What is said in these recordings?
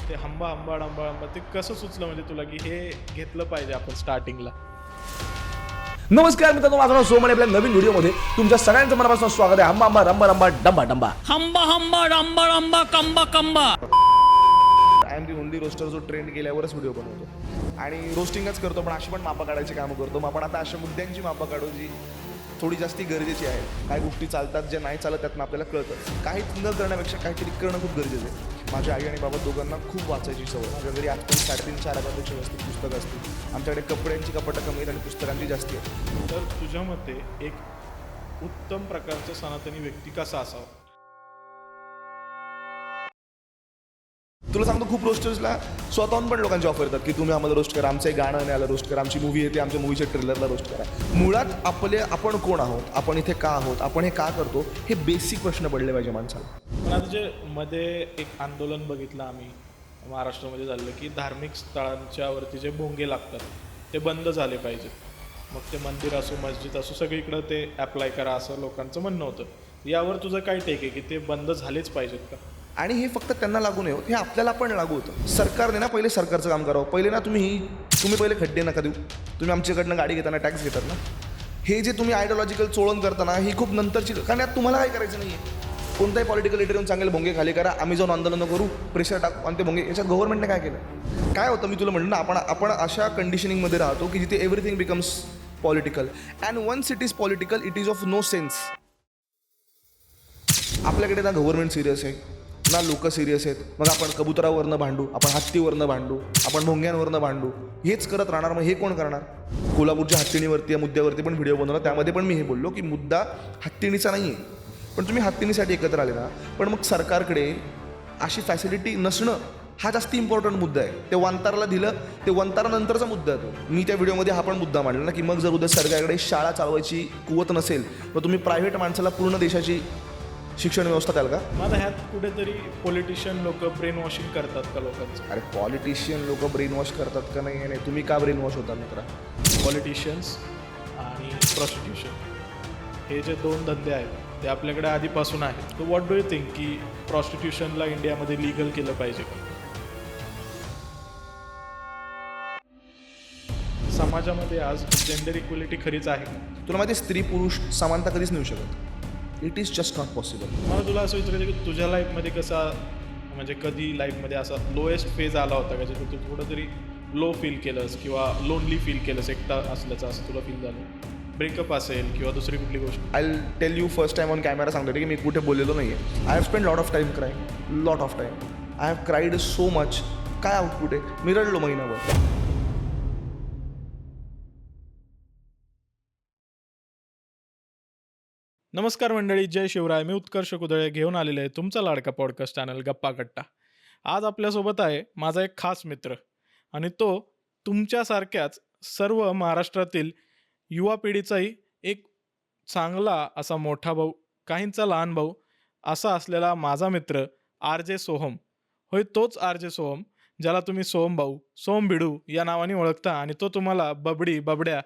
ते हंबा हंबा डंबा हंबा ते कसं सुचलं म्हणजे तुला की हे घेतलं पाहिजे आपण स्टार्टिंगला? नमस्कार मित्रांनो, माझं नाव सोमन. आपल्या नवीन व्हिडिओमध्ये तुमच्या सगळ्यांचं मनापासून स्वागत आहे. हंबा हंबा रंबा रंबा डंबा डंबा. हंबा हंबा रंबा रंबा कंबा कंबा. I am the only roaster जो ट्रेंड केल्यावरच व्हिडिओ बनवतो आणि रोस्टिंगच करतो, पण अशी पण मापं काढायची कामं करतो. मग आपण आता अशा मुद्द्यांची मापं काढू जी थोडी जास्ती गरजेची आहे. काही गोष्टी चालतात, ज्या नाही चालत त्यातनं आपल्याला कळतं. काहीच न करण्यापेक्षा काहीतरी करणं खूप गरजेचं आहे. माझ्या आई आणि बाबा दोघांना खूप वाचायची सवय. माझ्या घरी आजकाल 3.5-4,000पेक्षा जास्त पुस्तकं असतील. आमच्याकडे कपड्यांची कपाटं कमी आहेत आणि पुस्तकांची जास्ती आहेत. तर तुझ्या मते एक उत्तम प्रकारचा सनातनी व्यक्ती कसा असावा? तुला सांगतो, खूप रोस्टर्सला स्वतःहून पण लोकांचे ऑफर येतात की तुम्ही आम्हाला रोस्ट करा, आमचं एक गाणं नाही आलं रोस्ट करा, आमची मूवी येते आमच्या मूवीच्या ट्रेलरला रोस्ट करा. मुळात आपण कोण आहोत, आपण इथे का आहोत, आपण हे का करतो, हे बेसिक प्रश्न पडले पाहिजे माणसाला. पण आता जे मध्ये एक आंदोलन बघितलं आम्ही महाराष्ट्रामध्ये झालेलं की धार्मिक स्थळांच्या वरती जे भोंगे लागतात ते बंद झाले पाहिजेत. मग ते मंदिर असो मस्जिद असो सगळीकडं ते अप्लाय करा असं लोकांचं म्हणणं होतं. यावर तुझं काय टेक आहे की ते बंद झालेच पाहिजेत का? आणि हे फक्त त्यांना लागू नाही होत, हे आपल्याला पण लागू होतं. सरकारने ना पहिले सरकारचं काम करावं. पहिले ना तुम्ही पहिले खड्डे नका देऊ. तुम्ही आमच्याकडनं गाडी घेताना टॅक्स घेतात ना, हे जे तुम्ही आयडिओलॉजिकल चोळण करताना ही खूप नंतरची, कारण यात तुम्हाला काय करायचं नाही आहे. कोणताही पॉलिटिकल लीडर येऊन चांगले भोंगे खाली करा, आम्ही जाऊन आंदोलन करू, प्रेशर टाकू आणि ते भोंगे. याच्यात गव्हर्नमेंटने काय केलं? काय होतं मी तुला म्हणलं ना, आपण अशा कंडिशनिंगमध्ये राहतो की जिथे everything becomes political. And once it is political it is of no sense. आपल्याकडे ना गव्हर्नमेंट सिरियस आहे ना लोक सिरियस आहेत. मग आपण कबुतरावरनं भांडू, आपण हत्तीवरनं भांडू, आपण भोंग्यांवरनं भांडू, हेच करत राहणार. मग हे कोण करणार? कोल्हापूरच्या हत्तीणीवरती या मुद्द्यावरती पण व्हिडिओ बनवला, त्यामध्ये पण मी हे बोललो की मुद्दा हत्तीणीचा नाही आहे, पण तुम्ही हत्तीणीसाठी एकत्र आले ना. पण मग सरकारकडे अशी फॅसिलिटी नसणं हा जास्त इम्पॉर्टंट मुद्दा आहे. ते वंताराला दिलं, ते वंतारानंतरचा मुद्दा आहे तो. मी त्या व्हिडिओमध्ये हा पण मुद्दा मांडला ना की मग जर उद्या सरकारकडे शाळा चालवायची कुवत नसेल तर तुम्ही प्रायव्हेट माणसाला पूर्ण देशाची शिक्षण व्यवस्था द्याल का? मग आता ह्यात कुठेतरी पॉलिटिशियन लोक ब्रेन वॉशिंग करतात का लोकांचं? अरे पॉलिटिशियन लोक ब्रेन वॉश करतात का नाही? नाही, तुम्ही का ब्रेन वॉश होता मित्रा? पॉलिटिशियन्स आणि प्रॉस्टिट्यूशन हे जे दोन धंदे आहेत ते आपल्याकडे आधीपासून आहेत. तर व्हॉट डू यू थिंक की प्रॉस्टिट्यूशनला इंडियामध्ये लीगल केलं पाहिजे का? समाजामध्ये आज जेंडर इक्वलिटी खरीच आहे का? तुला माहिती आहे, स्त्री पुरुष समानता कधीच नाही येऊ शकत. It is just not possible. मला तुला असं विचारायचं की तुझ्या लाईफमध्ये कसा म्हणजे कधी लाईफमध्ये असा लोएस्ट फेज आला होता का जिथे तू कुठंतरी लो फील केलंस किंवा लोनली फील केलंस, एकटा असल्याचं असं तुला फील झालं? ब्रेकअप असेल किंवा दुसरी कुठली गोष्ट? I tell you first time on camera सांगतो की मी कुठे बोललेलो नाही आहे. I have spend lot of time crying, lot of time. I have cried so much. काय आउटपुट आहे? मी रडलो महिनाभर. नमस्कार मंडळी, जय शिवराय. मी उत्कर्ष कुदळे घेऊन आलेले आहे तुमचा लाडका पॉडकास्ट चॅनल गप्पा कट्टा. आज आपल्यासोबत आहे माझा एक खास मित्र आणि तो तुमच्यासारख्याच सर्व महाराष्ट्रातील युवा पिढीचाही एक चांगला असा मोठा भाऊ, काहींचा लहान भाऊ असा असलेला माझा मित्र आर जे सोहम. होय, तोच आर जे सोहम ज्याला तुम्ही सोहम भाऊ, सोहम भिडू या नावाने ओळखता आणि तो तुम्हाला बबडी बबड्या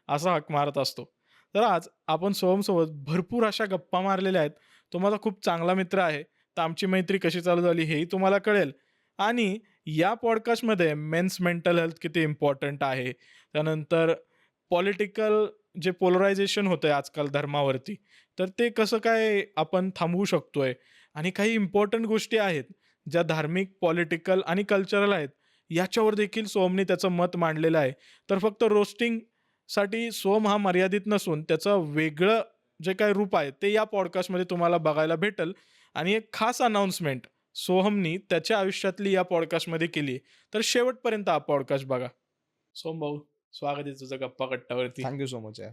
असा हाक मारत असतो. तर आज आपण सोहमसोबत भरपूर अशा गप्पा मारलेल्या आहेत. तो माझा खूप चांगला मित्र आहे. तर आमची मैत्री कशी चालू झाली हेही तुम्हाला कळेल. आणि या पॉडकास्टमध्ये मेन्स मेंटल हेल्थ किती इम्पॉर्टंट आहे, त्यानंतर पॉलिटिकल जे पोलरायझेशन होतं आहे आजकाल धर्मावरती, तर ते कसं काय आपण थांबवू शकतोय, आणि काही इम्पॉर्टंट गोष्टी आहेत ज्या धार्मिक, पॉलिटिकल आणि कल्चरल आहेत, याच्यावर देखील सोहमने त्याचं मत मांडलेलं आहे. तर फक्त रोस्टिंगसाठी सोहम हा मर्यादित नसून त्याचं वेगळं जे काही रूप आहे ते या पॉडकास्टमध्ये तुम्हाला बघायला भेटेल. आणि एक खास अनाउन्समेंट सोहमनी त्याच्या आयुष्यातली या पॉडकास्टमध्ये केली आहे. तर शेवटपर्यंत हा पॉडकास्ट बघा. सोहम भाऊ, स्वागत आहे तुझं गप्पा कट्टावरती. थँक्यू सो मच यार.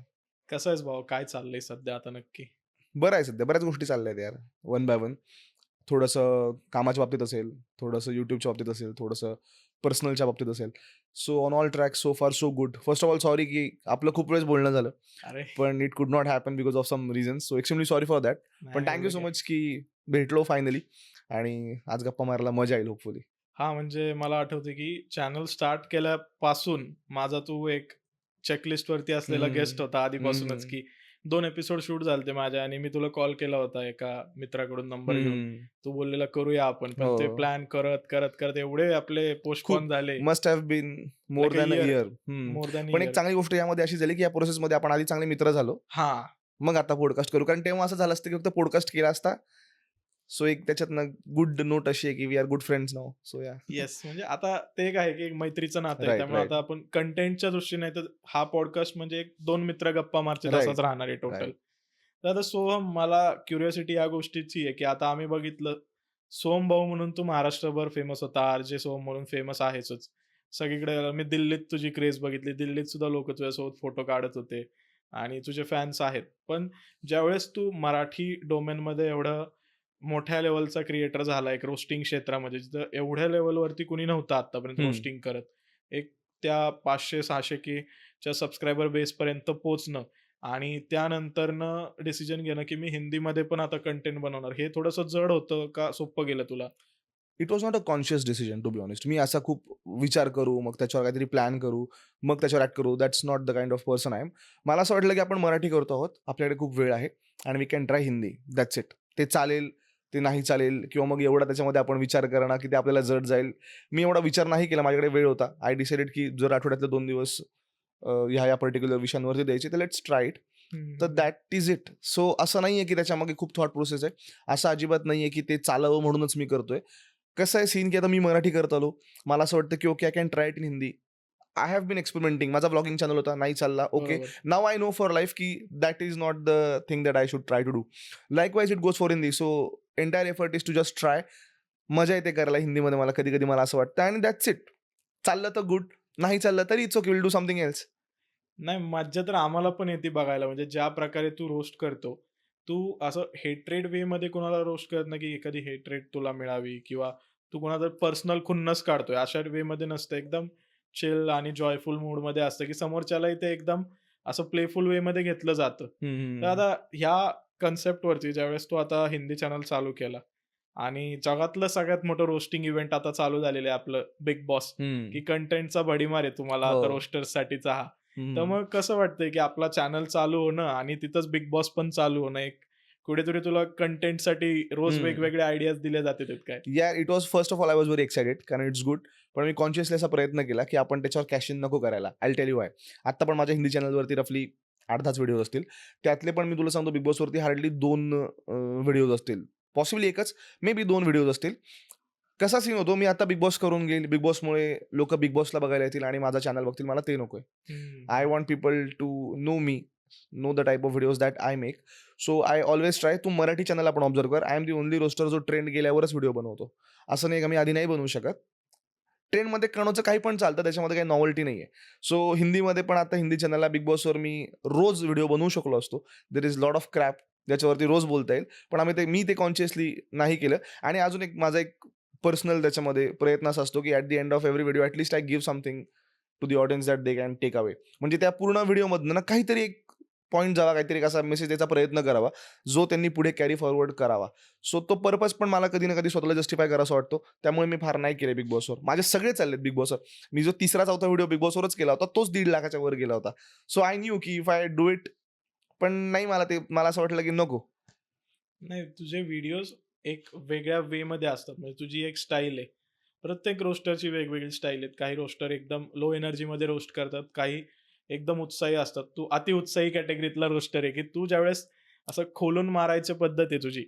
कसं आहेस भाऊ? काय चाललंय सध्या आता नक्की? बरं आहे, सध्या बऱ्याच गोष्टी चालल्या आहेत यार, वन बाय वन. थोडंसं कामाच्या बाबतीत असेल, थोडंसं यूट्यूबच्या बाबतीत असेल, थोडंसं पर्सनलच्या बाबतीत असेल. So on all track so far so good. First of all sorry की आपलं खूप वेळेस बोलणं झालं, अरे पण it could not happen because of some reasons. So extremely sorry for that. पण नाही, थँक्यू सो एवढं मच की भेटलो फायनली आणि आज गप्पा मारायला मजा येईल होपफुली. हा, म्हणजे मला आठवते की चॅनल स्टार्ट केल्यापासून माझा तू एक चेकलिस्ट वरती असलेला हम्म. गेस्ट होता आधीपासूनच, हम्म. की 2 एपिसोड शूट झालते माझ्या आणि मी तुला कॉल केला होता एका मित्राकडून नंबर घेऊन. तू बोललेला करूया आपण. पण ते हो. प्लॅन करत एवढे आपले पोस्टपोन झाले. Must have been more Like a than a year. Year. More than पण एक चांगली गोष्ट यामध्ये अशी झाली की या प्रोसेसमध्ये आपण आधी चांगले मित्र झालो, हां. मग आता पॉडकास्ट करू. कारण तेव्हा असं झालं असतं की फक्त पॉडकास्ट केला असता. सो एक त्याच्यातनं गुड नोट अशी आहे की we are good friends now. So yeah yes. म्हणजे आता ते एक आहे की एक मैत्रीचं नातं आहे. Right, त्यामुळे right. आता आपण कंटेंटच्या दृष्टीने तर हा पॉडकास्ट म्हणजे एक 2 मित्र गप्पा मारचे Right, तसाच राहणार आहे टोटल. right. तर आता सोहम, मला क्युरिओसिटी या गोष्टीची आहे की आता आम्ही बघितलं, सोहम भाऊ म्हणून तू महाराष्ट्रभर फेमस होता. आर.जे. सोहम म्हणून फेमस आहेच. सगळीकडे मी दिल्लीत तुझी क्रेज बघितली. दिल्लीत सुद्धा लोक तुझ्यासोबत फोटो काढत होते आणि तुझे फॅन्स आहेत. पण ज्यावेळेस तू मराठी डोमेनमध्ये एवढं मोठ्या लेव्हलचा क्रिएटर झाला, एक रोस्टिंग क्षेत्रामध्ये जिथं एवढ्या लेव्हलवरती कुणी नव्हतं आतापर्यंत रोस्टिंग करत, एक त्या 500-600 च्या सबस्क्रायबर बेसपर्यंत पोहोचणं आणि त्यानंतरनं डिसिजन घेणं की मी हिंदीमध्ये पण आता कंटेंट बनवणार, हे थोडंसं जड होतं का सोपं गेलं तुला? It was not a conscious decision to be honest. मी असा खूप विचार करू, मग त्याच्यावर काहीतरी प्लॅन करू, मग त्याच्यावर ऍक्ट करू. That's not the kind of person I am. मला असं वाटलं की आपण मराठी करतो आहोत, आपल्याकडे खूप वेळ आहे आणि we can try Hindi. That's it. ते चालेल, ते नाही चालेल किंवा मग एवढा त्याच्यामध्ये आपण विचार करणं की ते आपल्याला जड जाईल. मी एवढा विचार नाही केला. माझ्याकडे वेळ होता. आय डिसाइडेड की जर आठवड्यातले 2 दिवस ह्या पर्टिक्युलर विषयांवरती द्यायचे तर लेट्स ट्राय इट. तर दॅट इज इट. सो असं नाहीये की त्याच्यामागे खूप थॉट प्रोसेस आहे. असं अजिबात नाहीये की ते चालावं म्हणूनच मी करतोय. कसं आहे सीन की आता मी मराठी करत आलो. मला असं वाटतं की okay I can try it in Hindi. I have been experimenting. माझा ब्लॉगिंग चॅनल होता, नाही चालला. ओके, बरोबर. Now I know for life की that is not the thing that I should try to do. Likewise it goes for Hindi. So entire effort is to just try. मजा येते करायला हिंदीमध्ये मला कधी कधी, मला असं वाटतं. आणि दॅट्स इट. चाललं तर गुड, नाही चाललं तरी it's okay, will do something else. नाही, मज्जा तर आम्हाला पण येते बघायला. म्हणजे ज्या प्रकारे तू रोस्ट करतो, तू असं हेट्रेड वे मध्ये कोणाला रोस्ट करत नाही की एखादी हेट्रेड तुला मिळावी किंवा तू कोणाचा पर्सनल खुन्नस काढतोय, अशा वे मध्ये नसतं. एकदम चिल आणि जॉयफुल मूड मध्ये असतं की समोरच्यालाही ते एकदम असं प्लेफुल वे मध्ये घेतलं जातं. तर आता ह्या कन्सेप्ट वरती ज्यावेळेस तू आता हिंदी चॅनल चालू केला आणि जगातलं सगळ्यात मोठं रोस्टिंग इव्हेंट आता चालू झालेलं आहे आपलं बिग बॉस, की कंटेंटचा भडीमार आहे तुम्हाला आता हो. रोस्टर्स साठीचा हा. तर मग कसं वाटतंय की आपला चॅनल चालू होणं आणि तिथंच बिग बॉस पण चालू होणं, एक कुठेतरी तुला कंटेंटसाठी रोज हम्म. वेगवेगळे आयडियाज दिले जाते काय? या it was first of all I was very excited कारण इट्स गुड. पण मी कॉन्शियसली असा प्रयत्न केला की आपण त्याच्यावर कॅश इन नको करायला. I tell you Y. आता पण माझ्या हिंदी चॅनलवरती रफली 8-10 व्हिडिओ असतील. त्यातले पण मी तुला सांगतो बिग बॉसवरती हार्डली 2 व्हिडिओज असतील. पॉसिबली एकच, मे बी 2 व्हिडिओज असतील. कसा सीन होतो, मी आता बिग बॉस करून घेईल, बिग बॉसमुळे लोक बिग बॉसला बघायला येतील आणि माझा चॅनल बघतील. मला ते नकोय. I want people to know me, know the type of videos that I make. So I always try. तू मराठी चॅनल आपण ऑब्झर्व कर. I am the only roaster जो ट्रेंड गेल्यावरच व्हिडिओ बनवतो. असं नाही का मी आधी नाही बनवू शकत. ट्रेंडमध्ये करणंचं काही पण चालतं, त्याच्यामध्ये काही नॉव्हल्टी नाही आहे. सो हिंदीमध्ये पण आता हिंदी चॅनलला बिग बॉसवर मी रोज व्हिडिओ बनवू शकलो असतो. There is lot of crap ज्याच्यावरती रोज बोलता येईल. पण मी ते कॉन्शियसली नाही केलं. आणि अजून एक माझा एक पर्सनल त्याच्यामध्ये प्रयत्न असा असतो की at the end of every video at least I give something to the audience that they can take away. म्हणजे त्या पूर्ण व्हिडिओमधनं ना काहीतरी एक पॉईंट जावा, काहीतरी एक असा मेसेज द्यायचा प्रयत्न करावा जो त्यांनी पुढे कॅरी फॉरवर्ड करावा. सो तो पर्पज पण मला कधी ना कधी स्वतःला जस्टिफाय करावा वाटतो. त्यामुळे मी फार नाही केले बिग बॉसवर. माझे सगळे चाललेत बिग बॉसवर. मी जो 3रा-4था व्हिडिओ बिग बॉसवरच केला होता तोच 1.5 लाखाच्या वर गेला होता. सो आय न्यू की इफ आय डू इट, पण नाही मला असं वाटलं की नको. नाही, तुझे व्हिडिओज एक वेगळ्या वे मध्ये असतात. म्हणजे तुझी एक स्टाईल आहे. प्रत्येक रोस्टरची वेगवेगळी स्टाईल आहेत. काही रोस्टर एकदम लो एनर्जी मध्ये रोस्ट करतात, काही एकदम उत्साही असतात. तू अति उत्साही कॅटेगरीतला रोस्टर आहे की तू ज्यावेळेस असं खोलून मारायची पद्धत आहे तुझी,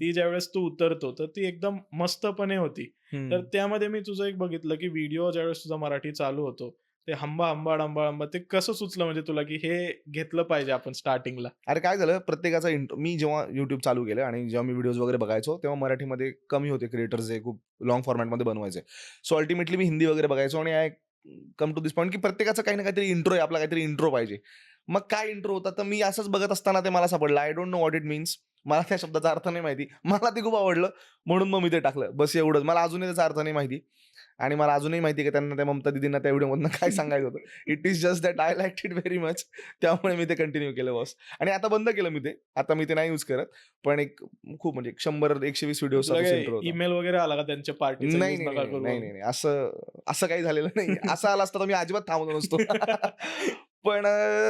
ती ज्यावेळेस तू उतरतो तर ती एकदम मस्तपणे होती. तर त्यामध्ये मी तुझं एक बघितलं की व्हिडिओ ज्यावेळेस तुझा मराठी चालू होतो ते हंबा हंबा डंबा डंबा, ते कसं सुचलं म्हणजे तुला की हे घेतलं पाहिजे आपण स्टार्टिंगला? अरे काय झालं, प्रत्येकाचा मी जेव्हा युट्यूब चालू केलं आणि जेव्हा मी व्हिडिओज वगैरे बघायचो तेव्हा मराठीमध्ये कमी होते क्रिएटर्स जे खूप लॉंग फॉर्मॅटमध्ये बनवायचे. सो अल्टिमेटली मी हिंदी वगैरे बघायचो आणि I come to this point की प्रत्येकाचा काही ना काहीतरी इंट्रो आहे, आपला काहीतरी इंट्रो पाहिजे. मग काय इंट्रो होता, तर मी असंच बघत असताना ते मला सापडलं. I don't know what it means. मला त्या शब्दाचा अर्थ नाही माहिती. मला ते खूप आवडलं म्हणून मग मी ते टाकलं. बस एवढंच. मला अजूनही त्याचा अर्थ नाही माहिती आणि मला अजूनही माहिती आहे की त्यांना, त्या ममता दीदींना त्या व्हिडिओमधनं काय सांगायचं होतं. It is just that I like it very much. त्यामुळे मी ते कंटिन्यू केलं बॉस. आणि आता बंद केलं मी ते. आता मी ते नाही यूज करत. पण एक खूप म्हणजे 100-120 व्हिडिओचा इंट्रो होता. ईमेल वगैरे आला का त्यांच्या पार्टीचा? नाही नाही नाही नाही नाही, असं काही झालेलं नाही. असं आलं असतं तर मी अजिबात थांबलो नसतो. पण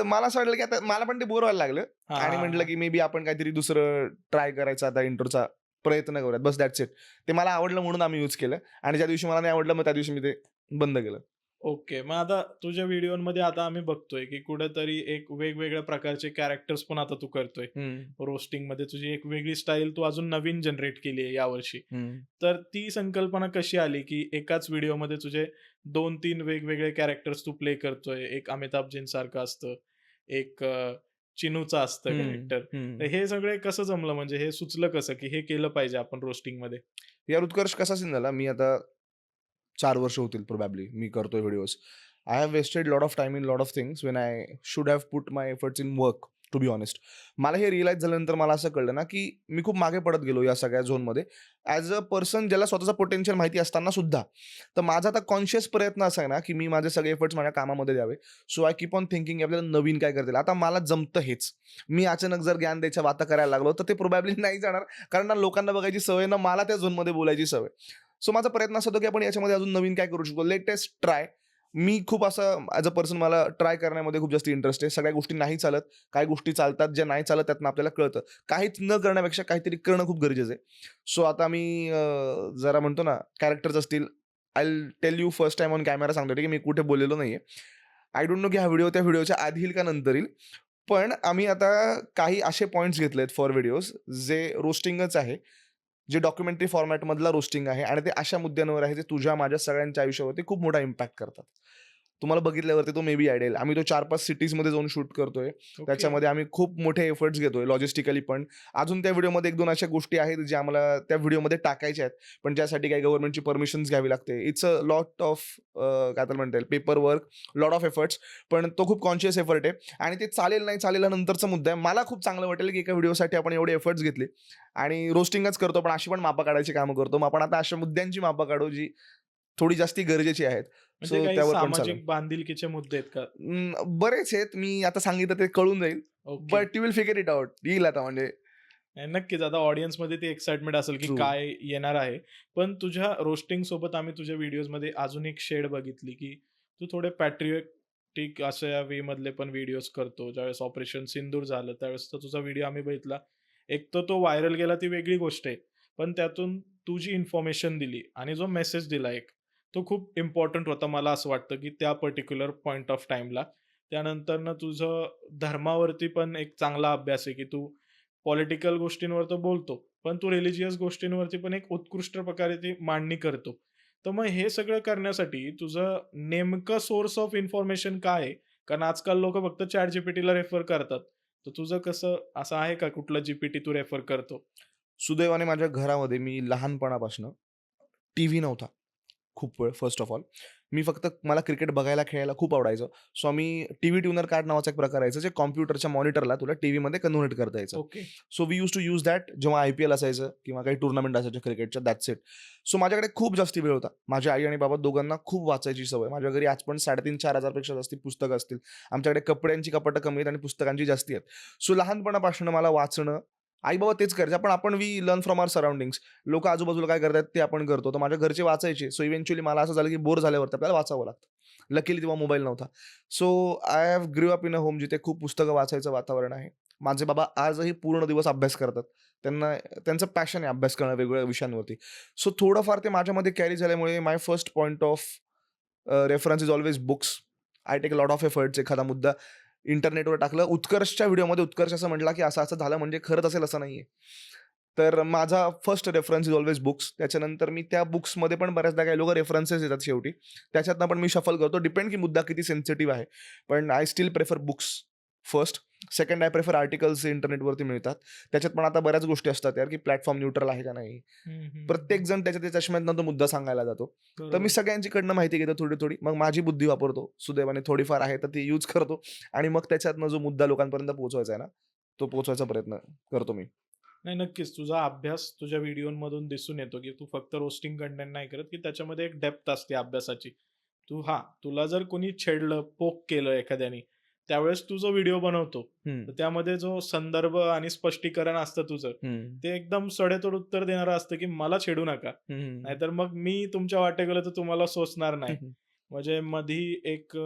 मला असं वाटलं की आता मला पण ते बोर व्हायला लागलं हा, आणि हा, म्हटलं हा. की मे बी आपण काहीतरी दुसरं ट्राय करायचं आता इंट्रोचा प्रयत्न करूयात. बस दॅट्स इट. ते मला आवडलं म्हणून आम्ही यूज केलं आणि ज्या दिवशी मला नाही आवडलं मग त्या दिवशी मी ते बंद केलं. ओके. मग आता तुझ्या व्हिडिओमध्ये आता आम्ही बघतोय की कुठेतरी एक वेगवेगळ्या प्रकारचे कॅरेक्टर्स पण आता तू करतोय. रोस्टिंगमध्ये तुझी एक वेगळी स्टाईल तू अजून नवीन जनरेट केली आहे यावर्षी. तर ती संकल्पना कशी आली की एकाच व्हिडिओमध्ये तुझे 2-3 वेगवेगळे कॅरेक्टर्स तू प्ले करतोय. एक अमिताभजींसारखं असतं, एक चिनूचं असतं कॅरेक्टर. तर हे सगळे कसं जमलं म्हणजे हे सुचलं कसं की हे केलं पाहिजे आपण रोस्टिंगमध्ये? यार उत्कर्ष कसा सीन झाला, मी आता 4 वर्ष होतील प्रोबॅबली मी करतोय videos. I have wasted lot of time in lot of things when I should have put my efforts in work to be honest. मला हे रिअलाइज झाल्यानंतर मला असं कळलं ना, की मी खूप मागे पडत गेलो या सगळ्या झोनमध्ये. ॲज अ पर्सन ज्याला स्वतःचा पोटेन्शियल माहिती असताना सुद्धा. तर माझा आता कॉन्शियस प्रयत्न असा आहे ना, की मी माझे सगळे एफर्ट्स माझ्या कामामध्ये द्यावे. So I keep on thinking आपल्याला नवीन काय करता येईल. आता मला जमतं हेच. मी अचानक जर ज्ञान द्यायच्या वाता करायला लागलो, तर ते प्रोबॅबली नाही जाणार. कारण ना लोकांना बघायची सवय ना मला त्या झोनमध्ये बोलायची सवय. सो माझा प्रयत्न असा होतो की आपण याच्यामध्ये अजून नवीन काय करू शकतो. Latest try. मी खूप असं ॲज अ पर्सन मला ट्राय करण्यामध्ये खूप जास्त इंटरेस्ट आहे. सगळ्या गोष्टी नाही चालत. काही गोष्टी चालतात, ज्या नाही चालत त्यातनं आपल्याला कळतं. काहीच न करण्यापेक्षा काहीतरी करणं खूप गरजेचं आहे. सो आता मी जरा म्हणतो ना कॅरेक्टर्स असतील. I will tell you first time on camera सांगतो की मी कुठे बोललेलो नाहीये. आय डोंट नो की हा व्हिडिओ त्या व्हिडिओच्या आधी येईल का नंतर येईल. पण आम्ही आता काही असे पॉइंट्स घेतलेत फॉर व्हिडिओज जे रोस्टिंगच आहे. जे डॉक्युमेंटरी फॉर्मॅटमधला रोस्टिंग आहे आणि ते अशा मुद्द्यांवर आहे जे तुझ्या माझ्या सगळ्यांच्या आयुष्यावरती खूप मोठा इम्पॅक्ट करतात. तुम्हाला बघितल्यावरती तो मे बी आयडियल. आम्ही तो 4-5 सिटीजमध्ये जाऊन शूट करतोय. ओके. त्याच्यामध्ये आम्ही खूप मोठे एफर्ट्स घेतोय लॉजिस्टिकली पण. अजून त्या व्हिडिओमध्ये 1-2 अशा गोष्टी आहेत ज्या आम्हाला त्या व्हिडिओमध्ये टाकायच्या आहेत. पण ज्यासाठी काही गव्हर्नमेंटची परमिशन्स घ्यावी लागते. इट्स अ लॉट ऑफ काय तर म्हणता येईल paper work, lot of efforts. पण तो खूप कॉन्शियस एफर्ट आहे आणि ते चालेल नाही चालेल हा नंतरचा मुद्दा आहे. मला खूप चांगलं वाटेल की एका व्हिडिओसाठी आपण एवढे एफर्ट्स घेतले आणि रोस्टिंगच करतो पण अशी पण मापं काढायची कामं करतो. मग आपण आता अशा मुद्द्यांची मापं काढू जी थोडी जास्ती गरजेची आहेत. म्हणजे काही त्यावर पण चालेल. सामाजिक बांधिलकीचे मुद्दे आहेत का? बरेच आहेत. मी आता सांगितलं ते कळून जाईल. Okay. But you will figure it out. येईल आता म्हणजे. नाही, नक्कीच आता ऑडियन्समध्ये ती एक्साइटमेंट असेल की True. काय येणार आहे. पण तुझ्या रोस्टिंग सोबत आम्ही तुझ्या व्हिडिओजमध्ये अजून एक शेड बघितली की तू थोडे पॅट्रियोटिक अशा वे मधले पण व्हिडिओज करतो. ज्यावेळेस ऑपरेशन सिंदूर झालं त्यावेळेस तर तुझा व्हिडिओ आम्ही बघितला. एक तर तो व्हायरल गेला ती वेगळी गोष्ट आहे. पण त्यातून तू जी इन्फॉर्मेशन दिली आणि जो मेसेज दिला एक, तो खूप इम्पॉर्टंट होता मला असं वाटतं की त्या पर्टिक्युलर पॉइंट ऑफ टाईमला. त्यानंतरनं तुझं धर्मावरती पण एक चांगला अभ्यास आहे की तू पॉलिटिकल गोष्टींवर तर बोलतो, पण तू रिलिजियस गोष्टींवरती पण एक उत्कृष्ट प्रकारे ती मांडणी करतो. तर मग हे सगळं करण्यासाठी तुझं नेमकं सोर्स ऑफ इन्फॉर्मेशन काय आहे? कारण आजकाल लोकं फक्त ChatGPTला रेफर करतात. तर तुझं कसं असं आहे का कुठलं GPT तू रेफर करतो? सुदैवाने माझ्या घरामध्ये मी लहानपणापासून टीव्ही नव्हता. खूप वेळ फर्स्ट ऑफ ऑल. मी फक्त मला क्रिकेट बघायला, खेळायला खूप आवडायचं. सो आम्ही टीव्ही ट्यूनर कार्ड नावाचा एक प्रकार यायचा, जे कॉम्प्युटरच्या मॉनिटरला तुला टीव्हीमध्ये कन्व्हर्ट करता यायचं. Okay. So we use to use that जेव्हा IPL असायचं किंवा काही टुर्नामेंट असायच्या क्रिकेटच्या दॅट्स इट. सो माझ्याकडे खूप जास्ती वेळ होता. माझ्या आई आणि बाबा दोघांना खूप वाचायची सवय. माझ्या घरी आज पण 3,500-4,000 पेक्षा जास्ती पुस्तकं असतील. आमच्याकडे कपड्यांची कपाटं कमी आहेत आणि पुस्तकांची जास्ती आहेत. सो लहानपणापासून मला वाचणं, आई-बाबा तेच करायचे. पण आपण we learn from our surroundings. लोकं आजूबाजूला काय करतायत ते आपण करतो. तर माझ्या घरचे वाचायचे. सो इव्हेंच्युअली मला असं झालं की बोर झाल्यावरती आपल्याला वाचावं लागतं. लकीली तेव्हा मोबाईल नव्हता. So I have grow up in a home जिथे खूप पुस्तकं वाचायचं वातावरण आहे. माझे बाबा आजही पूर्ण दिवस अभ्यास करतात. त्यांचं पॅशन आहे अभ्यास करणं वेगवेगळ्या विषयांवरती. सो थोडंफार ते माझ्यामध्ये कॅरी झाल्यामुळे my first point of reference is always books. I take a lot of efforts. एखादा मुद्दा इंटरनेटवर टाकलं. उत्कर्षच्या व्हिडिओमध्ये उत्कर्ष असं म्हटला की असं-असं झालं म्हणजे खरंच असेल असं नाहीये. तर माझा first reference is always books. त्याच्यानंतर मी त्या बुक्समध्ये पण बऱ्याचदा काही लोकं रेफरन्सेस देतात शेवटी. त्याच्यातनं पण मी शफल करतो. डिपेंड की मुद्दा किती सेन्सिटिव्ह आहे. पण I still prefer books first. Second I prefer articles इंटरनेटवरती मिळतात. त्याच्यात पण आता बऱ्याच गोष्टी असतात यार की प्लॅटफॉर्म न्यूट्रल आहे का नाही. प्रत्येक जण त्याच्या चष्म्यातनं तो मुद्दा सांगायला जातो. तर मी सगळ्यांच्याकडनं माहिती घेतो थोडी-थोडी. मग माझी बुद्धी वापरतो. सुदैवाने थोडीफार आहे तर ती यूज करतो आणि मग त्याच्यातनं जो मुद्दा लोकांपर्यंत पोहोचवायचा आहे ना, तो पोहोचवायचा प्रयत्न करतो मी. नाही, नक्कीच. तुझा अभ्यास तुझ्या व्हिडिओमधून दिसून येतो, की तू फक्त रोस्टिंग कंटेंट नाही करत, की त्याच्यामध्ये एक डेप्थ असते अभ्यासाची. तुला जर कोणी छेडलं, पोक केलं एखाद्याने, त्यावेळेस तू जो व्हिडिओ बनवतो, तर त्यामध्ये जो संदर्भ आणि स्पष्टीकरण असतं तुझं, ते एकदम सडेतोड उत्तर देणारं असतं, की मला छेडू नका. नाहीतर मग मी तुमच्या वाटेत गेलो तर तुम्हाला सोसणार नाही. म्हणजे मधी एक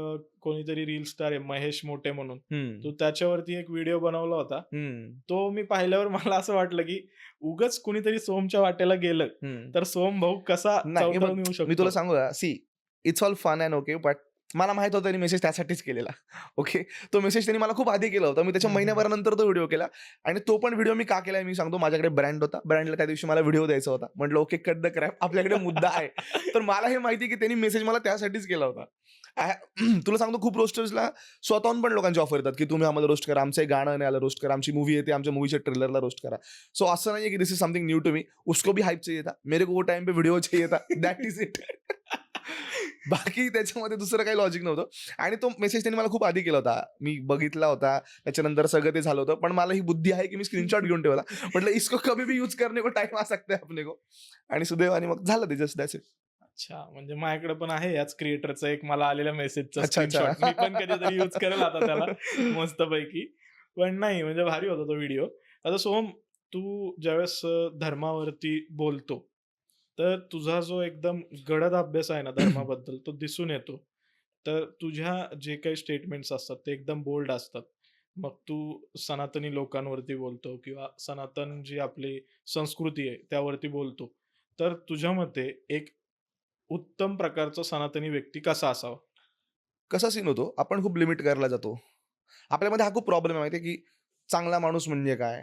कोणीतरी रील स्टार आहे महेश मोठे म्हणून, हम्म, तो त्याच्यावरती एक व्हिडिओ बनवला होता. हम्म, तो मी पाहिल्यावर मला असं वाटलं की उगाच कुणीतरी सोमच्या वाटेला गेलं हम्म. तर सोम भाऊ कसा नाही, हे बघ, चवताळून येऊ मी शकतो. तुला सांगू का, see it's all fun and okay, but मला माहित होतं त्यांनी मेसेज त्यासाठीच केलेला. ओके, तो मेसेज त्यांनी मला खूप आधी केला होता. मी त्याच्या हम्म, हम्म. महिन्याभरानंतर तो व्हिडिओ केला आणि तो पण व्हिडिओ मी का केलाय मी सांगतो. माझ्याकडे ब्रँड होता, ब्रँडला त्या दिवशी मला व्हिडिओ द्यायचा होता. म्हटलं ओके, कट द क्रॅप, आपल्याकडे मुद्दा आहे. तर मला हे माहिती की त्यांनी मेसेज मला त्यासाठीच केला होता. तुला सांगतो, खूप रोस्टर्सला स्वतःहून पण लोकांची ऑफर येतात की तुम्ही आम्हाला रोस्ट करा, आमचं एक गाणं नाही आलं रोस्ट करा, आमची मूवी येते आमच्या मूवीच्या ट्रेलरला रोस्ट करा. सो असं नाहीये की this is something new to me. उसको भी हाइप चाहिए था, मेरे को वो टाइम पे व्हिडिओ चाहिए था, दॅट इज इट. बाकी त्याच्यामध्ये दुसरं काही लॉजिक नव्हतं. आणि तो मेसेज त्यांनी मला खूप आधी केला होता, मी बघितला होता, त्याच्यानंतर सगळं ते झालं होतं. पण मला ही बुद्धी आहे की मी स्क्रीनशॉट घेऊन ठेवला. म्हटलं इसको कभी भी यूज करने को टाइम आ सकता है अपने को. आणि सुदैवाने मग झालं ते, जस्ट दॅट्स इट. अच्छा, म्हणजे माझ्याकडे पण आहे याच क्रिएटरचा एक मला आलेल्या मेसेजचा अच्छा, अच्छा. स्क्रीनशॉट. मी पण कधीतरी यूज करेल आता त्याला मस्तपैकी. पण नाही, म्हणजे भारी होता तो व्हिडिओ. आता सोहम, तू ज्यावेळेस धर्मावरती बोलतो, तर तुझा जो एकदम गडद अभ्यास आहे ना धर्माबद्दल तो दिसून येतो. तर तुझ्या जे काही स्टेटमेंट्स असतात ते एकदम बोल्ड असतात. मग तू सनातनी लोकांवरती बोलतो किंवा सनातन जी आपली संस्कृती आहे त्यावरती बोलतो. तर तुझ्या मते एक उत्तम प्रकारचा सनातनी व्यक्ती कसा असावा? कसा सीन होतो, आपण खूप लिमिट करायला जातो. आपल्यामध्ये हा खूप प्रॉब्लेम आहे माहिती आहे, की चांगला माणूस म्हणजे काय,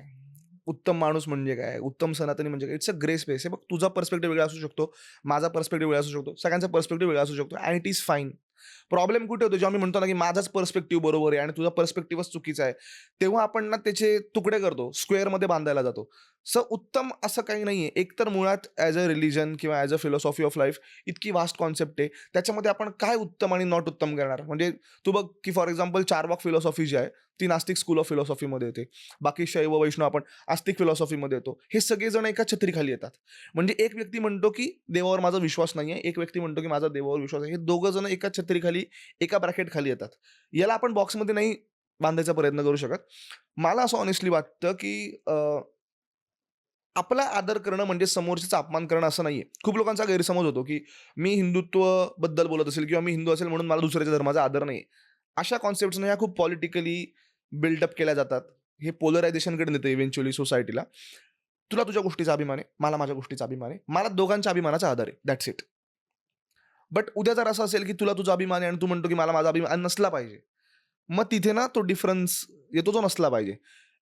उत्तम माणूस म्हणजे काय, उत्तम सनातनी म्हणजे काय. इट्स अ ग्रे स्पेस आहे. बघ, तुझा पर्स्पेक्टिव्ह वेगळा असू शकतो, माझा पर्स्पेक्टिव्ह वेगळा असू शकतो, सगळ्यांचा पर्स्पेक्टिव्ह वेगळा असू शकतो, and it is fine. Problem कुठे होतो, जेव्हा मी म्हणतो ना की माझाच पर्स्पेक्टिव्ह बरोबर आहे आणि तुझा पर्स्पेक्टिव्हच चुकीचा आहे, तेव्हा आपण ना त्याचे तुकडे करतो, स्क्वेअरमध्ये बांधायला जातो. सो उत्तम असं काही नाहीये. एकतर मुळात ॲज अ रिलिजन किंवा as a philosophy of life इतकी वास्ट कॉन्सेप्ट आहे. त्याच्यामध्ये आपण काय उत्तम आणि नॉट उत्तम करणार. म्हणजे तू बघ की फॉर एक्झाम्पल चारवाक फिलॉसॉफी जी आहे ती नास्तिक स्कूल ऑफ फिलॉसॉफीमध्ये येते. बाकी शैव वैष्णव आपण आस्तिक फिलॉसॉफीमध्ये येतो. हे सगळेजण एका छत्रीखाली येतात. म्हणजे एक व्यक्ती म्हणतो की देवावर माझा विश्वास नाही आहे, एक व्यक्ती म्हणतो की माझा देवावर विश्वास आहे. हे दोघं जण एका छत्रीखाली, एका ब्रॅकेट खाली येतात. याला आपण बॉक्समध्ये नाही बांधायचा प्रयत्न करू शकत. मला असं ऑनेस्टली वाटतं की आपला आदर करणं म्हणजे समोरच्याचा अपमान करणं असं नाहीये. खूप लोकांचा गैरसमज होतो की मी हिंदुत्व बद्दल बोलत असेल किंवा मी हिंदू असेल म्हणून मला दुसऱ्याच्या धर्माचा आदर नाही. अशा कॉन्सेप्ट्स ह्या खूप पॉलिटिकली बिल्डअप केल्या जातात. हे पोलरायझेशनकडे नेतं इव्हेंच्युअली सोसायटीला. तुला तुझ्या गोष्टीचा अभिमान आहे, मला माझ्या गोष्टीचा अभिमान आहे, मला दोघांच्या अभिमानाचा आदर आहे, दॅट्स इट. बट उद्या जर असं असेल की तुला तुझा अभिमान आहे आणि तू म्हणतो की मला माझा अभिमान नसला पाहिजे, मग तिथे ना तो डिफरन्स येतो जो नसला पाहिजे.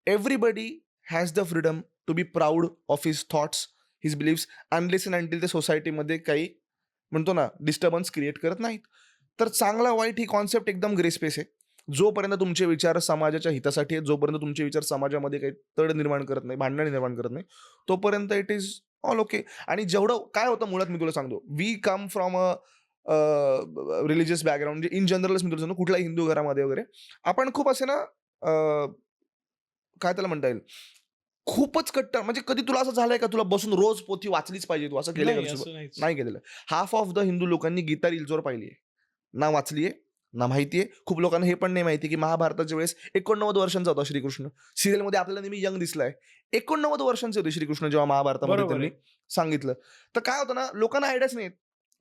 Everybody has the freedom to be proud of his thoughts, his beliefs, unless and until ते सोसायटीमध्ये काही म्हणतो ना डिस्टर्बन्स क्रिएट करत नाहीत. तर चांगला वाईट ही कॉन्सेप्ट एकदम ग्रे स्पेस आहे. जोपर्यंत तुमचे विचार समाजाच्या हितासाठी आहेत, जोपर्यंत तुमचे विचार समाजामध्ये काही तड निर्माण करत नाही, भांडण निर्माण करत नाही, तोपर्यंत इट इज ऑल ओके. आणि जेवढं काय होतं मुळात मी तुला सांगतो, we come from a religious background. म्हणजे इन जनरलच मी तुला सांगतो, कुठल्याही हिंदू घरामध्ये वगैरे आपण खूप असे ना काय त्याला म्हणता येईल, खूपच कट्टर. म्हणजे कधी तुला असं झालंय का तुला बसून रोज पोथी वाचलीच पाहिजे, तू असं केलंय नाही, का? असं नाहीच. नाही केलेलं. हाफ ऑफ द हिंदू लोकांनी गीता रील्सवर पाहिली आहे, ना वाचली आहे ना माहिती आहे. खूप लोकांना हे पण नाही माहिती की महाभारताच्या वेळेस 89 वर्षांचा होता श्रीकृष्ण. सिरियलमध्ये आपल्याला नेहमी यंग दिसलाय. 89 वर्षांचे होते श्रीकृष्ण जेव्हा महाभारतामध्ये बरोबर त्यांनी आहे. सांगितलं. तर काय होतं ना, लोकांना आयडियाच नाहीत,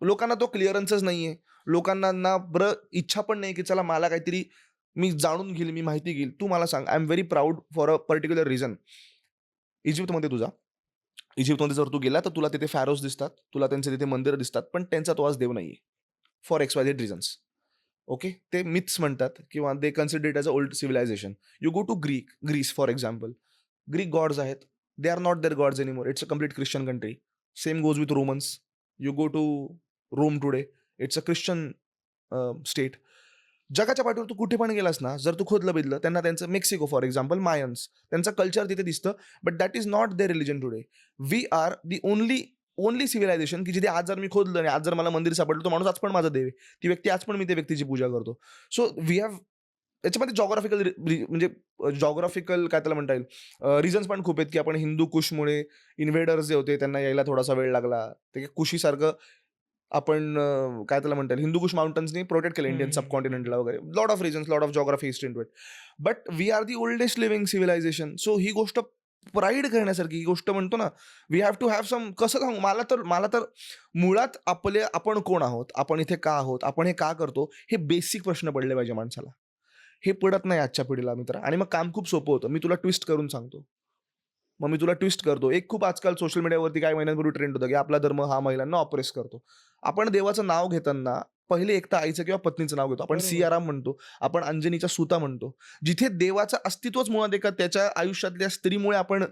लोकांना तो क्लिअरन्सच नाहीये, लोकांना ना इच्छा पण नाही की चला मला काहीतरी मी जाणून घेईल, मी माहिती घेईल. तू मला सांग, I am very proud for a particular reason. इजिप्तमध्ये इजिप्तमध्ये जर तू गेला तर तुला तिथे फॅरोज दिसतात, तुला त्यांचे तिथे मंदिरं दिसतात, पण त्यांचा तो आज देव नाहीये फॉर XYZ रिझन्स. ओके, ते मिथ्स म्हणतात किंवा they consider it as a old civilization. You go to Greece for example, Greek gods आहेत, they are not their gods anymore. It's a complete Christian country. Same goes with Romans. You go to Rome today, it's a Christian state. जगाच्या पाठीवर तू कुठे पण गेलास ना, जर तू खोदलं बिदलं त्यांना, त्यांचं मेक्सिको फॉर एक्झाम्पल, मायन्स, त्यांचं कल्चर तिथे दिसतं, but that is not their religion today. We are the only civilisation की जिथे आज जर मी खोदलं आणि आज जर मला मंदिर सापडलं, तो माणूस आज पण माझा देव आहे, ती व्यक्ती आज पण मी त्या व्यक्तीची पूजा करतो. सो वी हॅव याच्यामध्ये म्हणजे जॉग्राफिकल काय त्याला म्हणता येईल रिझन्स पण खूप आहेत की आपण हिंदू कुशमुळे इन्व्हेडर्स जे होते त्यांना यायला थोडासा वेळ लागला. ते कुशीसारखं आपण काय त्याला म्हणता येईल, हिंदू कुश माउंटन्सनी प्रोटेक्ट केलं इंडियन सबकॉन्टिनेंटला वगैरे. Lot of reasons, lot of geography history into it. But we are the oldest living civilization. So ही गोष्ट प्राईड करण्यासारखी ही गोष्ट म्हणतो ना, we have to have some. कसं सांगू, मला तर मुळात आपण कोण आहोत, आपण इथे का आहोत, आपण हे का करतो, हे बेसिक प्रश्न पडले पाहिजे माणसाला. हे पडत नाही आजच्या पिढीला मित्र. आणि मग काम खूप सोपं होतं. मी तुला ट्विस्ट करून सांगतो. मग मी तुला ट्विस्ट करतो. एक खूप आजकाल सोशल मीडियावरती काही महिन्यांपूर्वी ट्रेंड होतं, की आपला धर्म हा महिलांना ऑप्रेस करतो. आपण देवाचं नाव घेताना पहिले एक तर आईचं किंवा पत्नीचं नाव घेतो. आपण बरोबर. सियाराम म्हणतो, आपण अंजनीच्या सुता म्हणतो. जिथे देवाचं अस्तित्वच मुळात एका त्याच्या आयुष्यातल्या स्त्रीमुळे आपण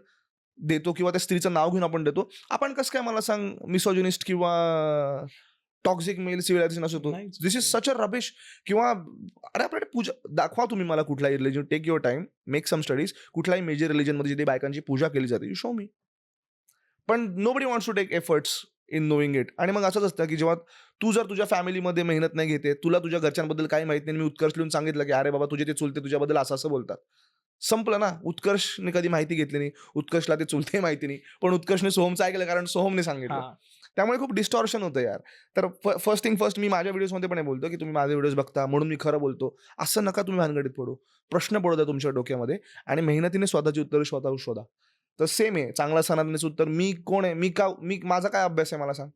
देतो किंवा त्या स्त्रीचं नाव घेऊन आपण देतो. आपण कसं काय मला सांग मिसोजिनिस्ट किंवा टॉक्सिक मेल सिव्हिलायझेशन असतो. नाहीच. This is such a rubbish. किंवा अरे आपल्याकडे पूजा दाखवा तुम्ही मला कुठलाही religion. Take your time, make some studies. कुठल्याही मेजर रिलिजनमध्ये जिथे बायकांची पूजा केली जाते, यू शो मी. पण nobody wants to take efforts in knowing it. आणि मग असंच असतं की जेव्हा तू जर तुझ्या फॅमिलीमध्ये मेहनत नाही घेते, तुला तुझ्या घरच्यांबद्दल काही माहित नाही, मी उत्कर्ष लिहून सांगितलं की अरे बाबा तुझे ते चुलते तुझ्याबद्दल असं असं बोलतात, संपलं ना. उत्कर्षने कधी माहिती घेतली नाही, उत्कर्षला ते चुलते माहिती नाही, पण उत्कर्षने सोहमचं ऐकलं कारण सोहमने सांगितलं. हा. त्यामुळे खूप डिस्टॉर्शन होतं यार. तर फर्स्ट थिंग फर्स्ट, मी माझ्या व्हिडिओजमध्ये पण हे बोलतो की तुम्ही माझे व्हिडिओज बघता म्हणून मी खरं बोलतो असं नका तुम्ही भानगडीत पडू. प्रश्न पडू द्या तुमच्या डोक्यामध्ये आणि मेहनतीने स्वतःची उत्तरं स्वतः शोधा. तर सेम आहे चांगला सनातनीचं उत्तर. मी कोण आहे, मी माझा काय अभ्यास आहे मला सांग.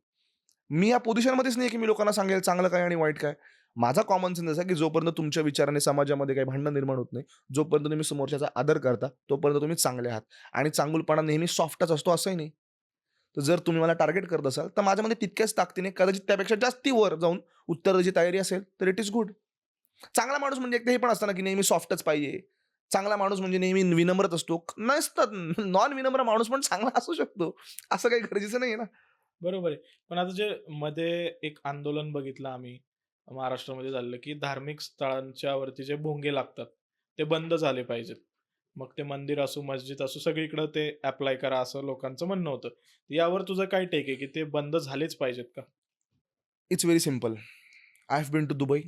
मी या पोझिशनमध्येच नाही की मी लोकांना सांगेल चांगलं काय आणि वाईट काय. माझा कॉमन सेन्स असा की जोपर्यंत तुमच्या विचाराने समाजामध्ये काही भांडण निर्माण होत नाही, जोपर्यंत तुम्ही समोरच्याचा आदर करता, तोपर्यंत तुम्ही चांगले आहात. आणि चांगुलपणा नेहमी सॉफ्टच असतो असंही नाही. तर जर तुम्ही मला टार्गेट करत असाल तर माझ्यामध्ये तितक्याच ताकदीने, कदाचित त्यापेक्षा जास्ती वर जाऊन उत्तर द्यायची तयारी असेल तर इट इज गुड. चांगला माणूस म्हणजे एकदा हे पण असतं ना की नेहमी सॉफ्टच पाहिजे. चांगला माणूस म्हणजे नेहमी विनम्रच असतो नसतात. नॉन विनम्र माणूस पण चांगला असू शकतो. असं काही गरजेचं नाही ना. बरोबर आहे. पण आता जे मध्ये एक आंदोलन बघितलं आम्ही महाराष्ट्रामध्ये झालेलं, की धार्मिक स्थळांच्या वरती जे भोंगे लागतात, ते बंद झाले पाहिजेत. मग ते मंदिर असो, मस्जिद असो, सगळीकडे ते अप्लाय करा असं लोकांचं म्हणणं होतं. यावर तुझं काय टेक आहे, की ते बंद झालेच पाहिजेत का? It's very simple. I've been to Dubai.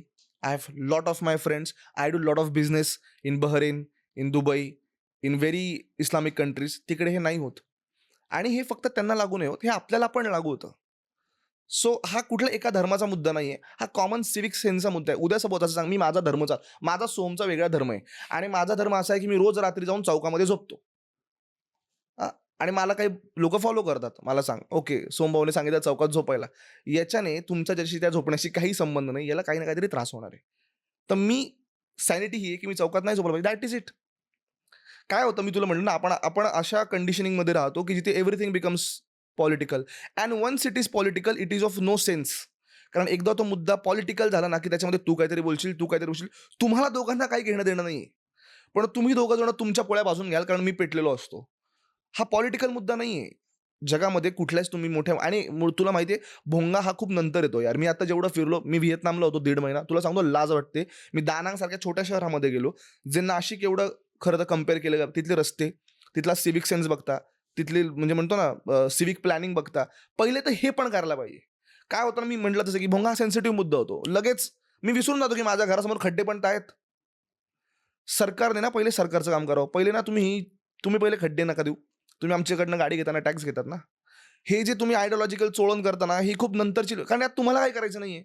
I have lot of my friends. I do lot of business in Bahrain, in Dubai, in very Islamic countries. तिकडे हे नाही होत. आणि हे फक्त त्यांना लागू नाही होत, हे आपल्याला पण लागू होतं. सो हा कुठल्या एका धर्माचा मुद्दा नाहीये. हा कॉमन सिविक सेन्सचा मुद्दा आहे. उद्या सपोज असं सांग, मी माझा सोमचा वेगळा धर्म आहे आणि माझा धर्म असा आहे की मी रोज रात्री जाऊन चौकामध्ये झोपतो. आणि मला काही लोक फॉलो करतात. मला सांग, ओके सोमभाऊने सांगितलं चौकात झोपायला. याच्याने तुमचा ज्याशी त्या झोपण्याशी काही संबंध नाही. याला काही ना काहीतरी त्रास होणार आहे. तर मी सॅनिटी ही आहे की मी चौकात नाही झोपला पाहिजे. That is it. काय होतं मी तुला म्हटलं ना, आपण आपण अशा कंडिशनिंगमध्ये राहतो की जिथे everything becomes political. And once it is political it is of no sense. कारण एकदा तो मुद्दा पॉलिटिकल झाला ना की त्याच्यामध्ये तू काहीतरी बोलशील, तू काहीतरी बोलशील. तुम्हाला दोघांना काही घेणं देणं नाही. पण तुम्ही दोघं जण तुमच्या पोळ्या भाजून घ्याल कारण मी पेटलेलो असतो. हा पॉलिटिकल मुद्दा नाहीये. जगामध्ये कुठल्याच तुम्ही मोठ्या आणि तुला माहितीये भोंगा हा खूप नंतर येतो यार. मी आता जेवढं फिरलो, मी व्हिएतनामला होतो 1.5 महिना. तुला सांगतो लाज वाटते. मी दानांग सारख्या छोट्या शहरामध्ये गेलो, जे नाशिक एवढं खरं तर कम्पेअर केलं जातं. तिथले रस्ते, तिथला सिव्हिक सेन्स बघता, तिथली म्हणजे म्हणतो ना सिव्हिक प्लॅनिंग बघता. पहिले तर हे पण करायला पाहिजे. काय होतं ना, मी म्हटलं तसं की भोंगा हा सेन्सिटिव्ह मुद्दा होतो. लगेच मी विसरून जातो की माझ्या घरासमोर खड्डे पण आहेत. सरकारने ना पहिले सरकारचं काम करावं. पहिले ना तुम्ही पहिले खड्डे नका देऊ. तुम्ही आमच्याकडनं गाडी घेताना टॅक्स घेतात ना. हे जे तुम्ही आयडिओलॉजिकल चोळण करताना ही खूप नंतरची, कारण यात तुम्हाला काय करायचं नाहीये.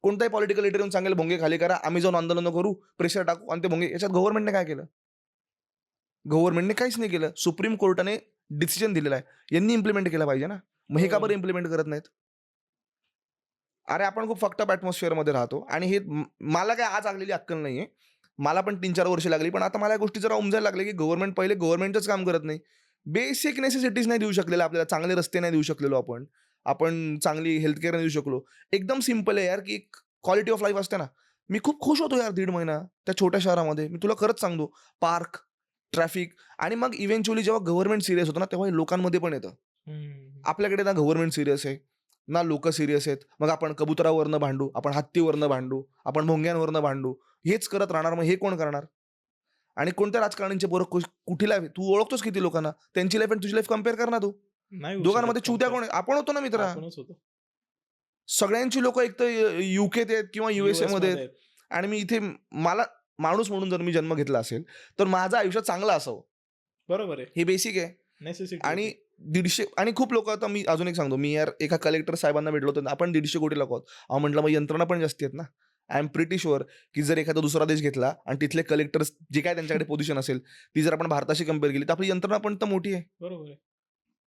कोणताही पॉलिटिकल लीडर येऊन सांगेल भोंगे खाली करा, आम्ही जाऊन आंदोलन करू, प्रेशर टाकू आणि ते भोंगे. याच्यात गव्हर्नमेंटने काय केलं? गव्हर्नमेंटने काहीच नाही केलं. सुप्रीम कोर्टाने डिसिजन दिलेला आहे. यांनी इम्प्लिमेंट केला पाहिजे ना. मग हे का बरं इम्प्लिमेंट करत नाहीत? अरे आपण खूप फक्ट अप ॲटमॉस्फिअरमध्ये राहतो आणि हे मला काय आज आलेली अक्कल नाहीये. मला पण 3-4 वर्ष लागली. पण आता मला या गोष्टी जरा उमजायला लागले की गव्हर्नमेंट पहिले गव्हर्नमेंटच काम करत नाही. बेसिक नेसेसिटीज नाही देऊ शकलेल्या आपल्याला. चांगले रस्ते नाही देऊ शकलेलो आपण. आपण चांगली हेल्थकेअर नाही देऊ शकलो. एकदम सिंपल आहे यार की क्वालिटी ऑफ लाईफ असते ना. मी खूप खुश होतो यार 1.5 महिना त्या छोट्या शहरामध्ये. मी तुला खरंच सांगतो. पार्क, ट्रॅफिक आणि मग इव्हेंच्युअली जेव्हा गव्हर्नमेंट सिरियस होतं ना, तेव्हा हे लोकांमध्ये पण येतं. आपल्याकडे ना गव्हर्नमेंट सिरियस आहे, ना लोक सिरियस आहेत. मग आपण कबुतरावरनं भांडू, आपण हत्तीवरनं भांडू, आपण भोंग्यांवरनं भांडू. हेच करत राहणार. मग हे कोण करणार? आणि कोणत्या राजकारण्यांचे पोरं कुठे लाईफ तू ओळखतोस किती लोकांना? त्यांची लाईफ आणि तुझी लाईफ कम्पेअर कर ना तू. नाही होऊ दोघांमध्ये शकत चुत्या compare. कोण आहे? आपण होतो ना मित्र. आपणच होतो. सगळ्यांची लोक एक तर युकेत आहेत किंवा युएसए US मध्ये मध्ये आहेत. आहेत. आणि मी इथे मला माणूस म्हणून जर मी जन्म घेतला असेल तर माझं आयुष्य चांगलं असावं. बरोबर आहे. हे बेसिक आहे. नेसेसिटी आणि 150 आणि खूप लोक, आता मी अजून एक सांगतो, मी यार एका कलेक्टर साहेबांना भेटलो होतो. आपण 150 कोटी लोक आहोत. अहो म्हटलं मग यंत्रणा पण जास्ती आहेत ना. आय एम प्रिटी शुअर की जर एखादा दुसरा देश घेतला आणि तिथले कलेक्टर्स जे काय त्यांच्याकडे पोझिशन असेल ती जर आपण भारताशी कम्पेअर केली तर आपली यंत्रणा पण तर मोठी आहे. बरोबर आहे.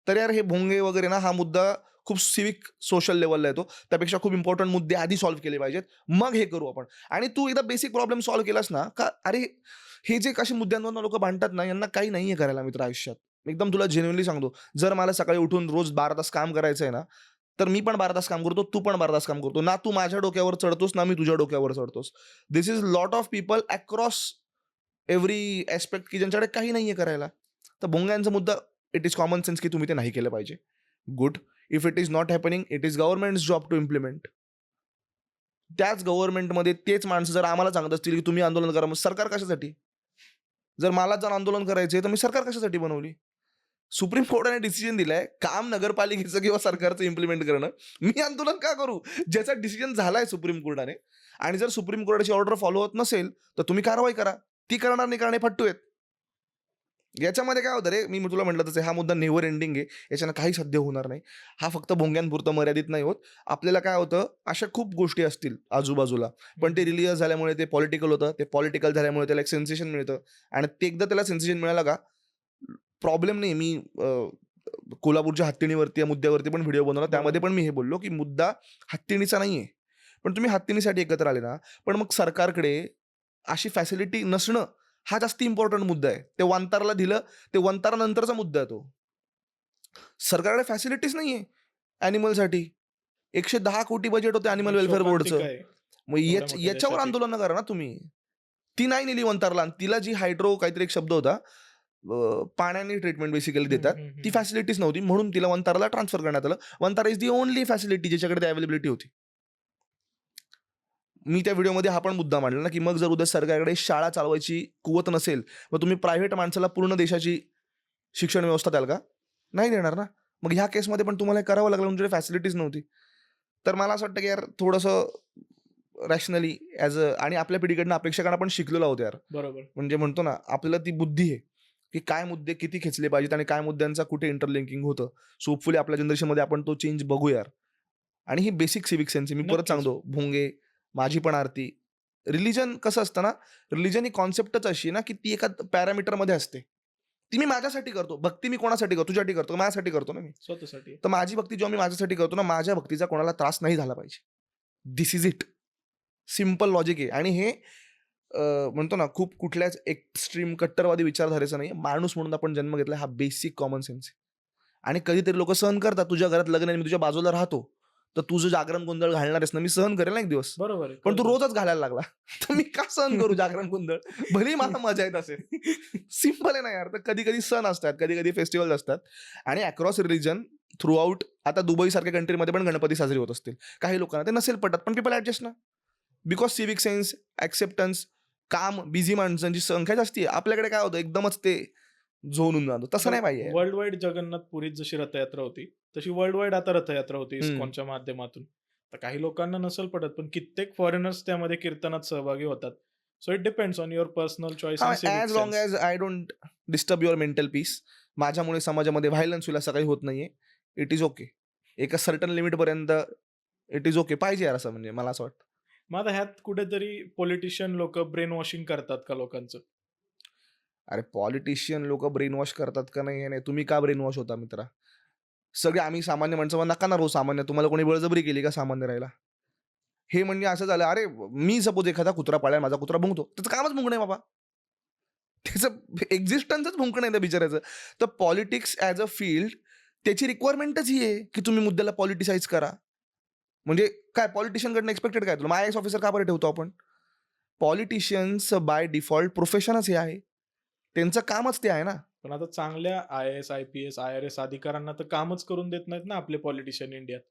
तर यार हे भोंगे वगैरे ना, हा मुद्दा खूप सिविक सोशल लेवलला येतो. त्यापेक्षा खूप इम्पॉर्टंट मुद्दे आधी सॉल्व्ह केले पाहिजेत, मग हे करू आपण. आणि तू एकदा बेसिक प्रॉब्लेम सॉल्व्ह केलास ना का, अरे हे जे कसे मुद्द्यांवर लोक भांडतात ना, यांना काही नाहीये करायला मित्र आयुष्यात. एकदम तुला जेन्युइनली सांगतो, जर मला सकाळी उठून रोज 12 तास काम करायचं आहे ना, तर मी पण 12 तास काम करतो, तू पण 12 तास काम करतो ना. तू माझ्या डोक्यावर चढतोस ना मी तुझ्या डोक्यावर चढतोस. This is lot of people across every aspect की ज्यांच्याकडे काही नाहीये करायला. तर भोंग्यांचा मुद्दा, इट इज कॉमन सेन्स की तुम्ही ते नाही केलं पाहिजे. Good. If it is not happening, it is government job to implement. त्याच गव्हर्नमेंटमध्ये तेच माणसं जर आम्हाला सांगत असतील की तुम्ही आंदोलन करा, मग सरकार कशासाठी? जर मला जर आंदोलन करायचे तर मी सरकार कशासाठी बनवली? सुप्रीम कोर्टाने डिसिजन दिलाय काम नगरपालिकेचं किंवा सरकारचं इम्प्लिमेंट करणं. मी आंदोलन का करू? ज्याचा डिसिजन झालाय सुप्रीम कोर्टाने, आणि जर सुप्रीम कोर्टाची ऑर्डर फॉलो होत नसेल तर तुम्ही कारवाई करा. ती करणार नाही, करणे फट्टू आहेत. याच्यामध्ये काय होतं रे, मी तुला म्हटलं तसं हा मुद्दा नेव्हर एंडिंग आहे. याच्यानं काही सध्या होणार नाही. हा फक्त भोंग्यांपुरतं मर्यादित नाही होत. आपल्याला काय होतं, अशा खूप गोष्टी असतील आजूबाजूला, पण ते रिलिजियस झाल्यामुळे ते पॉलिटिकल होतं. ते पॉलिटिकल झाल्यामुळे त्याला एक सेन्सेशन मिळतं, आणि ते एकदा त्याला सेन्सेशन मिळालं का प्रॉब्लेम नाही. मी कोल्हापूरच्या हत्तीणीवरती या मुद्द्यावरती पण व्हिडिओ बनवला. त्यामध्ये पण मी हे बोललो की मुद्दा हत्तीणीचा नाहीये, पण तुम्ही हत्तीणीसाठी एकत्र आले ना, पण मग सरकारकडे अशी फॅसिलिटी नसणं हा जास्त इम्पॉर्टंट मुद्दा आहे. ते वंताराला दिलं, ते वंतारा नंतरचा मुद्दा आहे तो. सरकारकडे फॅसिलिटीज नाहीये ॲनिमलसाठी. 110 कोटी बजेट होते ॲनिमल वेलफेअर बोर्डचं. शोकांतिका आहे मग एवढ्या मोठ्या याच्यावर देशाची. आंदोलन करा ना तुम्ही. ती नाही नेली वंताराला, आणि तिला जी हायड्रो काहीतरी एक शब्द होता, पाण्याने ट्रीटमेंट बेसिकली देतात, ती फॅसिलिटीज नव्हती, म्हणून तिला वंताराला ट्रान्सफर करण्यात आलं. Vantara is the only facility ज्याच्याकडे ती अवेलेबिलिटी होती. मी त्या व्हिडिओमध्ये हा पण मुद्दा मांडला ना, की मग जर उद्या सरकारकडे शाळा चालवायची कुवत नसेल, मग तुम्ही प्रायव्हेट माणसाला पूर्ण देशाची शिक्षण व्यवस्था द्याल का? नाही देणार ना. मग ह्या केसमध्ये पण तुम्हाला हे करावं लागलं, म्हणजे फॅसिलिटीज नव्हती. तर मला असं वाटतं की यार थोडंसं रॅशनली ॲज अ, आणि आपल्या पिढीकडनं अपेक्षा करणं आपण शिकलेलो आहोत यार. बरोबर. म्हणजे म्हणतो ना, आपल्याला ती बुद्धी आहे की काय मुद्दे किती खेचले पाहिजेत आणि काय मुद्द्यांचा कुठे इंटरलिंकिंग होतं. सो होपफुली आपल्या जनरेशनमध्ये आपण तो चेंज बघू यार. आणि ही बेसिक सिविक सेन्स आहे. मी परत नक्कीच. सांगतो, भोंगे, माझी पण आरती. रिलिजन कसं असतं ना, रिलिजन ही कॉन्सेप्टच अशी आहे ना, की ती एका पॅरामीटरमध्ये असते. ती मी माझ्यासाठी करतो. भक्ती मी कोणासाठी करतो? तुझ्यासाठी करतो, माझ्यासाठी करतो ना मी. स्वतःसाठी. तर माझी भक्ती जेव्हा मी माझ्यासाठी करतो ना, माझ्या भक्तीचा कोणाला त्रास नाही झाला पाहिजे. दिस इज इट. सिम्पल लॉजिक आहे. आणि हे म्हणतो ना, खूप कुठल्याच एक्स्ट्रीम कट्टरवादी विचारधारेचा नाही. माणूस म्हणून आपण जन्म घेतला, हा बेसिक कॉमन सेन्स आहे. आणि कधीतरी लोक सहन करतात. तुझ्या घरात लग्न आहे, मी तुझ्या बाजूला राहतो, तर तुझं जागरण गोंधळ घालणार आहेस ना, मी सहन करेल ना एक दिवस. बरोबर आहे. पण तू कळतं. रोजच घालायला लागला तर मी का सहन करू जागरण गोंधळ? भलेही मला मजा येत असेल. सिम्पल आहे ना यार. तर कधी कधी सण असतात, कधी कधी फेस्टिवल असतात, आणि अक्रॉस रिलिजन थ्रू आउट. आता दुबई सारख्या कंट्रीमध्ये पण गणपती साजरी होत असतील. काही लोकांना ते नसेल पटत, पण पीपल ऍडजस्ट ना, बिकॉज सिविक सेन्स, ऍक्सेप्टन्स, काम, बिझी माणसांची संख्या जास्ती आहे. आपल्याकडे काय होतं, एकदमच ते झोनून जातो. तसं नाही पाहिजे. वर्ल्ड वाईड जगन्नाथपुरीत जशी रथयात्रा होती, तशी वर्ल्ड वाईड आता रथयात्रा होती हम्म. इस्कॉनच्या माध्यमातून. तर काही लोकांना नसेल पटत, पण कित्येक फॉरेनर्स त्यामध्ये कीर्तनात सहभागी होतात. So it depends on your personal choice हा, and civic as long sense. As I don't disturb your mental peace. माझ्यामुळे समाजामध्ये व्हायलन्स होईल असं काही होत नाहीये. It is okay. एका सर्टन लिमिटपर्यंत इट इज ओके पाहिजे यार, असं म्हणजे मला असं वाटतं. मग आता ह्यात कुठेतरी पॉलिटिशियन लोक ब्रेन वॉशिंग करतात का लोकांचं? अरे पॉलिटिशियन लोक ब्रेन वॉश करतात का नाही हे नाही, तुम्ही का ब्रेन वॉश होता मित्रा? सगळे आम्ही सामान्य माणसं, मग नका ना राहू सामान्य. तुम्हाला कोणी बळजबरी केली का सामान्य राहायला? हे म्हणजे असं झालं, अरे मी सपोज एखादा कुत्रा पाळलाय, माझा कुत्रा भुंकतो, त्याचं कामच भुंकणे बाबा. त्याचं एक्झिस्टन्सच भुंकणं आहे त्या बिचारायचं. तर पॉलिटिक्स ॲज अ फील्ड, त्याची रिक्वायरमेंटच ही आहे की तुम्ही मुद्द्याला पॉलिटिसाइज करा. म्हणजे काय पॉलिटिशियनकडनं एक्सपेक्टेड काय तुला? आय एस ऑफिसर का बरं ठेवतो आपण? पॉलिटिशियन्स बाय डिफॉल्ट प्रोफेशनच हे आहे. त्यांचं कामच ते आहे ना. पण आता चांगल्या IAS, IPS, IRS अधिकाऱ्यांना तर कामच करून देत नाहीत ना आपले पॉलिटिशियन इंडियात.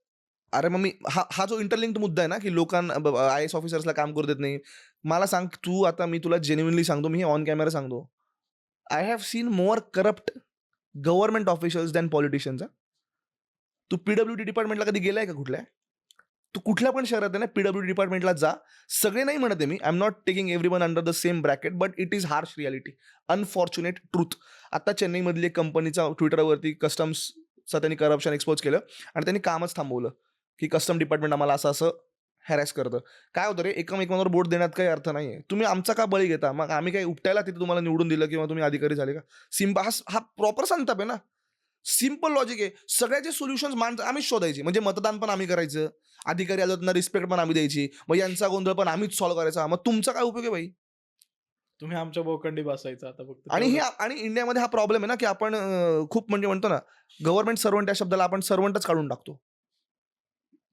अरे मग मी हा जो इंटरलिंक्ड मुद्दा आहे ना, की लोकांना आय एस ऑफिसर्सला काम करू देत नाही. मला सांग तू, आता मी तुला जेन्युइनली सांगतो, मी ऑन कॅमेरा सांगतो, I have seen more corrupt government officials than politicians. तू पीडब्ल्यूडी डिपार्टमेंटला कधी गेलाय का कुठल्या? तू कुठल्या पण शहरात आहे ना, पीडब्ल्यूडी डिपार्टमेंटला जा. सगळे नाही म्हणत आहे मी, I am not taking everyone under the same bracket, but it is harsh reality, unfortunate truth. आता चेन्नईमधली एक कंपनीचा ट्विटरवरती कस्टम्सचा त्यांनी करप्शन एक्सपोज केलं, आणि त्यांनी कामच थांबवलं की कस्टम डिपार्टमेंट आम्हाला असं असं हॅरॅस करतं. काय होतं रे, एकमेकांवर बोट देण्यात काही अर्थ नाहीये. तुम्ही आमचा का बळी घेता? मग आम्ही काही उपटायला तिथे तुम्हाला निवडून दिलं किंवा तुम्ही अधिकारी झाले का? हा प्रॉपर संताप आहे ना. सिम्पल लॉजिक आहे. सगळ्याचे सोल्युशन्स आम्हीच शोधायचे. म्हणजे मतदान पण आम्ही करायचं, अधिकारी आले त्यांना रिस्पेक्ट पण आम्ही द्यायची, मग यांचा गोंधळ पण आम्हीच सॉल्व्ह करायचा. मग तुमचा काय उपयोग आहे भाई? तुम्ही आमच्या बोकंडी बसायचा आता फक्त आणि तेवढंच. आणि इंडियामध्ये हा प्रॉब्लेम आहे ना, की आपण खूप म्हणजे म्हणतो ना, गव्हर्नमेंट सर्व्हंट या शब्दाला आपण सर्व्हंटच काढून टाकतो.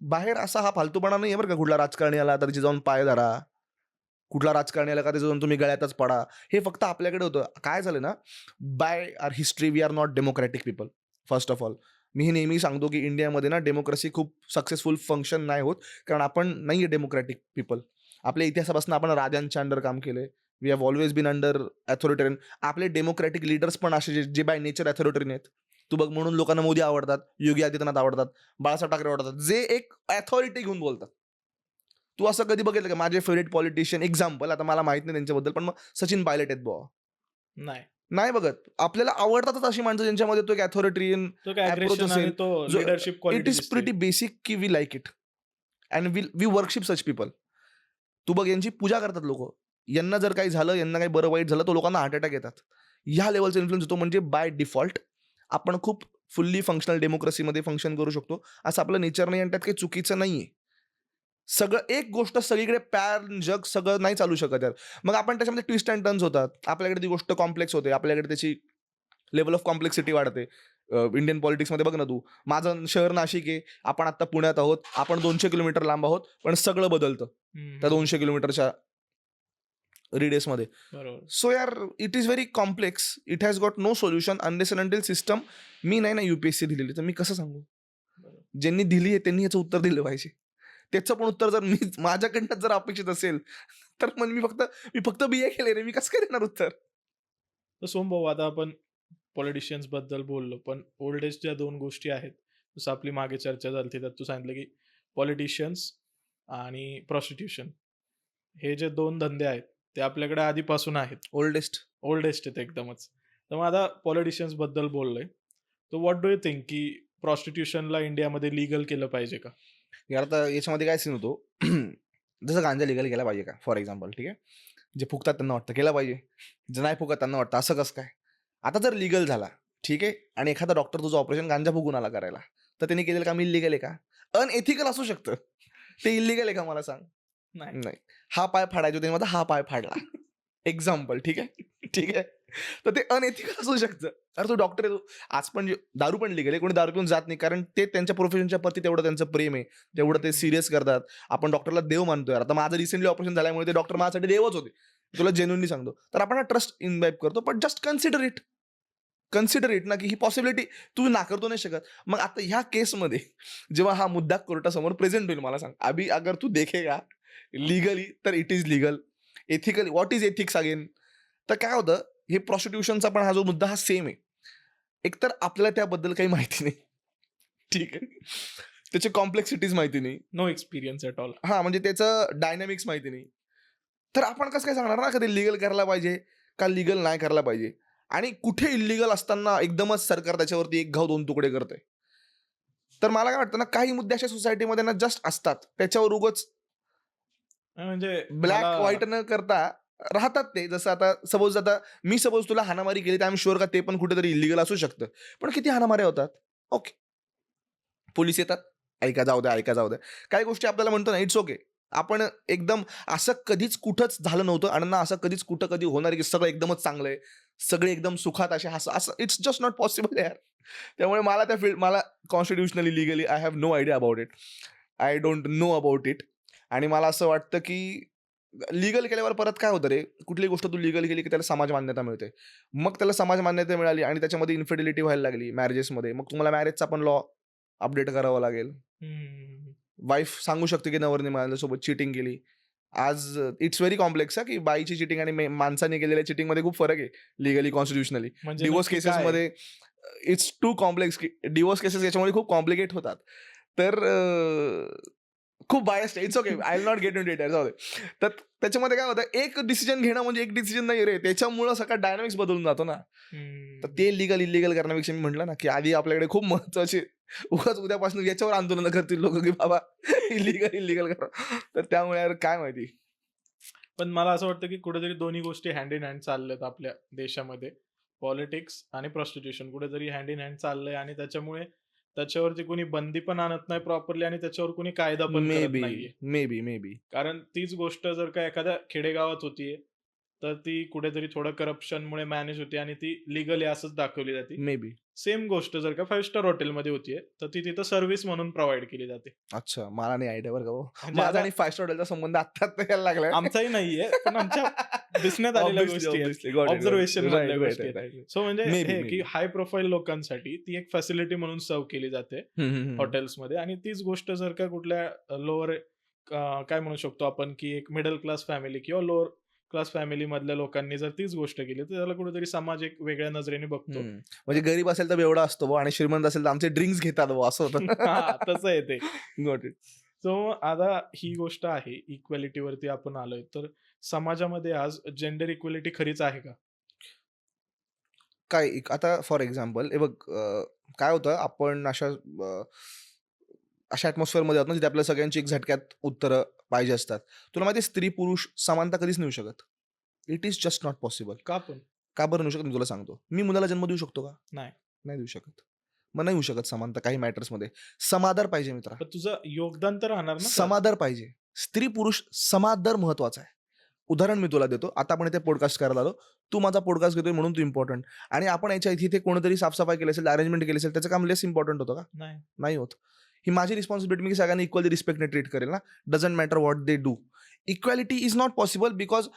बाहेर असा हा फालतूपणा नाही बरं का, कुठला राजकारणी आला तर त्याची जाऊन पाय धरा, कुठला राजकारणी आला का त्याच्या जाऊन तुम्ही गळ्यातच पडा. हे फक्त आपल्याकडे होतं. काय झालं ना, by our history we are not democratic people first of all. मी हे नेहमी सांगतो की इंडियामध्ये ना डेमोक्रेसी खूप सक्सेसफुल फंक्शन नाही होत, कारण आपण नाही आहे डेमोक्रॅटिक पीपल. आपल्या इतिहासापासून आपण राजांच्या अंडर काम केलंय. We have always been under authoritarian. आपले डेमोक्रॅटिक लीडर्स पण असे जे बाय नेचर अथॉरिटेरियन आहेत. तू बघ, म्हणून लोकांना मोदी आवडतात, योगी आदित्यनाथ आवडतात, बाळासाहेब ठाकरे आवडतात, जे एक अथॉरिटी घेऊन बोलतात. तू असं कधी बघितलं का? माझे फेवरेट पॉलिटिशियन एक्झाम्पल, आता मला माहित नाही त्यांच्याबद्दल, पण मग सचिन पायलट आहेत बुवा. नाही, नाही बघत. आपल्याला आवडतातच अशी माणसं ज्यांच्यामध्ये तो एक अथॉरिटेरियन तो काय approach aggression आणि असेल, तो जो- leadership it quality is pretty basic की we like it and we worship such people. तू बघ, यांची पूजा करतात लोक. यांना जर काही झालं, यांना काही बरं वाईट झालं, तर लोकांना हार्ट अटॅक येतात. ह्या लेवलचा इन्फ्लुएन्स होतो. म्हणजे बाय डिफॉल्ट आपण खूप फुल्ली फंक्शनल डेमोक्रेसीमध्ये फंक्शन करू शकतो. असं आपलं नेचर नाही आणि त्यात काही चुकीचं नाहीये. सगळं एक गोष्ट सगळीकडे जग सगळं नाही चालू शकत यार. मग आपण त्याच्यामध्ये ट्विस्ट अँड टर्न्स होतात. आपल्याकडे ती गोष्ट कॉम्प्लेक्स होते, आपल्याकडे त्याची लेवल ऑफ कॉम्प्लेक्सिटी वाढते. इंडियन पॉलिटिक्समध्ये बघ ना तू, माझं शहर नाशिक आहे, आपण आता पुण्यात आहोत, आपण 200 किलोमीटर लांब आहोत, पण सगळं बदलतं त्या 200 किलोमीटरच्या रेडियसमध्ये. बरोबर. सो यार, it is very complex. It has got no solution unless and until system. मी नाही ना UPSC दिलेली, तर मी कसं सांगू? ज्यांनी दिली आहे त्यांनी याचं उत्तर दिलं पाहिजे. त्याचं पण उत्तर जर मी माझ्याकडनं जर अपेक्षित असेल, तर मग मी फक्त BA केले रे, मी कसं काय देणार उत्तर? तर सोम भाऊ, आता आपण पॉलिटिशियन्स बद्दल बोललो, पण ओल्डेस्ट ज्या 2 गोष्टी आहेत, जसं आपली मागे चर्चा झाली त्यात तू सांगितलं की पॉलिटिशियन्स आणि प्रॉस्टिट्यूशन हे जे 2 धंदे आहेत ते आपल्याकडे आधीपासून आहेत. ओल्डेस्ट ओल्डेस्ट आहेत एकदमच. तर मग आता पॉलिटिशियन्स बद्दल बोललोय, तर व्हॉट डू यू थिंक की प्रॉस्टिट्यूशनला इंडियामध्ये लीगल केलं पाहिजे का? यार, आता याच्यामध्ये काय सीन होतो, जसं गांजा लिगल केला पाहिजे का फॉर एक्झाम्पल, ठीक आहे. जे फुकतात त्यांना वाटतं केला पाहिजे, जे नाही फुकत त्यांना वाटतं असं कसं काय. आता जर लिगल झाला, ठीक आहे, आणि एखादा डॉक्टर तुझं ऑपरेशन गांजा फुकून आला करायला, तर त्यांनी केलेलं काम इलिगल आहे का? अनएथिकल असू शकतं. ते इलिगल आहे का मला सांग? नाही. हा पाय फाडायचा त्यांनी, माझा हा पाय फाडला, एक्झाम्पल, ठीक आहे. ठीक आहे, तर ते अनएथिकल असू शकतं. अरे तू डॉक्टर आहे, तू आज पण दारू पण लिगल आहे, कोणी दारू पिऊन जात नाही, कारण ते त्यांच्या प्रोफेशनच्या प्रती तेवढं त्यांचं प्रेम आहे, तेवढं ते सिरियस करतात. आपण डॉक्टरला देव मानतोय. आता माझं रिसेंटली ऑपरेशन झाल्यामुळे ते डॉक्टर माझ्यासाठी देवच होते, तुला जेन्युइनली सांगतो. तर आपण ट्रस्ट इन्वाइब करतो, पण जस्ट कन्सिडर इट ना, की ही पॉसिबिलिटी तू नाकारतो नाही शकत. मग आता ह्या केसमध्ये जेव्हा हा मुद्दा कोर्टासमोर प्रेझेंट होईल, मला सांग, अभी अगर तू देखेगा लिगली तर it is legal, ethically what is ethics again. तर काय होतं, हे प्रॉस्टिट्यूशनचा पण हा जो मुद्दा हा सेम आहे. एकतर आपल्याला त्याबद्दल काही माहिती नाही, ठीक आहे, त्याची कॉम्प्लेक्सिटीज माहिती नाही, नो एक्सपिरियन्स ॲट ऑल. म्हणजे त्याचं डायनॅमिक्स माहिती नाही. तर आपण कसं काय सांगणार ना, कधी लिगल करायला पाहिजे का लिगल नाही करायला पाहिजे. आणि कुठे इलिगल असताना एकदमच सरकार त्याच्यावरती एक घाव 2 तुकडे करतंय. तर मला काय वाटतं ना, काही मुद्दे अशा सोसायटीमध्ये ना जस्ट असतात, त्याच्यावर उगाच म्हणजे ब्लॅक मला- व्हाईट न करता राहतात ते. जसं आता सपोज तुला हाणामारी केली, तर आय एम शुअर का ते पण कुठेतरी इलिगल असू शकतं. पण किती हाणामाऱ्या होतात? ओके, पोलीस येतात, ऐका जाऊ द्या. काही गोष्टी आपल्याला म्हणतो ना, इट्स ओके. आपण एकदम असं कधीच कुठंच झालं नव्हतं आणि ना असं कधीच कुठं कधी होणार की सगळं एकदमच चांगलं आहे, सगळे एकदम सुखात असे असं इट्स जस्ट नॉट पॉसिबल यार. त्यामुळे मला constitutionally legally I have no idea about it. I don't know about it. आणि मला असं वाटतं की लिगल केल्यावर परत काय होतं रे, कुठली गोष्ट तू लिगल केली की त्याला समाज मान्यता मिळते. मग त्याला समाज मान्यता मिळाली आणि त्याच्यामध्ये इन्फिडिलिटी व्हायला लागली मॅरेजेसमध्ये, मग तुम्हाला मॅरेजचा पण लॉ अपडेट करावा लागेल. वाईफ सांगू शकते की नवरने माझ्यासोबत चिटिंग केली. आज इट्स व्हेरी कॉम्प्लेक्स की बाईची चिटिंग आणि माणसाने केलेल्या चिटिंगमध्ये खूप फरक आहे लिगली, कॉन्स्टिट्युशनली. म्हणजे डिवोर्स नक्की काय? केसेसमध्ये इट्स टू कॉम्प्लेक्स की डिवोर्स केसेस याच्यामध्ये खूप कॉम्प्लिकेट होतात. तर खूप biased it's okay, I will not get in detail, जाऊ दे. तर त्याच्यामध्ये काय होतं, एक डिसिजन घेणं म्हणजे एक डिसिजन नाही रे, त्याच्यामुळं सगळा डायनामिक्स बदलून जातो ना. तर ते लिगल इलिगल करण्यापेक्षा मी म्हटलं ना, की आधी आपल्याकडे खूप महत्वाचे उगाच उद्यापासून याच्यावर आंदोलन करतील लोक, की बाबा इलिगल करा. तर त्यामुळे यार काय माहिती. पण मला असं वाटतं की कुठेतरी दोन्ही गोष्टी हँड इन हँड चालल्यात आपल्या देशामध्ये. पॉलिटिक्स आणि प्रॉस्टिट्यूशन कुठेतरी हँड इन हँड चाललंय आणि त्याच्यामुळे त्याच्यावरती कोणी बंदी पण आणत नाही प्रॉपरली आणि त्याच्यावर कोणी कायदा पण मे करत बी नाहीये. मे बी कारण तीच गोष्ट जर का एखाद्या खेडेगावात होतीये, तर ती कुठेतरी थोडं करप्शनमुळे मॅनेज होते आणि ती लीगली असंच दाखवली जाते. May be. सेम गोष्ट जर का 5 स्टार हॉटेलमध्ये होतीये, तर ती तिथं सर्व्हिस म्हणून प्रोव्हाईड केली जाते. अच्छा, मला नाही आयडिया बरं का भाऊ. म्हणजे माझा आता आणि 5 स्टार हॉटेलचा संबंध आत्ता यायला लागलाय. आमचाही नाहीये, पण आमच्या दिसण्यात आलेल्या गोष्टी आहेत. ऑब्झर्वेशन मधल्या गोष्टी आहेत. सो म्हणजे Maybe, हे की maybe. हाय प्रोफाईल लोकांसाठी ती एक फॅसिलिटी म्हणून सर्व्ह केली जाते हॉटेल्समध्ये आणि तीच गोष्ट जर का कुठल्या लोअर काय म्हणू शकतो आपण की एक मिडल क्लास फॅमिली किंवा लोअर क्लास फॅमिली मधल्या लोकांनी जर तीच गोष्ट केली तर त्याला कुठेतरी समाज एक वेगळ्या नजरेने बघतो. म्हणजे गरीब असेल तर एवढा असतो भाऊ, आणि श्रीमंत असेल तर आमचे ड्रिंक्स घेतात भाऊ, असं होतं. हा, तसं आहे ते. Got it. सो आता ही गोष्ट आहे इक्वॅलिटीवरती आपण आलोय, तर समाजामध्ये आज जेंडर इक्वॅलिटी खरीच आहे का? काय आता फॉर एक्झाम्पल हे बघ, काय होतं, आपण अशा ॲटमॉस्फिअरमध्ये आहोत ना, जिथे आपल्या सगळ्यांची एक झटक्यात उत्तरं पाहिजे असतात. तुला माहिती आहे, स्त्री पुरुष समानता कधीच नाही येऊ शकत. It is just not possible. का पण? का बरं नाही येऊ शकत, मी तुला सांगतो. मी मुलाला जन्म देऊ शकतो का? नाही. नाही देऊ शकत. मग नाही होऊ शकत समानता काही मॅटर्समध्ये. समादर पाहिजे मित्रा. पण तुझं योगदान तर राहणार ना त्यात. समादर पाहिजे. स्त्री पुरुष समादर महत्वाचा आहे. उदाहरण मी तुला देतो. आता आपण इथे पॉडकास्ट करायला आलो. तू माझा पॉडकास्ट घेतोय म्हणून तू इम्पॉर्टंट, आणि आपण याच्या इथे कोणीतरी साफसफाई केली असेल, अरेंजमेंट केली असेल, त्याचं काम लेस इम्पॉर्टंट होतं का? नाही. नाही होत. ही माझी रिस्पॉन्सिबिलिटी, मी सगळ्यांनी इक्वली रिस्पेक्टने ट्रीट करेल ना. Doesn't matter what they do. Equality is not possible because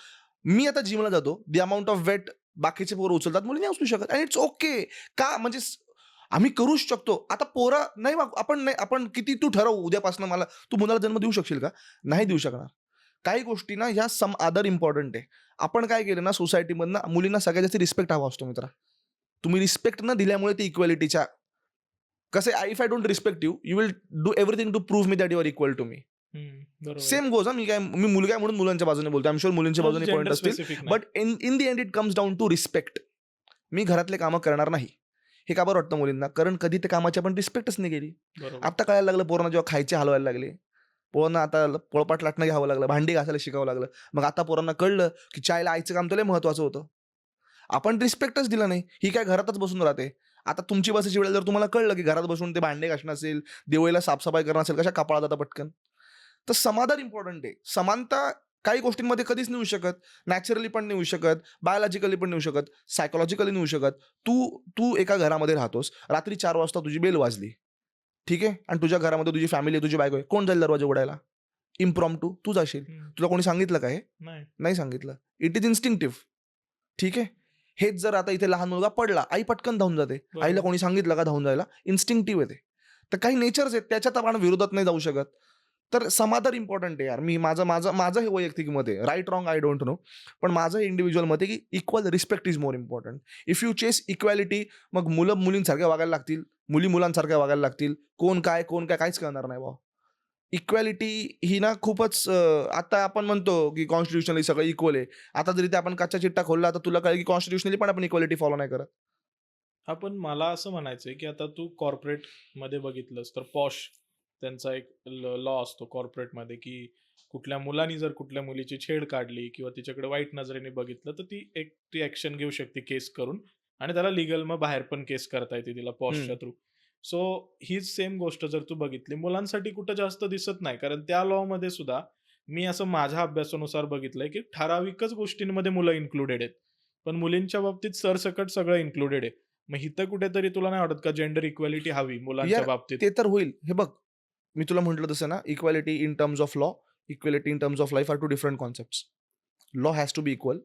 मी आता जिमला जातो. द अमाऊंट ऑफ वेट बाकीचे पोरं उचलतात, मुली नाही उचलू शकत, आणि इट्स ओके. का म्हणजे आम्ही करूच शकतो. आता पोरं नाही, आपण किती तू ठरव उद्यापासून मला तू मुलाला जन्म देऊ शकशील का? नाही देऊ शकणार. काही गोष्टी ना ह्या सम अदर इम्पॉर्टंट आहे. आपण काय केलं ना, सोसायटीमधनं मुलींना सगळ्यात जास्त रिस्पेक्ट हवा असतो मित्रा. तुम्ही रिस्पेक्ट न दिल्यामुळे ते इक्वॅलिटीच्या कसं आहे, if I don't respect you, you will do everything to prove me that you are equal to me. बरोबर. Same goes. मी मुलगा आहे म्हणून मुलांच्या बाजूने बोलतो. आय एम शुअर मुलींच्या बाजूने पॉईंट असतील, specific but in the end it comes down to respect. मी घरातले कामं करणार नाही, हे का बरं वाटतं मुलींना? कारण कधी त्या कामाची आपण रिस्पेक्टच नाही केली. बरोबर. आता कळायला लागलं पोरांना, जेव्हा खायचे हलवायला लागले, पोरांना आता पोळपाट लाटणं घ्यावं लागलं, भांडी घासायला शिकावं लागलं. मग आता पोरांना कळलं की चायला आईचं काम तर लय महत्वाचं होतं. आपण रिस्पेक्टच दिला नाही. ही काय घरातच बसून राहते. आता तुमची बसायची वेळ जर तुम्हाला कळलं की घरात बसून ते भांडे घासणं असेल, दिवाळीला साफसफाई करणं असेल, कशा कपाळा जाता पटकन. तर समाधान इम्पॉर्टंट आहे. समानता काही गोष्टींमध्ये कधीच नाही होऊ शकत. नॅचरली पण नाही होऊ शकत, बायोलॉजिकली पण नाही होऊ शकत, सायकोलॉजिकली नाही होऊ शकत. तू एका घरामध्ये राहतोस, रात्री 4 वाजता तुझी बेल वाजली, ठीक आहे, आणि तुझ्या घरामध्ये तुझी फॅमिली आहे, तुझी बायको आहे, कोण जाईल दरवाजा उघडायला? इम्प्रॉम्प्टू तू जाशील. तुला कोणी सांगितलं का हे? नाही. नाही सांगितलं. It is instinctive. ठीक आहे. हेच जर आता इथे लहान मुलगा पडला, आई पटकन धावून जाते. बरोबर. आईला कोणी सांगितलं का धावून जायला? इन्स्टिंक्टिव्ह आहे ते. तर काही नेचर्स आहेत, त्याच्यात आपण विरोधात नाही जाऊ शकत. तर समाधान इम्पॉर्टंट आहे यार. मी माझं हे वैयक्तिक मत आहे. Right wrong I don't know, पण माझं हे इंडिव्हिज्युअल मत आहे की equal respect is more important. If you chase equality, मग मुलं मुलींसारख्या वागायला लागतील, मुली मुलांसारख्या वागायला लागतील. कोण काय काहीच कळणार नाही भाऊ. इक्वॅलिटी ही ना खूपच आता आपण म्हणतो की कॉन्स्टिट्यूशनली सगळं इक्वल आहे. आता जरी ते आपण कच्चा चिट्टा खोलला, तर तुला कळेल की कॉन्स्टिट्यूशनली पण आपण इक्वॅलिटी फॉलो नाही करत. आपण मला असं म्हणायचंय की आता तू कॉर्पोरेट मध्ये बघितलंस तर पॉश त्यांचा एक लॉ असतो कॉर्पोरेटमध्ये की कुठल्या मुलांनी जर कुठल्या मुलीची छेड काढली किंवा तिच्याकडे वाईट नजरेने बघितलं तर ती ऍक्शन घेऊ शकते केस करून, आणि त्याला लिगल मग बाहेर पण केस करता येते तिला पॉशच्या थ्रू. सो हीच सेम गोष्ट जर तू बघितली मुलांसाठी कुठं जास्त दिसत नाही, कारण त्या लॉ मध्ये सुद्धा मी असं माझ्या अभ्यासानुसार बघितलंय की ठराविकच गोष्टींमध्ये मुलं इन्क्लुडेड आहेत, पण मुलींच्या बाबतीत सरसकट सगळं इन्क्लुडेड आहे. मग इथं कुठेतरी तुला नाही वाटत का जेंडर इक्वॅलिटी हवी मुलांच्या यार, बाबतीत? ते तर होईल. हे बघ, मी तुला म्हटलं तसं ना, equality in terms of law, equality in terms of life are two different concepts. Law has to be equal.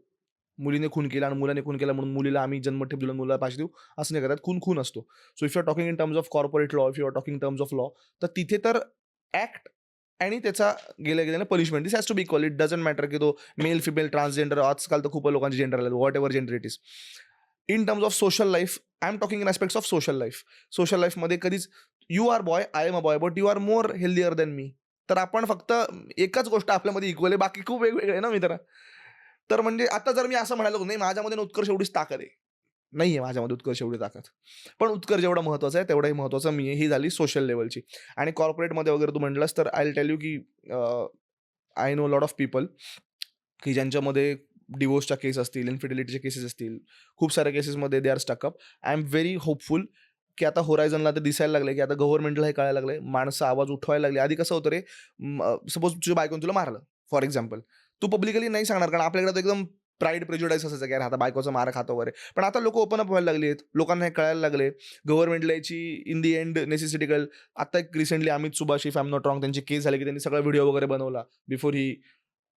मुलीने खून केला आणि मुलाने खून केला म्हणून मुलीला आम्ही जन्मठेप दिलं, मुलाला फाशी देऊ असं नाही करत. खून असतो. So if you are talking in terms of corporate law, if you are talking in terms of law, तर तिथे तर ऍक्ट आणि त्याचा गेल्या punishment, this has to be equal. It doesn't matter की तो मेल फिमेल ट्रान्सजेंडर, आजकाल तर खूप लोकांचे जेंडर आले, whatever gender it is. In terms of social life, I am talking in aspects of social life. Social लाईफमध्ये कधीच you are boy, I am a boy, but you are more healthier than me. तर आपण फक्त एकच गोष्ट आपल्यामध्ये equal आहे, बाकी खूप वेगवेगळे आहे ना मित्र. तर म्हणजे आता जर मी असं म्हणालो, नाही माझ्यामध्ये ना उत्कर्ष एवढीच ताकद आहे. नाहीये माझ्यामध्ये उत्कर्ष एवढी ताकद. पण उत्कर्ष जेवढा महत्त्वाचा आहे, तेवढाही महत्त्वाचा मी आहे. ही झाली सोशल लेव्हलची. आणि कॉर्पोरेटमध्ये वगैरे तू म्हटलास तर आय विल टेल यू की I know lot of people की ज्यांच्यामध्ये डिव्होर्सच्या केस असतील, इन्फिडेलिटीच्या केसेस असतील, खूप साऱ्या केसेसमध्ये they are stuck up. I am very hopeful की आता होरायझनला ते दिसायला लागले की आता गव्हर्नमेंटला हे कळायला लागले, माणसं आवाज उठवायला लागली. आधी कसं होतं रे, सपोज तुझ्या बायकोने तुला मारलं फॉर एक्झाम्पल, तू पब्लिकली नाही सांगणार कारण आपल्याकडे तर एकदम प्राईड प्रेज्युडाईस असायचं की यार आता बायकोचा मार खातो वगैरे. पण आता लोक ओपन अप व्हायला लागली आहेत, लोकांना हे कळायला लागले. गव्हर्नमेंटला याची इन दी एंड नेसेसिटी कळेल. आता एक recently Amit Subhash, if I am not wrong, त्यांची केस झाली की त्यांनी सगळा व्हिडिओ वगैरे बनवला before he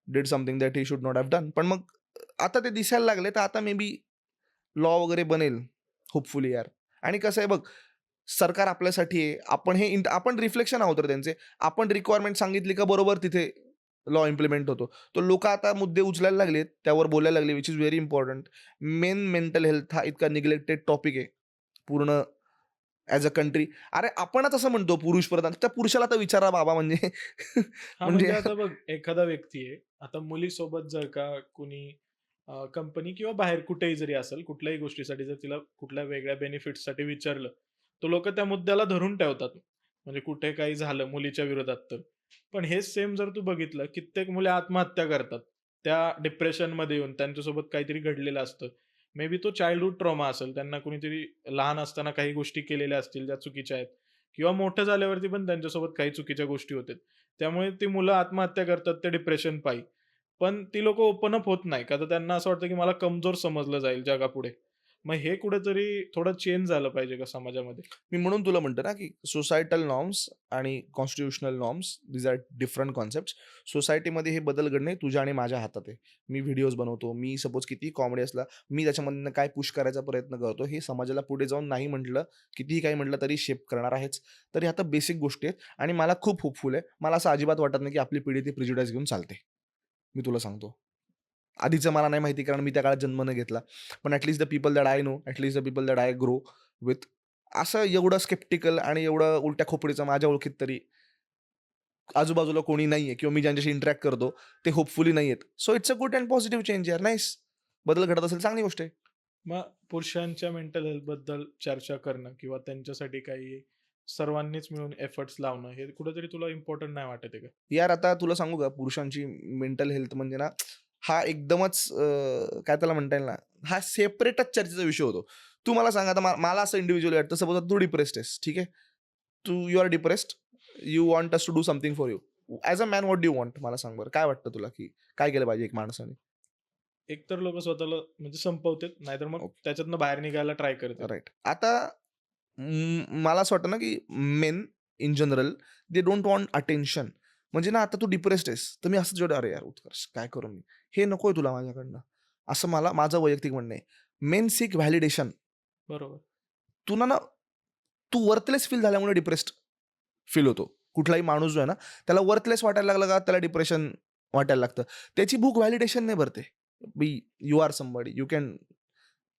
did something that he should not have done. पण मग आता ते दिसायला लागले, तर आता मे बी लॉ वगैरे बनेल होपफुली यार. आणि कसं आहे बघ, सरकार आपल्यासाठी आहे. आपण रिफ्लेक्शन आहोत रे त्यांचे. आपण रिक्वायरमेंट सांगितली का बरोबर तिथे लॉ इम्प्लिमेंट होतो. तर लोक आता मुद्दे उचलायला लागलेत, त्यावर बोलायला लागले, which is very important. Mental health हा इतका निग्लेक्टेड टॉपिक आहे पूर्ण ॲज अ कंट्री. अरे आपणच असं म्हणतो पुरुष प्रधान, त्या पुरुषाला तर विचारा बाबा म्हणजे हा म्हणजे म्हणजे आता बघ, एखादा व्यक्ती आहे, आता मुलीसोबत जर का कुणी कंपनी किंवा बाहेर कुठेही जरी असेल, कुठल्याही गोष्टीसाठी जर तिला कुठल्या वेगळ्या बेनिफिट्ससाठी विचारलं, तर लोक त्या मुद्द्याला धरून ठेवतात. म्हणजे कुठे काही झालं मुलीच्या विरोधात तर. पण हेच सेम जर तू बघितलं, कित्येक मुले आत्महत्या करतात. त्या डिप्रेशनमध्ये येऊन त्यांच्यासोबत काहीतरी घडलेलं असतं. मे बी तो चाइल्डहूड ट्रॉमा असेल. त्यांना कुणीतरी लहान असताना काही गोष्टी केलेल्या असतील ज्या चुकीच्या आहेत किंवा मोठं झाल्यावरती पण त्यांच्यासोबत काही चुकीच्या गोष्टी होतात. त्यामुळे ती मुलं आत्महत्या करतात ते डिप्रेशन पायी. पण ती लोकं ओपन अप होत नाही. का तर त्यांना असं वाटतं की मला कमजोर समजलं जाईल जगापुढे. मग हे कुठेतरी थोडं चेंज झालं पाहिजे का समाजामध्ये? मी म्हणून तुला म्हणतो ना की सोसायटल नॉर्म्स आणि constitutional norms these are different concepts. सोसायटीमध्ये हे बदल घडणे तुझ्या आणि माझ्या हातात आहे. मी व्हिडिओज बनवतो, मी सपोज कितीही कॉमेडी असला, मी त्याच्यामधनं काय पुश करायचा प्रयत्न करतो, हे समाजाला पुढे जाऊन नाही म्हटलं, कितीही काही म्हटलं तरी शेप करणार आहेच. तर हे आता बेसिक गोष्टी आहेत आणि मला खूप होपफुल आहे. मला असं अजिबात वाटत नाही की आपली पिढी ती प्रिज्युडाईज घेऊन चालते. मी तुला सांगतो. आधीचं मला नाही माहिती कारण मी त्या काळात जन्म न घेतला. पण the people that I know, the people that I grow with, असं एवढं स्केप्टिकल आणि एवढं उलट्या खोपडीचं माझ्या ओळखीत तरी आजूबाजूला कोणी नाहीये किंवा मी ज्यांच्याशी इंटरॅक्ट करतो ते होपफुली नाही आहेत. So it's a good and positive change यार. नाईस. बदल घडत असेल चांगली गोष्ट आहे. मग पुरुषांच्या मेंटल हेल्थबद्दल चर्चा करणं किंवा त्यांच्यासाठी काही सर्वांनीच मिळून एफर्ट्स लावणं, हे कुठेतरी तुला इम्पोर्टंट नाही वाटत आहे का? यार आता तुला सांगू का, पुरुषांची मेंटल हेल्थ म्हणजे ना, हा एकदमच काय त्याला म्हणता येईल ना, हा सेपरेटच चर्चेचा विषय होतो. तू मला सांग आता, मला असं इंडिव्हिज्युअली वाटतं, सपोज तू डिप्रेस्ड आहेस, ठीक आहे? You are depressed, you want us to do something for you. As a man what do you want? मला सांग बरं, काय वाटतं तुला की काय केलं पाहिजे एक माणसाने? एकतर लोकं स्वतःला म्हणजे संपवतात, नाहीतर मग त्याच्यातनं बाहेर निघायला ट्राय करतात. राईट. आता मला असं वाटतं ना, की main in general they don't want attention. म्हणजे ना, आता तू डिप्रेस्ड आहेस, तर मी असंच जोडे, अरे यार उत्कर्ष काय करू मी? हे नकोय तुला माझ्याकडनं. असं माझं वैयक्तिक म्हणणं आहे. Main sick validation. बरोबर. तुला ना, तू वर्थलेस फील झाल्यामुळे डिप्रेस्ड फील होतो. कुठलाही माणूस जो आहे ना, त्याला वर्थलेस वाटायला लागलं का त्याला डिप्रेशन वाटायला लागतं. त्याची भूक व्हॅलिडेशनने भरते. You are somebody, you can.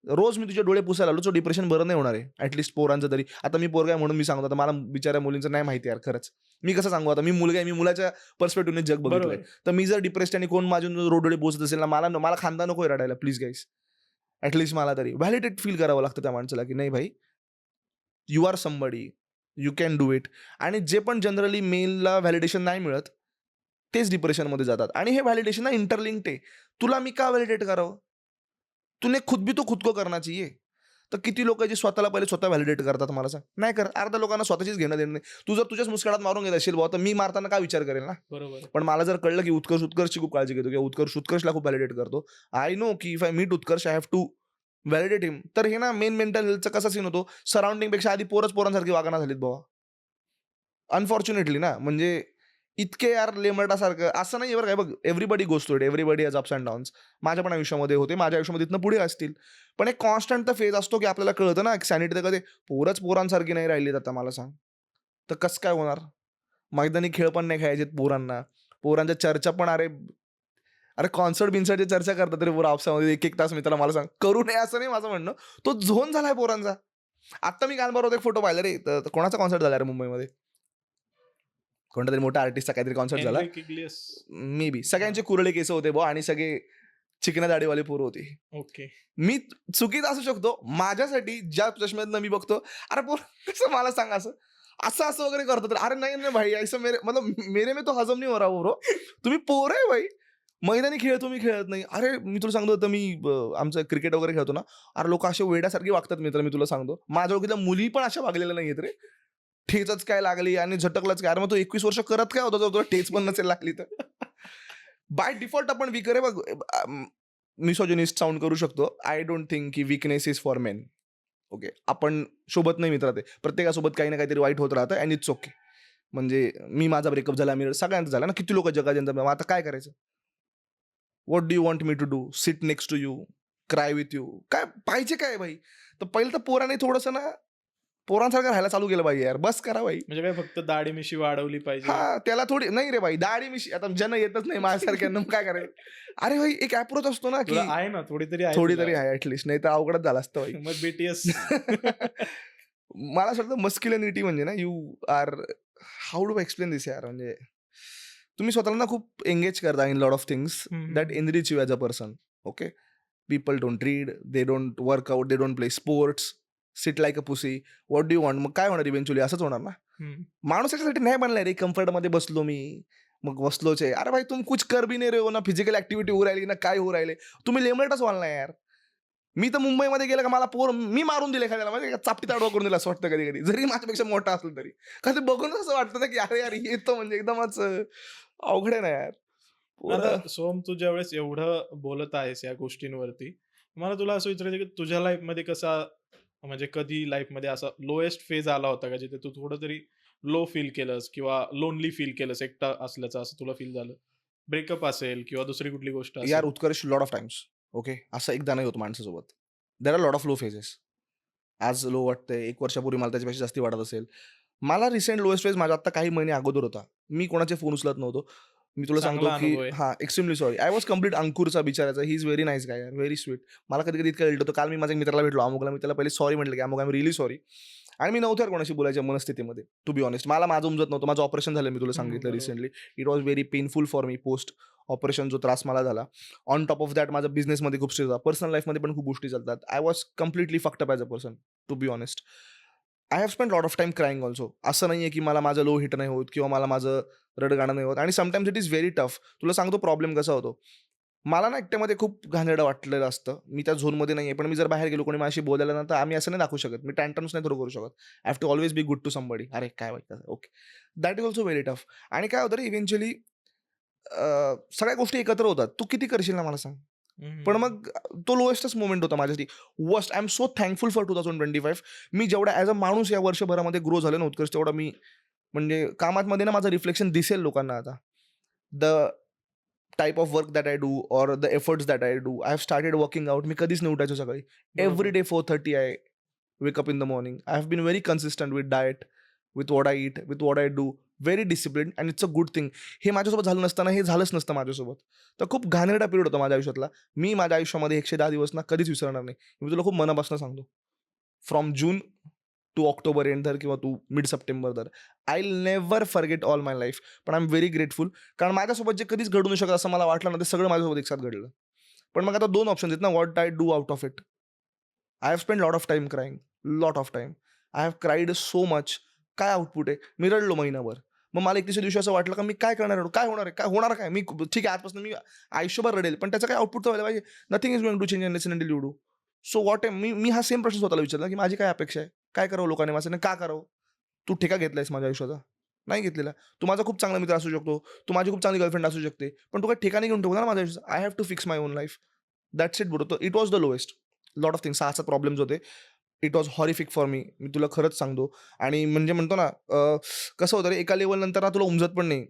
रोज मी तुझे डोळे पुसायला आलो, तो डिप्रेशन बरं नाही होणार आहे. ॲटलीस्ट पोरांचं तरी. आता मी पोरगा आहे म्हणून मी सांगतो. आता मला बिचाऱ्या मुलींचं नाही माहिती यार खरंच. मी कसं सांगू आता, मी मुलगा आहे, मी मुलाच्या पर्स्पेक्टिव्हने जग बघितलंय. बरोबर. तर मी जर डिप्रेस्ड आणि कोण माझ्या डोळे पुसत असेल ना, मला खांदा नको रडायला प्लीज गाईस. ॲटलीस्ट मला तरी व्हॅलिडेट फील करावं लागतं त्या माणसाला, की नाही भाई, you are somebody, you can do it. आणि जे पण जनरली मेलला व्हॅलिडेशन नाही मिळत, तेच डिप्रेशनमध्ये जातात. आणि हे व्हॅलिडेशन ना इंटरलिंक्ड आहे. तुला मी का व्हॅलिडेट करावं? तूने खुद भी तो खुद को करना चाहिए. तर किती लोक जे स्वतःला पहिले स्वतः व्हॅलिडेट करतात मला सांग? नाही कर. अर्ध्या लोकांना स्वतःचीच घेणं देणं नाही. तू जर तुझ्याच मुस्काळात मारून घेत असेल बुवा, तर मी मारताना काय विचार करेल ना? बरोबर. पण मला जर कळलं की उत्कर्षची खूप काळजी घेतो किंवा उत्कर्षला खूप व्हॅलिडेट करतो, आय नो की if I meet Utkarsh I have to validate him. तर हे ना मेन मेंटल हेल्थचा कसा सीन होतो, सराउंडिंगपेक्षा आधी पोरांसारखी वागणं झालीत बाबा. अनफॉर्च्युनेटली ना, म्हणजे इतके यार लेमर्डासारखं असं नाही बरं काय. बघ, everybody goes through it, everybody has ups and downs. माझ्या पण आयुष्यामध्ये होते, माझ्या आयुष्यामध्ये इथनं पुढे असतील. पण एक कॉन्स्टंट तर फेज असतो की आपल्याला कळतं ना, सॅनिटी तर कधी पोरांसारखी नाही राहिलीत आता मला सांग. तर कसं काय होणार? मैदानी खेळ पण नाही खेळायचे पोरांना. पोरांच्या चर्चा पण अरे कॉन्सर्ट बिन्सर्टची चर्चा करतात तरी पोरं आपसामध्ये 1-1 तास. मित्राला मला सांग, करू नये असं नाही माझं म्हणणं. तो झोन झालाय पोरांचा. आत्ता मी काल बरोबर एक फोटो पाहिला रे, तर कोणाचा कॉन्सर्ट झाला रे मुंबईमध्ये? कोणता तरी मोठा आर्टिस्टचा काहीतरी कॉन्सर्ट झाला एनरिक इग्लियस. May be. सगळ्यांचे कुरळे केस होते बुवा आणि सगळे चिकना दाढीवाले पोरं होती. ओके. मी चुकीचा असू शकतो माझ्यासाठी ज्या चष्म्यातनं मी बघतो, अरे पोर कसं मला सांग असं असं असं वगैरे करतो तर अरे नाही नाही भाई ऐसा मेरे में तो हजम नाही हो रहा ब्रो. तुम्ही पोर आहे भाई. मैदानी खेळ तुम्ही खेळत नाही. अरे मी तुला सांगतो तर मी आमचं क्रिकेट वगैरे खेळतो ना, अरे लोक असे वेड्यासारखे वागतात मित्र, मी तुला सांगतो. माझ्या ओळखीतल्या मुली पण अशा वागलेल्या नाहीयेत रे. ठेचच काय लागली आणि झटकलंच काय, अरे मग तो 21 वर्ष करत काय होता जर तुला ठेच पण नसेल लागली तर. बाय डिफॉल्ट आपण वीकर आहे बघ. मिसोजिनिस्ट साऊंड करू शकतो. आय डोंट थिंक की weakness is for main. Okay, आपण सोबत नाही मित्र, ते प्रत्येकासोबत काही ना काहीतरी वाईट होत राहतं अँड इट्स ओके. म्हणजे मी माझा ब्रेकअप झाला, मी सगळ्यांचा झाला ना, किती लोक जगा ज्यांचा, आता काय करायचं. What do you want me to do, sit next to you, cry with you, काय पाहिजे काय भाई. तर पहिलं तर पोराने थोडंसं ना पोरांसारखं राहायला चालू केलं पाहिजे यार, बस करा भाई. म्हणजे काय फक्त दाढी मिशी वाढवली पाहिजे. हा, त्याला थोडी नाही रे भाई, दाढी मिशी आता ज्यांना येतच नाही माझ्यासारख्यांना मग काय करायचं. अरे भाई एक अप्रोच असतो ना की तुला आहे ना थोडी तरी आहे थोडी तुला. तरी आहे ऍटलिस्ट, नाही तर अवघडच झालं असतं भाई. मग बीटीएस. मला असं वाटतं मस्क्युलिनिटी म्हणजे ना, you are, how do explain this यार, म्हणजे तुम्ही स्वतःला ना खूप एंगेज करता in lot of things that enrich you as a person. Okay, people don't read, they don't work out, they don't play sports, sit like a pussy, what do you want. मग काय होणार eventually, असंच होणार ना. माणूस याच्यासाठी नाही बनलाय रे, कम्फर्टमध्ये बसलो मी, मग बसलोच आहे. अरे भाई तुम कुछ कर भी नाही रे हो ना, फिजिकल ऍक्टिव्हिटी होऊ राहिली ना, काय होऊ राहिले, तुम्ही लेमलेटच वाढला यार. मी तर मुंबईमध्ये गेलं का मला पोर मी मारून दिले एखाद्याला, म्हणजे चापटी ताडवा करून दिला असं वाटतं कधी कधी, जरी माझ्यापेक्षा मोठा असेल तरी. का ते बघून असं वाटतं ना की अरे यार येतो म्हणजे एकदमच अवघड आहे ना यार. आता सोम, तू ज्यावेळेस एवढं बोलत आहेस या गोष्टींवरती, मला तुला असं विचारायचं की तुझ्या लाईफमध्ये कसा, म्हणजे कधी लाईफमध्ये असा लोएस्ट फेज आला होता का जिथे तू थोडं तरी लो फील केलंस किंवा लोनली फील केलंस, एकटा असल्याचं असं तुला फील झालं? ब्रेकअप असेल किंवा दुसरी कुठली गोष्ट यार असेल? Utkarsh lot of times. Okay, असं एकदा नाही होत माणसासोबत. There are lot of low phases. आज लो वाटतंय, 1 वर्षापूर्वी मला त्याच्यापेक्षा जास्ती वाटत असेल. मला रिसेंट लोएस्ट फेज माझा आता काही महिने अगोदर होता. मी कोणाचे फोन उचलत नव्हतो. मी तुला सांगतो चांगला की अनुभव आहे. हां, extremely sorry. I was complete अंकुरचा बिचाराचा. He is very nice guy यार, व्हेरी स्वीट. मला कधी-कधी इतकं गिल्ट होतं. काल मी माझ्या मित्राला भेटलो अमुकला. मी त्याला पहिले सॉरी म्हटलं की अमुक आय एम रिअली सॉरी. आणि मी नव्हतो यार कोणाशी बोलायच्या मनस्थितीमध्ये, टू बी ऑनेस्ट. मला माझं उमजत नव्हतं. माझं ऑपरेशन झालं, मी तुला सांगितलं बरोबर. Recently. It was very painful for me post operation, जो त्रास मला झाला. ऑन टॉप ऑफ दॅट माझा बिझनेसमध्ये खूप स्ट्रेस होता. पर्सनल लाईफमध्ये पण खूप गोष्टी चालतात. I was completely fucked up as a person, to be honest. I have spend lot of time crying also. असं नाही आहे की मला माझं लो हिट नाही होत किंवा मला माझं रडगाणं नाही होत. आणि sometimes it is very tough. तुला सांगतो प्रॉब्लेम कसा होतो. मला ना एकट्यामध्ये खूप घाणेरडं वाटलेलं असतं. मी त्या झोनमध्ये नाही आहे. पण मी जर बाहेर गेलो, कोणी माझ्याशी बोलायला ना, तर आम्ही असं नाही दाखवू शकत. मी टँट्रम्स नाही थ्रो करू शकत. I have to always be good to somebody. अरे काय वाटतं, okay, that is also very tough. आणि काय होतं रे इव्हेंच्युअली सगळ्या गोष्टी एकत्र होतात. तू किती करशील ना मला सांग. पण मग तो लोएस्टच मोमेंट होता माझ्यासाठी. Worst. I am so thankful for 2025. मी जेवढा ॲज अ माणूस या वर्षभरामध्ये ग्रो झालो ना उत्कर्ष, तेवढा मी म्हणजे कामामध्ये ना माझं रिफ्लेक्शन दिसेल लोकांना आता. The type of work that I do or the efforts that I do. I have started working out. मी कधीच नाही उठायचो सकाळी. Every day 4:30 I wake up in the morning. I have been very consistent with diet, with what I eat, with what I do. Very discipline and it's a good thing. हे माझ्यासोबत झालं नसताना हे झालंच नसतं माझ्यासोबत. तर खूप घाणेरडा पिरियड होता माझ्या आयुष्यातला. मी माझ्या आयुष्यामध्ये 110 दिवस ना कधीच विसरणार नाही. मी तुला खूप मनापासून सांगतो. From June to October end धर किंवा तू मिड सप्टेंबर धर. I will never forget all my life. पण आय एम व्हेरी ग्रेटफुल. कारण माझ्यासोबत जे कधीच घडू नाही शकत असं मला वाटलं ना, ते सगळं माझ्यासोबत एकसाथ घडलं. पण मग आता 2 ऑप्शन्स आहेत ना, what I do out of it. I have spend lot of time crying. Lot of time. I have cried so much. काय आउटपुट आहे? मी रडलो महिनाभर. मग मला 31व्या दिवशी असं वाटलं का मी काय करणार आहे? काय होणार आहे? काय होणार काय? मी ठीक आहे आजपासून मी आयुष्यभर रडेल. पण त्याचं काय आउटपुट तर व्हायला पाहिजे. Nothing is going to change unless until you do. So what am मी हा सेम प्रश्न स्वतःला विचारला की माझी काय अपेक्षा आहे? काय करावं लोकांनी माझं, का करावं? तू ठेका घेतलायस माझ्या आयुष्याचा? नाही घेतलेला. तू माझा खूप चांगला मित्र असू शकतो. तू माझी खूप चांगली गर्लफ्रेंड असू शकते. पण तू काही ठिकाणी घेऊन ठेवू ना माझ्या आयुष्याचा. I have to fix my own life. That's it bro. It was the lowest. Lot of things. 6 problems होते. It was horrific for me. मी तुला खरंच सांगतो. आणि म्हणजे म्हणतो ना कसं होतं रे, एका लेवल नंतर ना तुला उमजत पण नाही.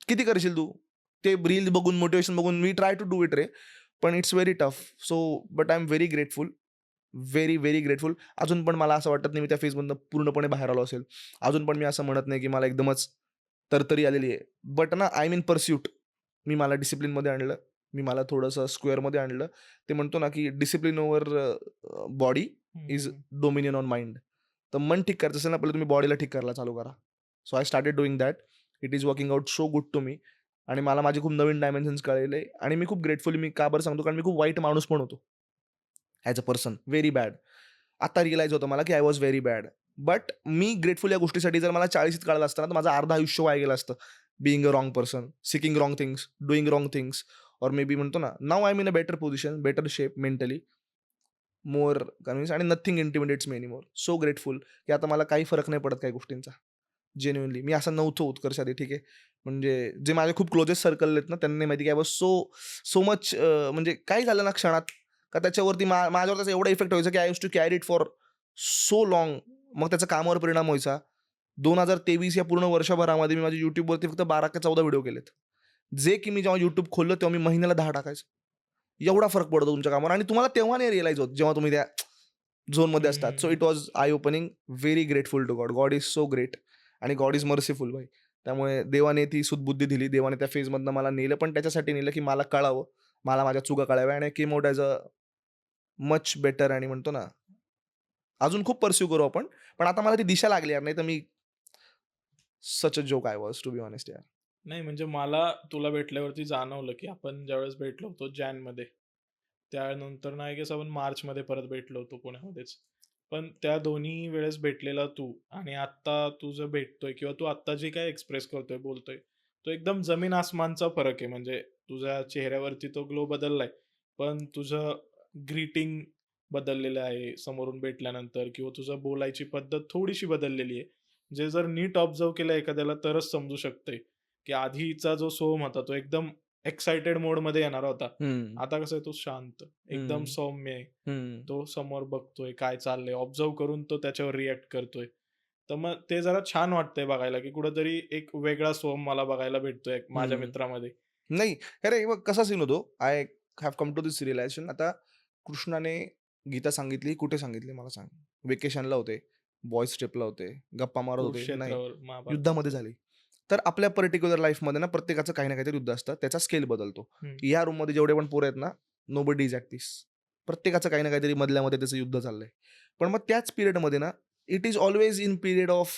किती करशील तू? ते रील बघून, मोटिवेशन बघून मी ट्राय टू डू इट रे. पण it's very tough. So but I am very grateful. Very, very grateful. अजून पण मला असं वाटत नाही मी त्या फेजमधनं पूर्णपणे बाहेर आलो असेल. अजून पण मी असं म्हणत नाही की मला एकदमच तरतरी आलेली आहे. बट ना आय एम इन पर्स्यूट. मी मला डिसिप्लिनमध्ये आणलं. मी मला थोडंसं स्क्वेअरमध्ये आणलं. ते म्हणतो ना की discipline over body is dominion on mind. तर मन ठीक करायचं असेल ना, पहिले तुम्ही बॉडीला ठीक करायला चालू करा. So I started doing that. It is working out so good to me. आणि मला माझे खूप नवीन डायमेन्शन्स कळले आणि मी खूप ग्रेटफुली मी का बरं सांगतो, कारण मी खूप वाईट माणूस पण होतो as a person, very bad. आता रिअलाईज होतं मला की I was very bad. But me grateful या गोष्टीसाठी जर मला 40शीत काढलं असतं ना, तर माझं अर्ध आयुष्य वाया गेलं असतं. Being a wrong person, seeking wrong things, doing wrong things, और मे बी म्हणतो ना, now I am in a better position, better shape mentally, more convince, आणि nothing intimidates me anymore. So grateful की आता मला काही फरक नाही पडत काही गोष्टींचा. जेन्युइनली मी असं नव्हतो उत्कर्ष आधी, ठीक आहे. म्हणजे जे माझे खूप क्लोजेस्ट सर्कल आहेत ना, त्यांनी माहिती की I was so so much, म्हणजे काय झालं ना क्षणात, का त्याच्यावरती माझ्यावर त्याचा एवढा इफेक्ट व्हायचा की I use to carry it for so long. मग त्याचा कामावर परिणाम व्हायचा. 2023 या पूर्ण वर्षभरामध्ये मी माझ्या YouTubeवरती फक्त 12 का 14 व्हिडिओ केलेत. जे की मी जेव्हा YouTube खोललं तेव्हा मी महिन्याला 10 टाकायचो. एवढा फरक पडतो तुमच्या कामावर आणि तुम्हाला तेव्हा नाही रिअलाईज होत जेव्हा तुम्ही त्या झोनमध्ये असतात. So it was I opening. Very grateful to God. God is so great आणि गॉड इज मर्सीफुल भाई. त्यामुळे देवाने ती सुदबुद्धी दिली. देवाने त्या फेजमधनं मला नेलं, पण त्याच्यासाठी नेलं की मला कळावं. मला माझ्या चुका कळाव्या आणि came out as a much better. आणि म्हणतो ना, अजून खूप पर्स्यू करू आपण. पण आता मला ती दिशा लागली यार, नाही तर मी such a joke I was, to be honest यार. नाही म्हणजे मला तुला भेटल्यावरती जाणवलं, की आपण ज्यावेळेस भेटलो होतो जॅनमध्ये, त्यानंतर ना आय गेस आपण मार्चमध्ये परत भेटलो होतो पुण्यामध्येच. पण त्या दोन्ही वेळेस भेटलेला तू आणि आत्ता तू जो भेटतोय किंवा तू आत्ता जे काही एक्सप्रेस करतोय, बोलतोय, तो एकदम जमीन आसमानचा फरक आहे. म्हणजे तुझ्या चेहऱ्यावरती तो ग्लो बदललाय, पण तुझं ग्रीटिंग बदललेलं आहे समोरून भेटल्यानंतर किंवा तुझं बोलायची पद्धत थोडीशी बदललेली आहे. जे जर नीट ऑब्झर्व्ह केलं एखाद्याला तरच समजू शकतंय, की आधीचा जो सोहम होता तो एकदम एक्साइटेड मोडमध्ये येणारा होता. हम्म, आता कसं आहे तो शांत, एकदम हम्म, सौम्य आहे. हम्म, तो समोर बघतोय काय चाललंय, ऑब्झर्व्ह करून तो त्याच्यावर रिएक्ट करतोय. तर मग ते जरा छान वाटतंय बघायला, की कुठेतरी एक वेगळा सोहम मला बघायला भेटतोय माझ्या हम्म. मित्रामध्ये. नाही, अरे बघ कसा सीन होतो. I have come to this realization. आता कृष्णाने गीता सांगितली, कुठे सांगितली मला सांग? वेकेशनला होते, बॉयज ट्रिपला होते, गप्पा मारत होते? नाही, कुरुक्षेत्रावर, युद्धामध्ये महाभारतामध्ये. झाली. तर आपल्या पर्टिक्युलर लाईफमध्ये ना प्रत्येकाचं काही ना काहीतरी युद्ध असतं. त्याचा स्केल बदलतो. हं. या रूममध्ये जेवढे पण पोरं आहेत ना, नोबडी इज ॲट पीस. प्रत्येकाचं काही ना काहीतरी मधल्यामध्ये त्याचं युद्ध चाललंय. पण मग त्याच पिरियडमध्ये ना, it is always in period of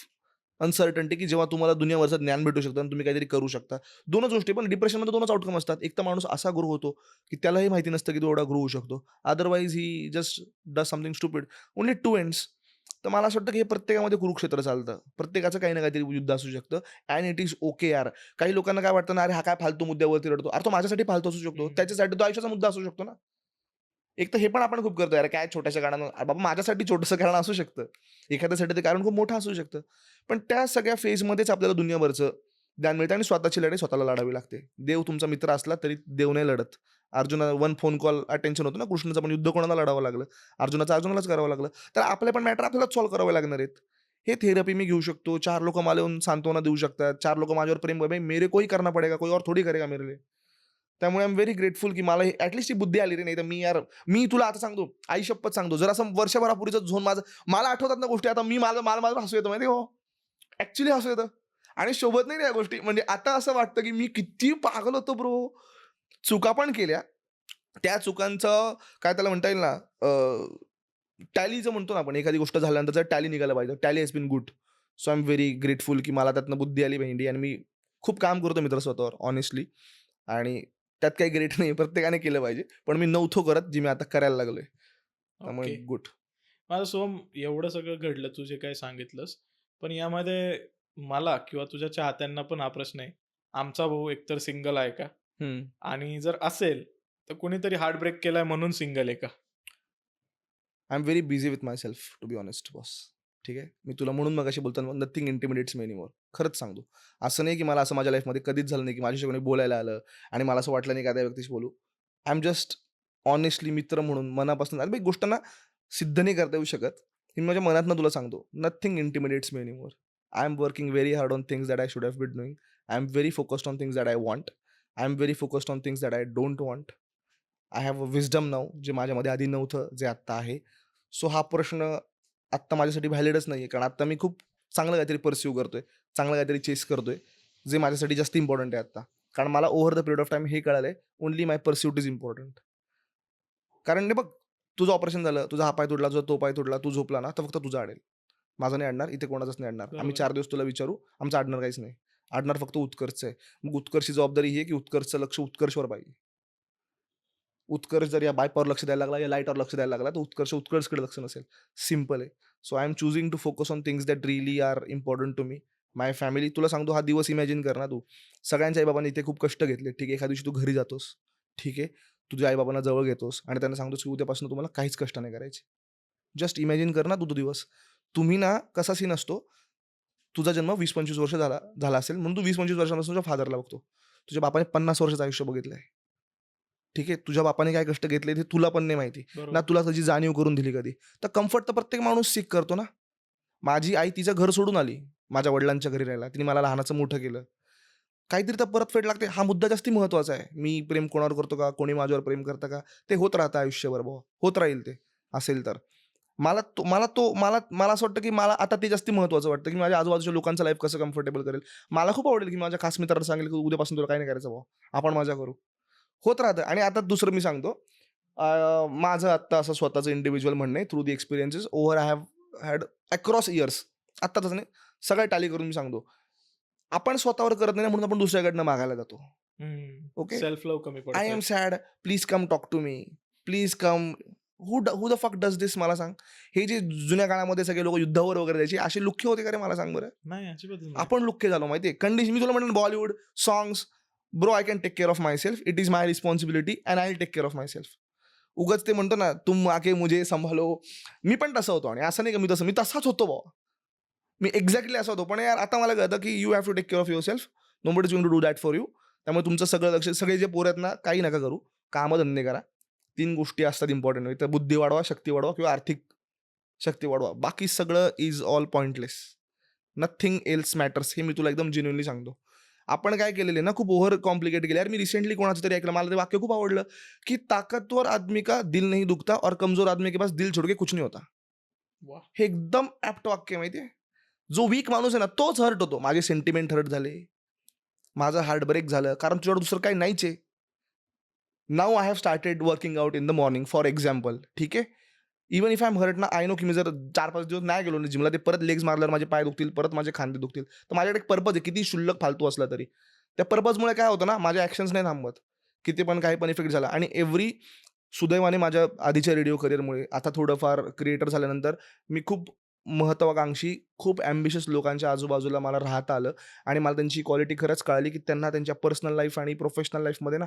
uncertainty, की जेव्हा तुम्हाला दुनियाभरचं ज्ञान भेटू शकतं आणि तुम्ही काहीतरी करू शकता. दोनच गोष्टी, पण डिप्रेशनमध्ये दोनच आउटकम असतात. एक तर माणूस असा ग्रो होतो, की त्यालाही माहिती नसतं की तो एवढा ग्रो होऊ शकतो. Otherwise he just does something stupid. Only two ends. तर मला असं वाटतं की हे प्रत्येकामध्ये कुरुक्षेत्र चालतं. प्रत्येकाचं काही ना काहीतरी युद्ध असू शकतं अँड इट इज ओके यार. काही लोकांना काय वाटतं ना, "अरे हा काय फालतू मुद्द्यावरती रडतो." अरे तो माझ्यासाठी फालतू असू शकतो. हं. त्याच्यासाठी तो आयुष्याचा मुद्दा असू शकतो ना. एक तर हे पण आपण खूप करतो, "अरे काय छोट्याशा कारणानं." अरे बाबा माझ्यासाठी छोटंसं कारण असू शकतं. एखाद्यासाठी ते कारण खूप मोठं असू शकतं. पण त्या सगळ्या फेजमध्येच आपल्याला दुनियाभरचं ज्ञान मिळतं आणि स्वतःची लढाई स्वतःला लढावी लागते. देव तुमचा मित्र असला तरी देव नाही लढत. अर्जुनाला 1 फोन कॉल अटेन्शन होतं ना, कृष्णाचं पण युद्ध कोणाला लढावं लागलं? अर्जुनाचं अर्जुनालाच करावं लागलं. तर आपले पण मॅटर आपल्यालाच सॉल्व्ह करावे लागणार आहेत. हे थेरपी मी घेऊ शकतो. 4 लोकं मला येऊन सांत्वना देऊ शकतात. 4 लोकं माझ्यावर प्रेम भाई मेरे को ही करना पडेगा, कोई और थोडी करेगा मेरे लिए. त्यामुळे आय एम व्हेरी ग्रेटफुल की मला ॲटलीस्ट ही बुद्धी आली रे. नाही तर मी यार, मी तुला आता सांगतो, आई शपथ सांगतो, जर असं वर्षभरापूर्वीचा झोन माझं मला आठवतात ना गोष्टी, आता मी मला मला माझं हसू येतं माहिती आहे हो. ॲक्चुअली हसू येतं आणि शोभत नाही रे या गोष्टी. म्हणजे आता असं वाटतं की मी किती पागल होतो ब्रो. चुका पण केल्या. त्या चुकांचं काय त्याला म्हणता येईल ना, टॅलीचं म्हणतो ना आपण, एखादी गोष्ट झाल्यानंतर टॅली निघायला पाहिजे. Tally has been good. So I am very grateful की मला त्यातनं बुद्धी आली भेंडी आणि मी खूप काम करतो मित्र स्वतःवर हॉनेस्टली. आणि त्यात काही ग्रेट नाही, प्रत्येकाने केलं पाहिजे. पण मी नव्हतो करत, जी मी आता करायला लागलोय. त्यामुळे ओके. गुड. माझं सोहम एवढं सगळं घडलं तू जे काही सांगितलंस. पण यामध्ये मला किंवा तुझ्या चाहत्यांना पण हा प्रश्न आहे. आमचा भाऊ एकतर सिंगल आहे का? आणि जर असेल, तर कोणीतरी हार्ट ब्रेक केलाय म्हणून सिंगल आहे का? I am very busy with myself to be honest boss. ठीक आहे. मी तुला म्हणून मगाशी बोलताना नथिंग इंटिमिडेट्स मी एनीमोर. खरंच सांगतो. असं नाही की मला असं माझ्या लाईफमध्ये कधीच झालं नाही की माझ्याशी कोणी बोलायला आलं आणि मला असं वाटलं नाही की एखाद्या व्यक्तीशी बोलू. आय एम जस्ट ऑनेस्टली मित्र म्हणून मनापासून, अरे भाई गोष्ट ना सिद्ध नाही करता येऊ शकत. मी माझ्या मनातनं तुला सांगतो. Nothing intimidates me anymore. I am working very hard on things that I should have been doing. I am very focused on things that I want. I am very focused on things that I don't want. I have a wisdom now, जे माझ्यामध्ये आधी नव्हतं, जे आत्ता आहे. So हा प्रश्न आत्ता माझ्यासाठी व्हॅलिडच नाहीये. कारण आत्ता मी खूप चांगलं काहीतरी पर्स्यू करतोय. चांगलं काहीतरी चेस करतोय, जे माझ्यासाठी जास्त इम्पॉर्टंट आहे आत्ता. कारण मला over the period of time हे कळालंय, only my pursuit is important. कारण हे बघ, तुझं ऑपरेशन झालं, तुझा हा पाय तुटला, तुझा तो पाय तुटला, तू झोपला ना, तर फक्त तुझा अडेल. माझं नाही अडणार, इथे कोणाचंच नाही अडणार. आम्ही बरोबर. 4 दिवस तुला विचारू, आमचं अडणार काहीच नाही. आडनाव फक्त उत्कर्ष आहे. मग उत्कर्षची जबाबदारी ही आहे की उत्कर्षचं लक्ष उत्कर्षवर पाहिजे. उत्कर्ष जर या बायपावर लक्ष द्यायला लागला या लाईटवर लक्ष द्यायला लागला तर उत्कर्षकडे लक्ष नसेल. सिम्पल आहे. So I am choosing to focus on things that really are important to me. My family. तुला सांगतो हा दिवस इमॅजिन कर ना तू. सगळ्यांच्या आईबाबांनी इथे खूप कष्ट घेतले. ठीक आहे. एखाद्या दिवशी तू घरी जातोस. ठीक आहे. तुझ्या आईबाबांना जवळ घेतोस आणि त्यांना सांगतोस की उद्यापासून तुम्हाला काहीच कष्ट नाही करायचे. जस्ट इमॅजिन कर ना तू तो दिवस. तुम्ही ना कसा सीन असतो. तुझा जन्म 20-25 वर्ष झाला असेल म्हणून तू 20-25 वर्षांपासून तुझ्या फादरला बघतो. तुझ्या बापाने 50 वर्षाचं आयुष्य बघितलंय. ठीक आहे. तुझ्या बापाने काय कष्ट घेतले ते तुला पण नाही माहिती. ना बरोबर. तुला त्याची जाणीव करून दिली कधी. तर कम्फर्ट तर प्रत्येक माणूस सीक करतो ना. माझी आई तिचं घर सोडून आली. माझ्या वडिलांच्या घरी राहायला. तिने मला लहानाचं मोठं केलं. काहीतरी तर परतफेड लागते. हा मुद्दा जास्ती महत्त्वाचा आहे. मी प्रेम कोणावर करतो का? कोणी माझ्यावर प्रेम करतं का? ते होत राहतं आयुष्यभर भाऊ. होत राहील ते असेल तर. मला असं वाटतं की मला आता ते जास्ती महत्त्वाचं वाटतं की माझ्या आजूबाजूच्या लोकांचं लाईफ कसं कम्फर्टेबल करेल. मला खूप आवडेल की माझ्या खास मित्राला सांगेल की उद्यापासून तुला काही नाही करायचं भाऊ. आपण मजा करू. होत राहतं. आणि आता दुसरं मी सांगतो. माझं आत्ता असं स्वतःचं इंडिव्हिज्युअल म्हणणं आहे through the experiences over I have had across years. आत्ताच नाही. सगळ्या टाली करून मी सांगतो. आपण स्वतःवर करत नाही ना म्हणून आपण दुसऱ्याकडनं मागायला जातो. ओके. सेल्फ लव्ह कमी आय पडतं. Am sad. Please come talk to me. Please come. Who the fuck does this मला सांग. हे जे जुन्या काळामध्ये सगळे लोक युद्धावर वगैरे द्यायचे असे लुख्खे होते का रे मला सांग बरं. नाही, अजिबातच नाही. आपण लुख्खे झालो माहितीये. कंडिशन मी तुला म्हणलं Bollywood songs. Bro I can take care of myself. It is my responsibility and I will take care of myself. उगाच ते म्हणतो ना तुम आके मुझे संभालो. मी पण तसं होतो आणि असं नाही का मी तसाच होतो भाऊ. मी एक्झॅक्टली असं होतो. पण यार आता मला कळतं की you have to take care of yourself. Nobody is going to do that for you. त्यामुळे तुमचं सगळं लक्ष सगळे जे पोर आहेत ना काही नका करू. कामधंदे करा. 3 गोष्टी असतात इम्पॉर्टंट. तर बुद्धी वाढवा, शक्ती वाढवा किंवा आर्थिक शक्ती वाढवा. बाकी सगळं is all pointless. Nothing else matters. हे मी तुला एकदम जेन्युइनली सांगतो. आपण काय केलेलं आहे ना खूप ओव्हर कॉम्प्लिकेट केलं. यार मी रिसेंटली कोणाचं तरी ऐकलं. मला ते वाक्य खूप आवडलं की ताकतवर आदमी का दिल नहीं दुखता और कमजोर आदमी के पास दिल छोड़ के कुछ नहीं होता. वाह! हे एकदम ॲप्ट वाक्य आहे माहिती आहे. जो वीक माणूस आहे ना तोच हर्ट होतो. माझे सेंटिमेंट हर्ट झाले. माझं हार्ट ब्रेक झालं कारण तुझ्यावर दुसरं काही नाहीच आहे. Now I have started working out in the morning for example. ठीक आहे. Even if I am hurt ना आय नो की मी जर 4-5 दिवस नाही गेलो ना जिमला ते परत लेग्स मारल्यावर माझे पाय दुखतील, परत माझे खांदे दुखतील. तर माझ्याकडे एक पर्पज आहे. किती क्षुल्लक फालतू असला तरी. त्या पर्पजमुळे काय होतं ना माझ्या ॲक्शन्स नाही थांबत. किती पण काही पण इफेक्ट झाला. आणि सुदैवाने माझ्या आधीच्या रेडिओ करिअरमुळे आता थोडंफार क्रिएटर झाल्यानंतर मी खूप महत्त्वाकांक्षी, खूप ॲम्बिशियस लोकांच्या आजूबाजूला मला राहता आलं आणि मला त्यांची क्वालिटी खरंच कळाली की त्यांना त्यांच्या पर्सनल लाईफ आणि प्रोफेशनल लाईफमध्ये ना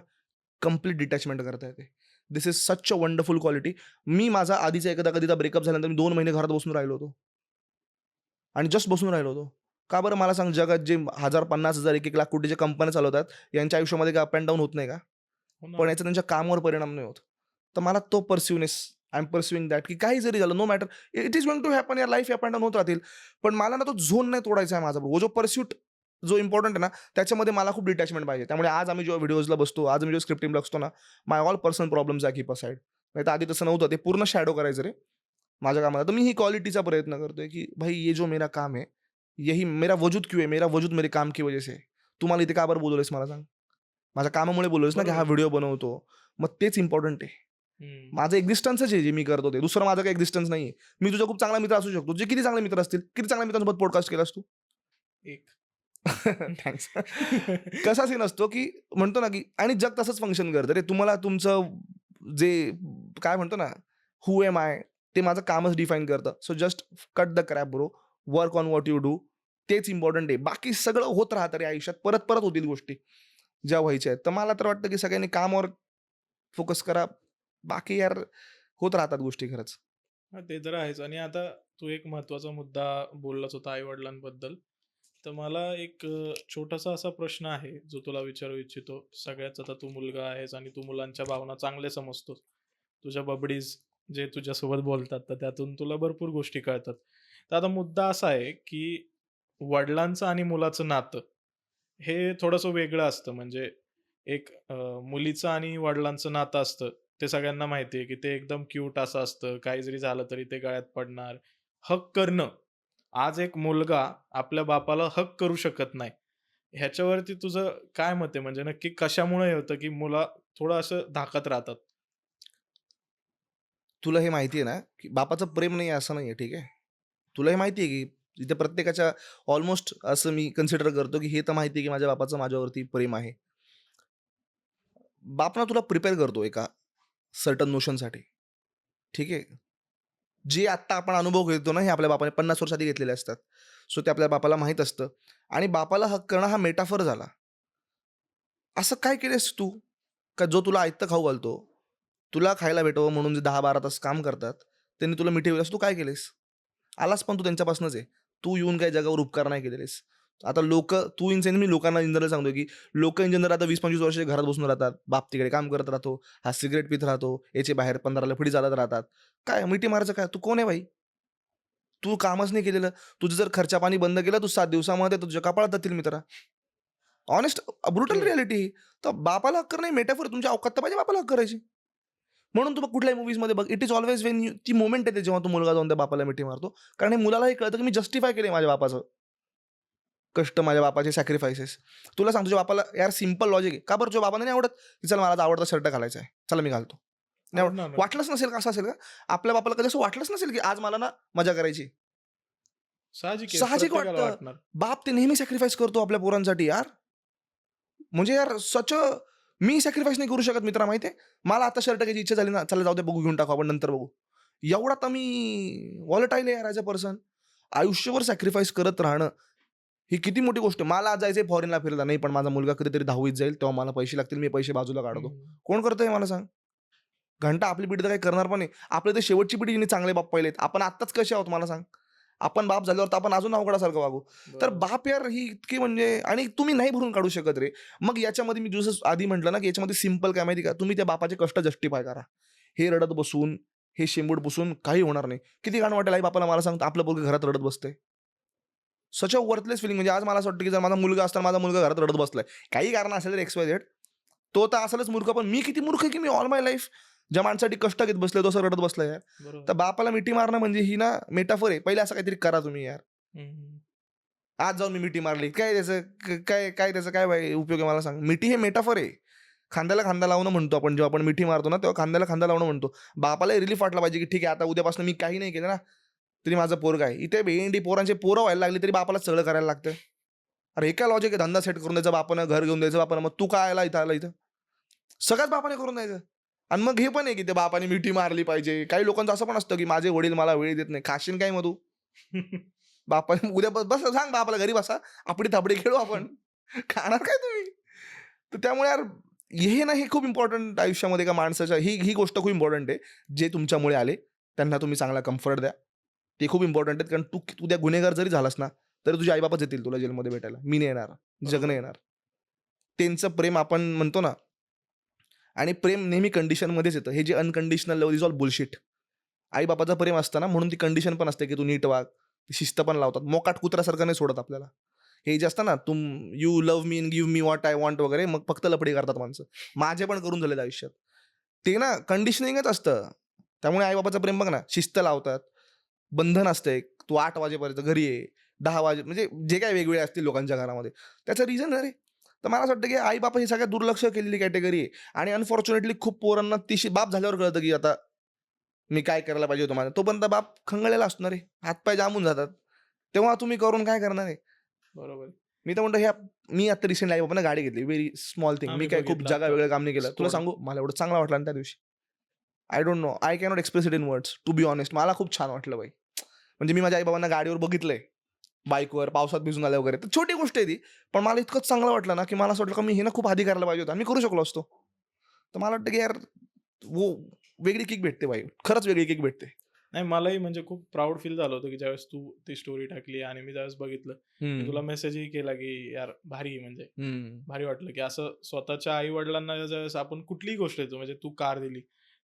कंप्लीट डिटॅचमेंट करता येते. This is such a wonderful quality. मी माझा आधीचा कधीदा ब्रेकअप झाल्यानंतर मी 2 महिने घरात बसून राहिलो होतो. आणि जस्ट बसून राहिलो होतो. का बरं मला सांग जगात जे 1000, 50,000, 1-1 लाख कोटीच्या कंपन्या चालवतात यांच्या आयुष्यामध्ये काय अप अँड डाऊन होत नाही का? हो ना. पण याचा त्यांच्या कामावर परिणाम नाही होत. तर मला तो pursuance I am pursuing that की काही जरी झालं no matter it is going to happen. यार लाईफ अप अँड डाऊन होत राहतील. पण मला ना तो झोन नाही तोडायचा आहे माझा. जो पर्स्यूट जो इम्पॉर्टंट आहे ना त्याच्यामध्ये मला खूप डिटॅचमेंट पाहिजे. त्यामुळे आज आम्ही जेव्हा व्हिडिओजला बसतो, आज आम्ही जेव्हा स्क्रिप्टिंगला बसतो ना my all personal problems I keep aside. नाही तर आधी तसं नव्हतं. ते पूर्ण शॅडो करायचं रे माझ्या कामाला. तर मी ही क्वालिटीचा प्रयत्न करतोय की भाई ये जो मेरा काम है यही मेरा वजूद क्यों है. मेरा वजूद मेरे काम की वजह से है. तू मला इथे का बरं बोलवलेस मला सांग. माझ्या कामामुळे बोलवलेस ना की हा बरोबर. व्हिडिओ बनवतो. मग तेच इम्पॉर्टंट आहे. हं. माझं एक्झिस्टन्सच आहे जे मी करतो ते. दुसरं माझं काही एक्झिस्टन्स नाही आहे. मी तुझा खूप चांगला मित्र असू शकतो. जे किती चांगले मित्र असतील. किती चांगल्या मित्रांसोबत पॉडकास्ट केलास तू. एक. थँक्स. कसा सीन असतो की म्हणतो ना की आणि जग तसंच फंक्शन करतं रे. तुम्हाला तुमचं जे काय म्हणतो ना हू एम आय ते माझं कामच डिफाईन करतं. So just cut the crap bro. Work on what you do. तेच इम्पॉर्टंट आहे. बाकी सगळं होत राहतं रे आयुष्यात. परत परत होतील गोष्टी ज्या व्हायच्या आहेत. तर मला तर वाटतं की सगळ्यांनी कामावर फोकस करा. बाकी यार होत राहतात गोष्टी खरंच. हां, ते तर आहेच. आणि आता तू एक महत्त्वाचा मुद्दा बोललाच होता आई-वडिलांबद्दल. तर मला एक छोटासा असा प्रश्न आहे, जो तुला विचारू इच्छितो. सगळ्याच आता तू मुलगा आहेस आणि तू मुलांच्या भावना चांगले समजतोस. तुझ्या बबडीज जे तुझ्यासोबत बोलतात, तर त्यातून तुला भरपूर गोष्टी कळतात. तर आता मुद्दा असा आहे, की वडिलांचं आणि मुलाचं नातं हे थोडंसं वेगळं असतं. म्हणजे एक मुलीचं आणि वडिलांचं नातं असतं. ते सगळ्यांना माहिती आहे, की ते एकदम क्यूट असं असतं. काही जरी झालं तरी ते गळ्यात पडणार. हग करणं. आज एक मुलगा आपल्या बापाला हग करू शकत नाही. ह्याच्यावरती तुझं काय मत आहे? म्हणजे नक्की कशामुळे हे होतं, की मुलं थोडं असं धाकत राहतात? तुला हे माहिती आहे ना की बापाचं प्रेम नाही आहे असं नाही आहे. ठीक आहे. तुला हे माहिती आहे की जिथे प्रत्येकाच्या ऑलमोस्ट असं मी कन्सिडर करतो की हे तर माहिती आहे की माझ्या बापाचं माझ्यावरती प्रेम आहे. बाप ना तुला प्रिपेअर करतो एका सर्टन नोशनसाठी. ठीक आहे. जे आत्ता आपण अनुभव घेतो ना, हे आपल्या बापाने 50 वर्ष आधी घेतलेले असतात. सो ते आपल्या बापाला माहीत असतं आणि बापाला हक करणं हा मेटाफर झाला. असं काय केलेस तू? का जो तुला आयतं खाऊ घालतो, तुला खायला भेटावं म्हणून जे 10-12 तास काम करतात, त्यांनी तुला मिठवलंस, तू काय केलेस? आलास पण तू त्यांच्यापासूनच आहे. तू येऊन काही जगावर उपकार नाही केलेलेस. आता लोकं तू इन सेन्स मी लोकांना इन जनरल सांगतो, की लोकं इन जनरल आता 20-25 वर्ष घरात बसून राहतात. बाप तिकडे काम करत राहतो, हा सिगारेट पित राहतो, याचे बाहेर 15 लफडी चालत राहतात. काय मिठी मारायचं काय? तू कोण आहे भाई? तू कामच नाही केलेलं. तुझं जर खर्चा-पाणी बंद केलं, तू 7 दिवसामध्ये तुझ्या कपाळात जातील मित्रा. Honest brutal true. रिॲलिटी. तर बापाला हक्क नाही, मेटाफर तुमच्या अवकात तर पाहिजे बापाला हक्क करायची. म्हणून तू बघ कुठल्याही मूव्हीजमध्ये बघ, it is always Wien you ती मोमेंट येते जेव्हा तो मुलगा जाऊन त्या बापाला मिठी मारतो. कारण हे मुलालाही कळतं की मी जस्टिफाय केलंय माझ्या बापाचं कष्ट, माझ्या बापाचे सॅक्रिफायसेस. तुला सांगतो, तुझ्या बापाला यार सिंपल लॉजिक आहे. का बरं तुझ्या बाबांना नाही आवडत, की चल मला आज आवडता शर्ट घालायचा आहे, चला मी घालतो. नाही आवडणार ना. वाटलंच नसेल का, असं असेल का? आपल्या बापाला कधी असं वाटलंच नसेल की आज मला ना मजा करायची. साहजिक आहे. साहजिक प्रत्येकाला वाटतं. वाटणार. बाप ते नेहमी सॅक्रिफाईस करतो आपल्या पोरांसाठी यार. म्हणजे यार सच मी सॅक्रिफाईस नाही करू शकत मित्रा, माहिती आहे? मला आता शर्ट घ्यायची इच्छा झाली ना, चला जाऊ दे बघू, घेऊन टाकू आपण, नंतर बघू. एवढा तर मी व्हॉलटाईल आहे यार ॲज अ पर्सन. आयुष्यभर सॅक्रिफाईस करत राहणं ही किती मोठी गोष्ट आहे. मला आज जायचंय फॉरेनला फिरायला, नाही पण माझा मुलगा कधीतरी 10वीत जाईल तेव्हा मला पैसे लागतील, मी पैसे बाजूला काढतो. हं. कोण करतंय मला सांग? घंटा आपली पिढी तर काही करणार पण नाही. आपल्या ते शेवटची पिढी जिने चांगले बाप पाहिलेत. आपण आत्ताच कसे आहोत मला सांग? आपण बाप झाल्यावर तर आपण अजून अवघडासारखं वागू. तर बरोबर. बाप यार ही इतकी म्हणजे, आणि तुम्ही नाही भरून काढू शकत रे. मग याच्यामध्ये मी जसं आधी म्हटलं ना, की याच्यामध्ये सिंपल काय माहिती का? तुम्ही त्या बापाचे कष्ट जस्टिफाय करा. हे रडत बसून, हे शेंबूड पुसून काही होणार नाही. किती घाण वाटेल आई बापाला मला सांगतो, आपलं पोरगं घरात रडत बसतंय. सच अ वर्थलेस फिलिंग. म्हणजे आज मला असं वाटतं, की जर माझा मुलगा असता, माझा मुलगा घरात रडत बसलाय. काही कारण असेल तर XYZ. तो तर असेलच मूर्ख, पण मी किती मूर्ख आहे, की मी ऑल माय लाईफ ज्या माणसासाठी कष्ट घेत बसलोय, तो असं रडत बसलाय यार. तर बरोबर. बापाला मिठी मारणं म्हणजे ही ना मेटाफर आहे. पहिले असं काहीतरी करा तुम्ही यार. हं. आज जाऊन मी मिठी मारली. काय त्याचं काय त्याचा काय भाई उपयोग आहे मला सांग? मिठी हे मेटाफर आहे. खांद्याला खांदा लावणं म्हणतो आपण, जेव्हा आपण मिठी मारतो ना, तेव्हा खांद्याला खांदा लावणं म्हणतो. बापालाही रिलीफ वाटला पाहिजे, की ठीक आहे आता उद्यापासून मी काही नाही केलं ना, तरी माझं पोरगं आहे. इथे भेंडी पोरांचे पोरं व्हायला लागली तरी बापाला सगळं करायला लागतं. अरे हे काय लॉजिक आहे? धंदा सेट करून द्यायचा बापानं, घर घेऊन द्यायचं बापानं, मग तू काय आला इथं आला इथं? सगळ्याच बापाने करून द्यायचं. आणि मग हे पण आहे, की त्या बापाने मिठी मारली पाहिजे. काही लोकांचं असं पण असतं, की माझे वडील मला वेळ देत नाही. खाशील काय मग तू? बापाने उद्या बस सांग बापाला घरी बसा, आपडी-थापडी खेळू आपण. खाणार काय तुम्ही? तर त्यामुळे यार हे ना, हे खूप इम्पॉर्टंट आयुष्यामध्ये एका माणसाच्या, ही ही गोष्ट खूप इम्पॉर्टंट आहे. जे तुमच्यामुळे आले, त्यांना तुम्ही चांगला कम्फर्ट द्या. ते खूप इम्पॉर्टंट आहेत. कारण तू उद्या गुन्हेगार जरी झालास ना, तरी तुझे आई-बापच येतील तुला जेलमध्ये भेटायला. मी नाही येणार, जग बरोबर. नाही येणार. त्यांचं प्रेम आपण म्हणतो ना, आणि प्रेम नेहमी कंडिशनमध्येच येतं. हे जे unconditional love is all bullshit. आई-बापाचं प्रेम असतं ना, म्हणून ती कंडिशन पण असते, की तू नीट वाग. शिस्त पण लावतात. मोकाट कुत्र्यासारखं नाही सोडत आपल्याला. हे जे असतं ना, you love me and give me what I want वगैरे, मग फक्त लफडी करतात माणसं. माझे पण करून झालेत आयुष्यात. ते ना कंडिशनिंगच असतं. त्यामुळे आई-बाबाचं प्रेम बघ ना, शिस्त लावतात. बंधन असतं एक. तू 8 वाजेपर्यंत घरी ये. 10 वाजे म्हणजे जे काही वेगवेगळे असतील लोकांच्या घरामध्ये. त्याचं रिझन अरे, तर मला असं वाटतं, की आई-बाप ही सगळ्यात दुर्लक्ष केलेली कॅटेगरी आहे. आणि अनफॉर्च्युनेटली खूप पोरांना बाप झाल्यावर कळतं, की आता मी काय करायला पाहिजे होतं माझं. तोपर्यंत बाप खंगळलेला असणार आहे. हातपाय जामून जातात. तेव्हा तुम्ही करून काय करणार आहे? बरोबर. मी तर म्हणतो मी आता रिसेंटली आई-बाबांना गाडी घेतली. Very small thing. हां, मी मी काय खूप बघितलं जागा आता. वेगळं काम नाही केलं. तुला Skoda. सांगू, मला एवढं चांगलं वाटलं ना त्या दिवशी. I don't know. I cannot express it in words to be honest. मला खूप छान वाटलं बाई. म्हणजे मी माझ्या आई-बाबांना गाडीवर बघितलंय. बाईकवर, पावसात भिजून आल्या वगैरे. तर छोटी गोष्ट आहे ती. पण मला इतकं चांगलं वाटलं ना, की मला असं वाटलं, की मी हे ना खूप आधी करायला पाहिजे होतं. मी करू शकलो असतो. तर मला वाटतं, की यार वो वेगळी किक भेटते भाई. खरंच वेगळी किक भेटते. नाही, मलाही म्हणजे खूप प्राउड फील झालं होतं, की ज्यावेळेस तू ती स्टोरी टाकली आणि मी ज्यावेळेस बघितलं, मी तुला मेसेजही केला, की यार भारी आहे, म्हणजे भारी वाटलं, की असं स्वतःच्या आई-वडिलांना ज्यावेळेस आपण कुठलीही गोष्ट देतो, म्हणजे तू कार दिली,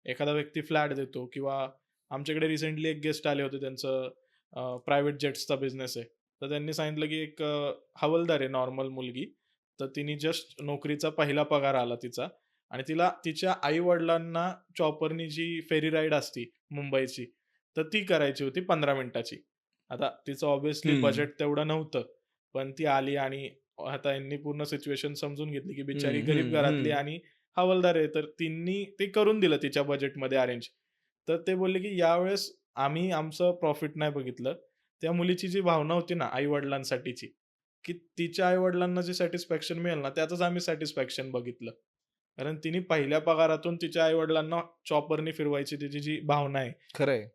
एखादा व्यक्ती फ्लॅट देतो, किंवा आमच्याकडे रिसेंटली एक गेस्ट आले होते, त्यांचं प्रायव्हेट जेट्सचा बिझनेस आहे. तर त्यांनी सांगितलं, की एक हवालदार आहे, नॉर्मल मुलगी. तर तिने जस्ट नोकरीचा पहिला पगार आला तिचा, आणि तिला तिच्या आई-वडिलांना चॉपरनी जी फेरी राईड असती मुंबईची, तर ती करायची होती 15 मिनिटाची. आता तिचं ऑब्व्हियसली बजेट तेवढं नव्हतं. पण ती आली आणि आता यांनी पूर्ण सिच्युएशन समजून घेतली, की बिचारी गरीब घरातली आणि हवालदार आहे. तर तिनी ते करून दिलं तिच्या बजेटमध्ये अरेंज. तर ते बोलले, की यावेळेस आम्ही आमचं प्रॉफिट नाही बघितलं. त्या मुलीची जी भावना होती ना आई वडिलांसाठीची, की तिच्या आई वडिलांना जे सॅटिस्फॅक्शन मिळेल ना त्यातच आम्ही सॅटिस्फॅक्शन बघितलं. कारण तिने पहिल्या पगारातून तिच्या आई वडिलांना चॉपरनी फिरवायची तिची जी भावना आहे, खरंय.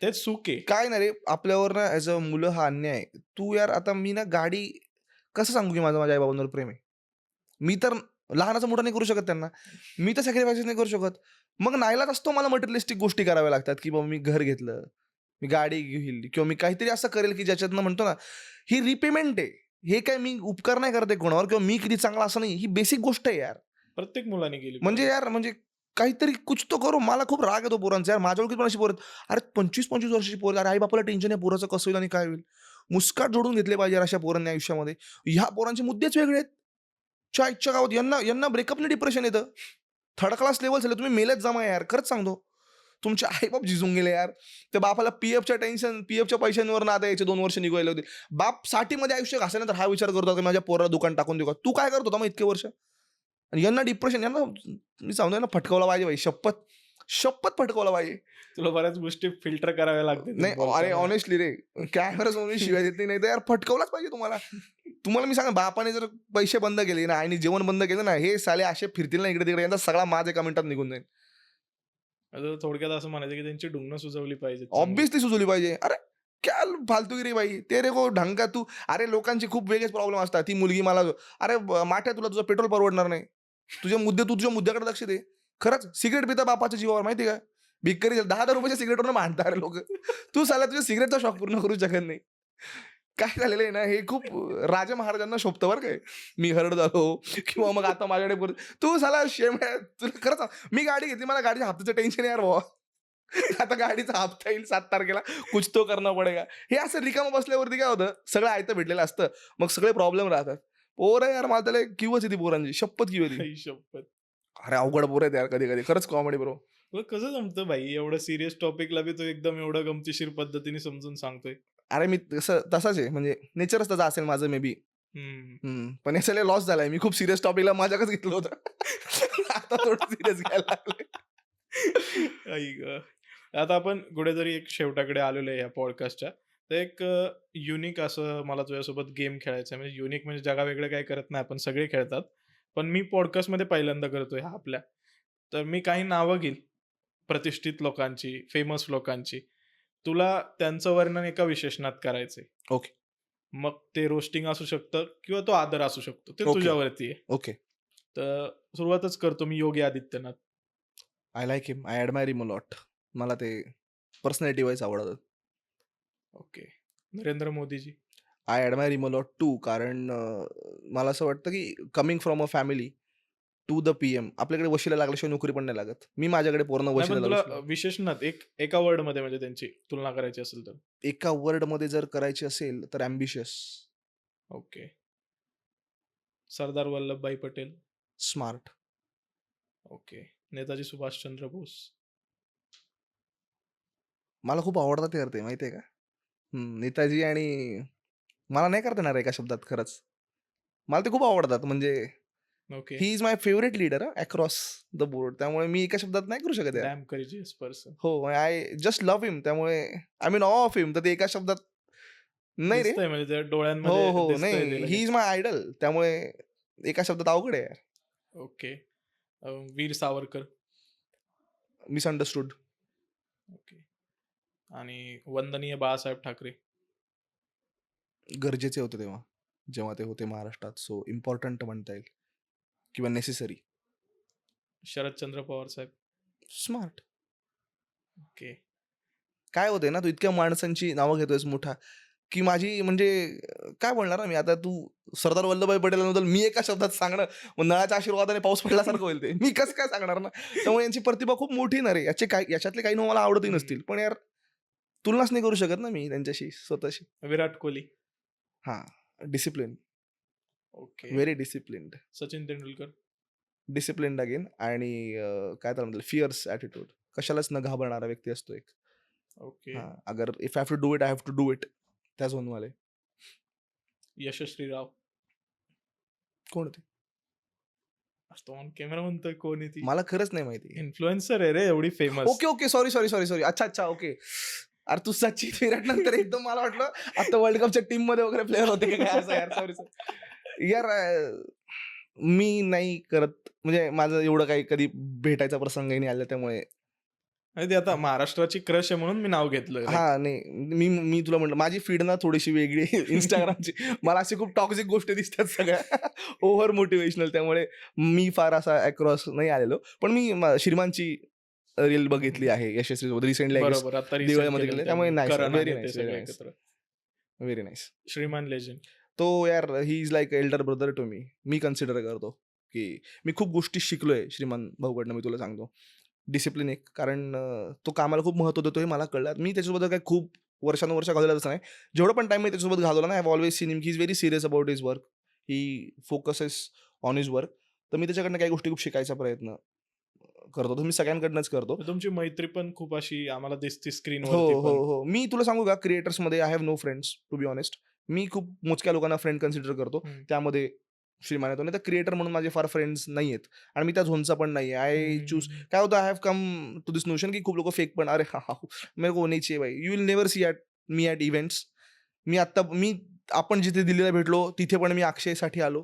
तेच सुख आहे. काय ना रे, आपल्यावर ना ॲज अ मुलं हा अन्याय आहे. तू यार आता मी ना गाडी कसं सांगू की माझं माझ्या आई-बाबांवर प्रेम आहे. मी तर लहानाचा मोठा नाही करू शकत त्यांना. मी तर सॅक्रिफाइस नाही करू शकत. मग नाईलाज असतो मला मटेरियलिस्टिक गोष्टी कराव्या लागतात, की बाबा मी घर घेतलं, मी गाडी घेईल किंवा मी काहीतरी असं करेल, की ज्याच्यातनं म्हणतो ना, ही रिपेमेंट आहे. हे काय मी उपकार नाही करत आहे कोणावर किंवा मी किती चांगला असं नाही. ही बेसिक गोष्ट आहे यार. प्रत्येक मुलाने केली म्हणजे पाहिजे. यार म्हणजे काहीतरी कुछ तो करो. मला खूप राग येतो पोरांचा. यार माझ्या ओळखीत पण अशी पोरं आहेत. अरे 25-25 वर्षाची पोरं. अरे आई-बापाला टेन्शन आहे पोराचं कसं होईल आणि काय होईल. मुस्काट जोडून घेतले पाहिजे यार अशा पोरांनी आयुष्यामध्ये. ह्या पोरांचे मुद्देच वेगळे आहेत. च्या इच्छा गावात यांना यांना ब्रेकअपने डिप्रेशन येतं. थर्ड क्लास लेवल झाले. तुम्ही मेलेच जमा यार. खरंच सांगतो. तुमचे आई-बाप झिजून गेले यार. त्या बापाला पीएफच्या पैशांवर नादा यायचे 2 वर्ष निघाले होते. बाप 60मध्ये आयुष्य घासल्यानंतर हा विचार करतो की माझ्या पोराला दुकान टाकून देऊ का? तू काय करत होता मग इतके वर्ष? आणि यांना डिप्रेशन यांना मी सांगतो यांना फटकवला पाहिजे भाई. शपथ फटकवला पाहिजे. तुला बऱ्याच गोष्टी फिल्टर कराव्या लागतील नाही अरे ऑनेस्टली रे, कॅमेरा समोर शिवाय देत नाही तर यार फटकवलाच पाहिजे तुम्हाला. तुम्हाला मी सांगा बापाने जर पैसे बंद केले ना आणि जेवण बंद केलं ना, हे साले असे फिरतील ना इकडे तिकडे, यांचा सगळा माज एका मिनिटात निघून जाईल. आता थोडक्यात असं म्हणायचं की त्यांची ढुंगणं सुजवली पाहिजे. ऑब्विसली सुचवली पाहिजे. अरे क्या फालतूगिरी भाई, तेरे को ढंग का तू. अरे लोकांचे खूप वेगळेच प्रॉब्लेम असतात. ती मुलगी मला अरे माठ्या तुला तुझं पेट्रोल परवडणार नाही. तू तुझ्या मुद्द्याकडे लक्ष दे. खरंच सिगरेट पिता बापाच्या जीवावर माहिती का? भिक्करी 10,000 रुपयाच्या सिगरेटवर मांडता अरे लोक. तू साला तुझ्या सिगरेटचा शॉक पूर्ण करू शकत नाही. काय झालेलं आहे ना, हे खूप राजा महाराजांना शोभतं बरं काय. मी हरड झालो किंवा मग आता माझ्याकडे तू साला शेमड्या तुला खरंच मी गाडी घेतली, मला गाडीच्या हप्त्याचं टेन्शन यार भावा. आता गाडीचा हप्ता येईल 7 तारखेला, कुछ तो करणं पडेगा. हे असं रिकामं बसल्यावरती काय होतं, सगळं आयतं भेटलेलं असतं. मग सगळे प्रॉब्लेम राहतात. पोरं यार मला त्याला किंवच येते पोरांची, शपथ किंवा येते. आई शपथ. अरे अवघड पोरं आहेत यार कधी-कधी. खरंच कॉमेडी ब्रो. तुला कसं जमतं भाई एवढं सिरियस टॉपिकला बी तो एकदम एवढं गमतीशीर पद्धतीने समजून सांगतोय. अरे मी तसाच आहे म्हणजे नेचरच तसं असेल माझं मे बी. पण याचा लॉस झालाय. मी खूप सिरियस टॉपिकला मजाकच घेतलं होतं. आता थोडं सिरियस घ्यायला लागले. आई ग. आता आपण कुठेतरी एक शेवटाकडे आलेलो आहे या पॉडकास्टच्या. तर एक युनिक असं मला तुझ्यासोबत गेम खेळायचा आहे. म्हणजे युनिक म्हणजे जगा वेगळं काही करत नाही, आपण सगळे खेळतात. पण मी पॉडकास्टमध्ये पहिल्यांदा करतोय हा आपल्या. तर मी काही नावं घेईल प्रतिष्ठित लोकांची, फेमस लोकांची. तुला त्यांचं वर्णन एका विशेषणात करायचंय. ओके. मग ते रोस्टिंग असू शकतं किंवा तो आदर असू शकतो. ते ओके. तुझ्यावरती आहे. ओके. तर सुरुवातच करतो मी Yogi Adityanath. I like him. I admire him a lot. मला ते पर्सनॅलिटी वाईज आवडतात. Okay. Narendra Modiji. I admire him a lot too. कारण मला असं वाटतं की coming from a family to the PM आपल्याकडे वशिला लागल्याशिवाय नोकरी पण नाही लागत. मी माझ्याकडे पूर्ण नाही, वशिला पण तुला लागलो. विशेषणात एका वर्ड मध्ये म्हणजे त्यांची तुलना करायची असेल तर. एका वर्डमध्ये जर करायची असेल तर ambitious, okay. Sardar Vallabhbhai Patel. Smart. Okay. Netaji Subhashchandra Bose. मला खूप आवडतात यार ते माहिती आहे का. नेताजी आणि मला नाही करता येणार एका शब्दात खरंच. मला ते खूप आवडतात म्हणजे okay. He is my favourite leader across the board. त्यामुळे मी एका शब्दात नाही करू शकत यार. Dam courageous person. हो, आय जस्ट लव्ह हिम. त्यामुळे आय मीन ऑ ऑफ हिम. तर ते एका शब्दात नाही रे. दिसतंय म्हणजे त्या हो डोळ्यांमध्ये हो दिसतंय ते नाही, लगेच. He is my idol. त्यामुळे एका शब्दात अवघड आहे यार. Okay. Veer Savarkar. Misunderstood. Okay. आणि वंदनीय बाळासाहेब ठाकरे. गरजेचे होते तेव्हा जेव्हा ते होते महाराष्ट्रात. सो इम्पॉर्टंट म्हणता येईल किंवा नेसेसरी. शरदचंद्र पवार साहेब. स्मार्ट. ओके. काय होते ना, तू इतक्या माणसांची नावं घेतोयस मोठा की माझी म्हणजे काय बोलणार ना मी आता. तू सरदार वल्लभभाई पटेलांबद्दल मी एका शब्दात सांगणं मग नळाच्या आशीर्वादाने पाऊस पडल्यासारखं होईल ते. मी कसं काय सांगणार ना. त्यामुळे यांची प्रतिभा खूप मोठी ना रे. याच्यातले काही नावं मला आवडतही नसतील पण यार तुलनाच नाही करू शकत ना मी त्यांच्याशी स्वतःशी. विराट कोहली. हा, discipline. Okay. Very disciplined. Sachin Tendulkar. Disciplined again आणि काय तर म्हणतात फिअर्स ॲटिट्यूड. कशालाच न घाबरणारा व्यक्ती असतो एक. ओके. हा, अगर if I have to do it I have to do it. त्या झोनवाले. यशस्वी राव. कोण होते तो ऑन कॅमेरा म्हणतोय कोण आहे ती. मला खरंच नाही माहिती. इन्फ्लुएन्सर आहे रे एवढी फेमस. Okay okay sorry. अच्छा ओके. अरे तू सचिन विराट नंतर एकदम मला वाटलं आता वर्ल्ड कपच्या टीम मध्ये वगैरे प्लेअर होते का काय असं. यार सॉरी यार, मी नाही करत, म्हणजे माझं एवढं काही कधी भेटायचा प्रसंगही नाही आला त्यामुळे. आणि ते आता महाराष्ट्राची क्रश आहे म्हणून मी नाव घेतलं. हा नाही, मी तुला म्हटलं माझी फीड ना थोडीशी वेगळी इंस्टाग्रामची. मला अशी खूप टॉक्सिक गोष्टी दिसतात सगळ्या ओव्हर मोटिवेशनल, त्यामुळे मी फार असा अक्रॉस नाही आलेलो. पण मी श्रीमानची रील बघितली आहे यशस्वी रिसेंटली बरोबर, आता recent दिवाळीमध्ये केलेलं केलं, त्यामुळे त्यांनी. nice, करण very आणि ते nice, सगळे very nice. एकत्र. Very nice. श्रीमान लेजंड. तो यार he is like elder brother to me. मी कन्सिडर करतो की मी खूप गोष्टी शिकलोय श्रीमान भाऊकडनं. मी तुला सांगतो डिसिप्लिन एक, कारण तो कामाला खूप महत्व देतो हे मला कळलं. मी त्याच्यासोबत काही खूप वर्षानुवर्ष घालवलं तसं नाही. जेवढं पण टाइम मी त्याच्यासोबत घालवला ना, I have always seen him की is very serious about his work. He focuses on his work. तर मी त्याच्याकडनं काही गोष्टी खूप शिकायचा प्रयत्न करतो. तर मी सगळ्यांकडनंच करतो. तुमची मैत्री पण खूप अशी आम्हाला दिसते स्क्रीन हो वरती हो पण. हो. मी तुला सांगू का, क्रिएटर्समध्ये I have no friends to be honest. मी खूप मोजक्या लोकांना फ्रेंड कन्सिडर करतो. हम्म. त्यामध्ये श्रीमान येतो. नाही तर क्रिएटर म्हणून माझे फार फ्रेंड्स नाही आहेत, आणि मी त्या झोनचा पण नाही आहे. I choose. काय होतं, I have come to this notion की खूप लोक फेक पण, अरे हा हा मेरे को नहीं चाहिए भाई. You will never see me at events. आपण जिथे दिल्लीला भेटलो तिथे पण मी अक्षयसाठी आलो.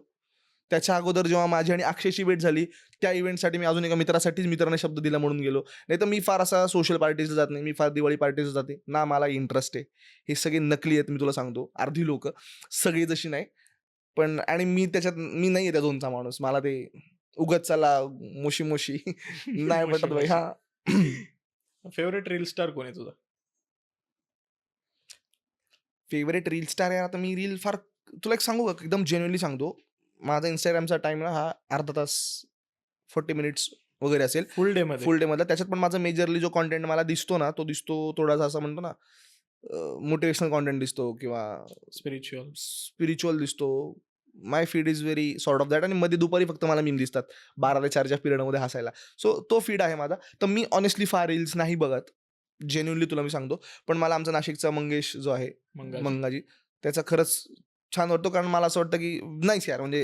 त्याच्या अगोदर जेव्हा माझी आणि अक्षयची भेट झाली त्या इव्हेंटसाठी मी अजून एका मित्रासाठीच मित्राने शब्द दिला म्हणून गेलो. नाही तर मी फार असा सोशल पार्टीजला जात नाही. मी फार दिवाळी पार्टीजला जाते ना, मला इंटरेस्ट आहे. हे सगळे नकली आहेत, मी तुला सांगतो. अर्धी लोक, सगळी जशी नाही. पण आणि मी नाही आहे त्या झोनचा माणूस. मला ते उगत चला मोशी मोशी नाही मोशी पटत भाई. मोशी. हा फेवरेट रील स्टार कोण आहे तुझा? फेवरेट रील स्टार यार, आता मी रील फार, तुला एक सांगू का, एकदम जेन्युअनली सांगतो. माझा इंस्टाग्रामचा टाइम ना हा अर्धा तास 40 मिनिट्स वगैरे असेल फुल डे मध्ये? फुल डे मधला. त्याच्यात पण माझा मेजरली जो कॉन्टेंट मला दिसतो ना, तो दिसतो थोडासा असं म्हणतो ना, मोटिवेशनल कॉन्टेंट दिसतो किंवा स्पिरिच्युअल. स्पिरिच्युअल दिसतो. My feed is very sort of that. आणि मध्ये दुपारी फक्त मला मीम दिसतात 12 ते 4च्या पिरियडमध्ये हसायला. सो तो फीड आहे माझा. तर मी ऑनेस्टली फार रील्स नाही बघत, जेन्युनली तुला मी सांगतो. पण मला आमचा नाशिकचा मंगेश जो आहे, मंगाजी, त्याचा खरंच छान वाटतो. कारण मला असं वाटतं की नाहीच यार, म्हणजे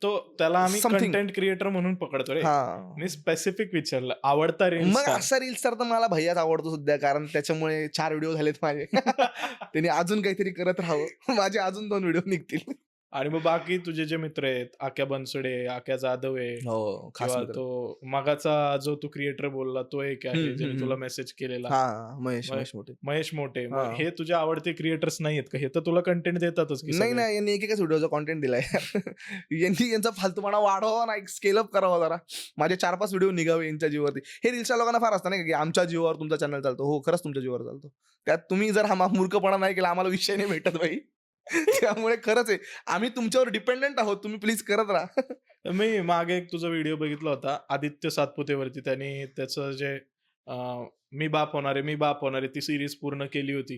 तो त्याला आम्ही Something. कंटेंट क्रिएटर म्हणून पकडतो रे. हा. मी स्पेसिफिक विचारलं आवडता रील मग स्टार. असा रील्स तर मला भैयाच आवडतो सध्या, कारण त्याच्यामुळे 4 व्हिडिओ झालेत माझे. त्यांनी अजून काहीतरी करत राहावं, माझे अजून 2 व्हिडिओ निघतील. आणि मग बाकी तुझे जे मित्र आहेत, आक्या बनसोडे, आक्या जाधव आहे, हो, खास किंवा मित्र. तो मगाचा जो तू क्रिएटर बोलला तो एक आहे ज्याने तुला मेसेज केलेला, हा, महेश महेश मोठे. महेश मोठे. मग हा. हे तुझे आवडते क्रिएटर्स नाहीयेत का? हे तर तुला कंटेंट देतातच की नाही सगळे? नाही, यांनी एकेकाच व्हिडिओचा कॉन्टेंट दिलाय. यांनी यांचा फालतूपणा वाढवावा ना, एक स्केल अप करावा जरा. माझे 4-5 व्हिडिओ निघावे यांच्या जीवावरती. हे रील्सच्या लोकांना फार असतं नाही का, की आमच्या जीवावर तुमचा चॅनल चालतो. हो, खरंच तुमच्या जीवावर चालतो. त्यात तुम्ही जर हा मूर्खपणा नाही केला, आम्हाला विषय नाही भेटत भाई. त्यामुळे खरंच आहे, आम्ही तुमच्यावर डिपेंडेंट आहोत. तुम्ही प्लीज करत राहा. मी मागे एक तुझा व्हिडिओ बघितला होता आदित्य सातपुतेवरती. त्यांनी त्याचं जे मी बाप होणार आहे ती सिरीज पूर्ण केली होती.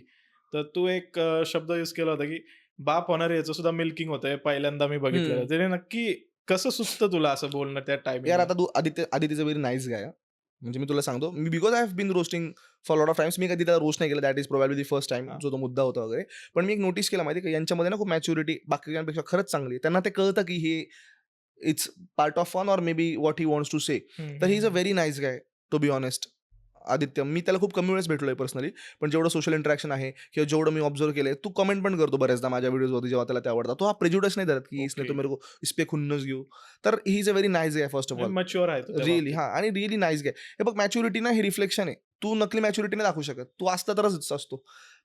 तर तू एक शब्द यूज केला होता की बाप होणार आहे, याचं सुद्धा मिल्किंग होतंय. पहिल्यांदा मी बघितलेलं. त्याने नक्की कसं सुचतं तुला असं बोलणं त्या टाइमिंग? यार आता तू आदित्यचं व्हेरी नाईस गाय. म्हणजे मी तुला सांगतो, मी because I have been roasting for lot of times. मी कधी त्याला रोस्ट नाही केलं. That is probably the first time जो तो मुद्दा होता वगैरे. पण मी एक नोटीस केलं माहिती का, यांच्यामध्ये ना खूप मॅच्युरिटी बाकीच्यांपेक्षा खरंच चांगली आहे. त्यांना ते कळतं की हे it's part of fun or maybe what he wants to say. तर he is a very nice guy to be honest. Aditya, मी त्याला खूप कमी वेळेस भेटलोय पर्सनली, पण जेवढं सोशल इंटरॅक्शन आहे किंवा जेवढं मी ऑब्झर्व केलंय, तू कमेंट पण करतो बऱ्याचदा माझ्या व्हिडिओजवरती जेव्हा त्याला ते आवडतात. तो हा प्रेज्युडिस नाही धरत की इसने तो मेरे को इस पे खुन्नस घेऊ. तर he is a very nice guy first of all. Mature आहे तो त्या रिअली. बाबतीत. हा, आणि रिअली नाईस गाय. हे बघ, मॅच्युरिटी ना हे रिफ्लेक्शन आहे. तू नकली मॅच्युरिटी नाही दाखवू शकत. तू असता तरच असतो.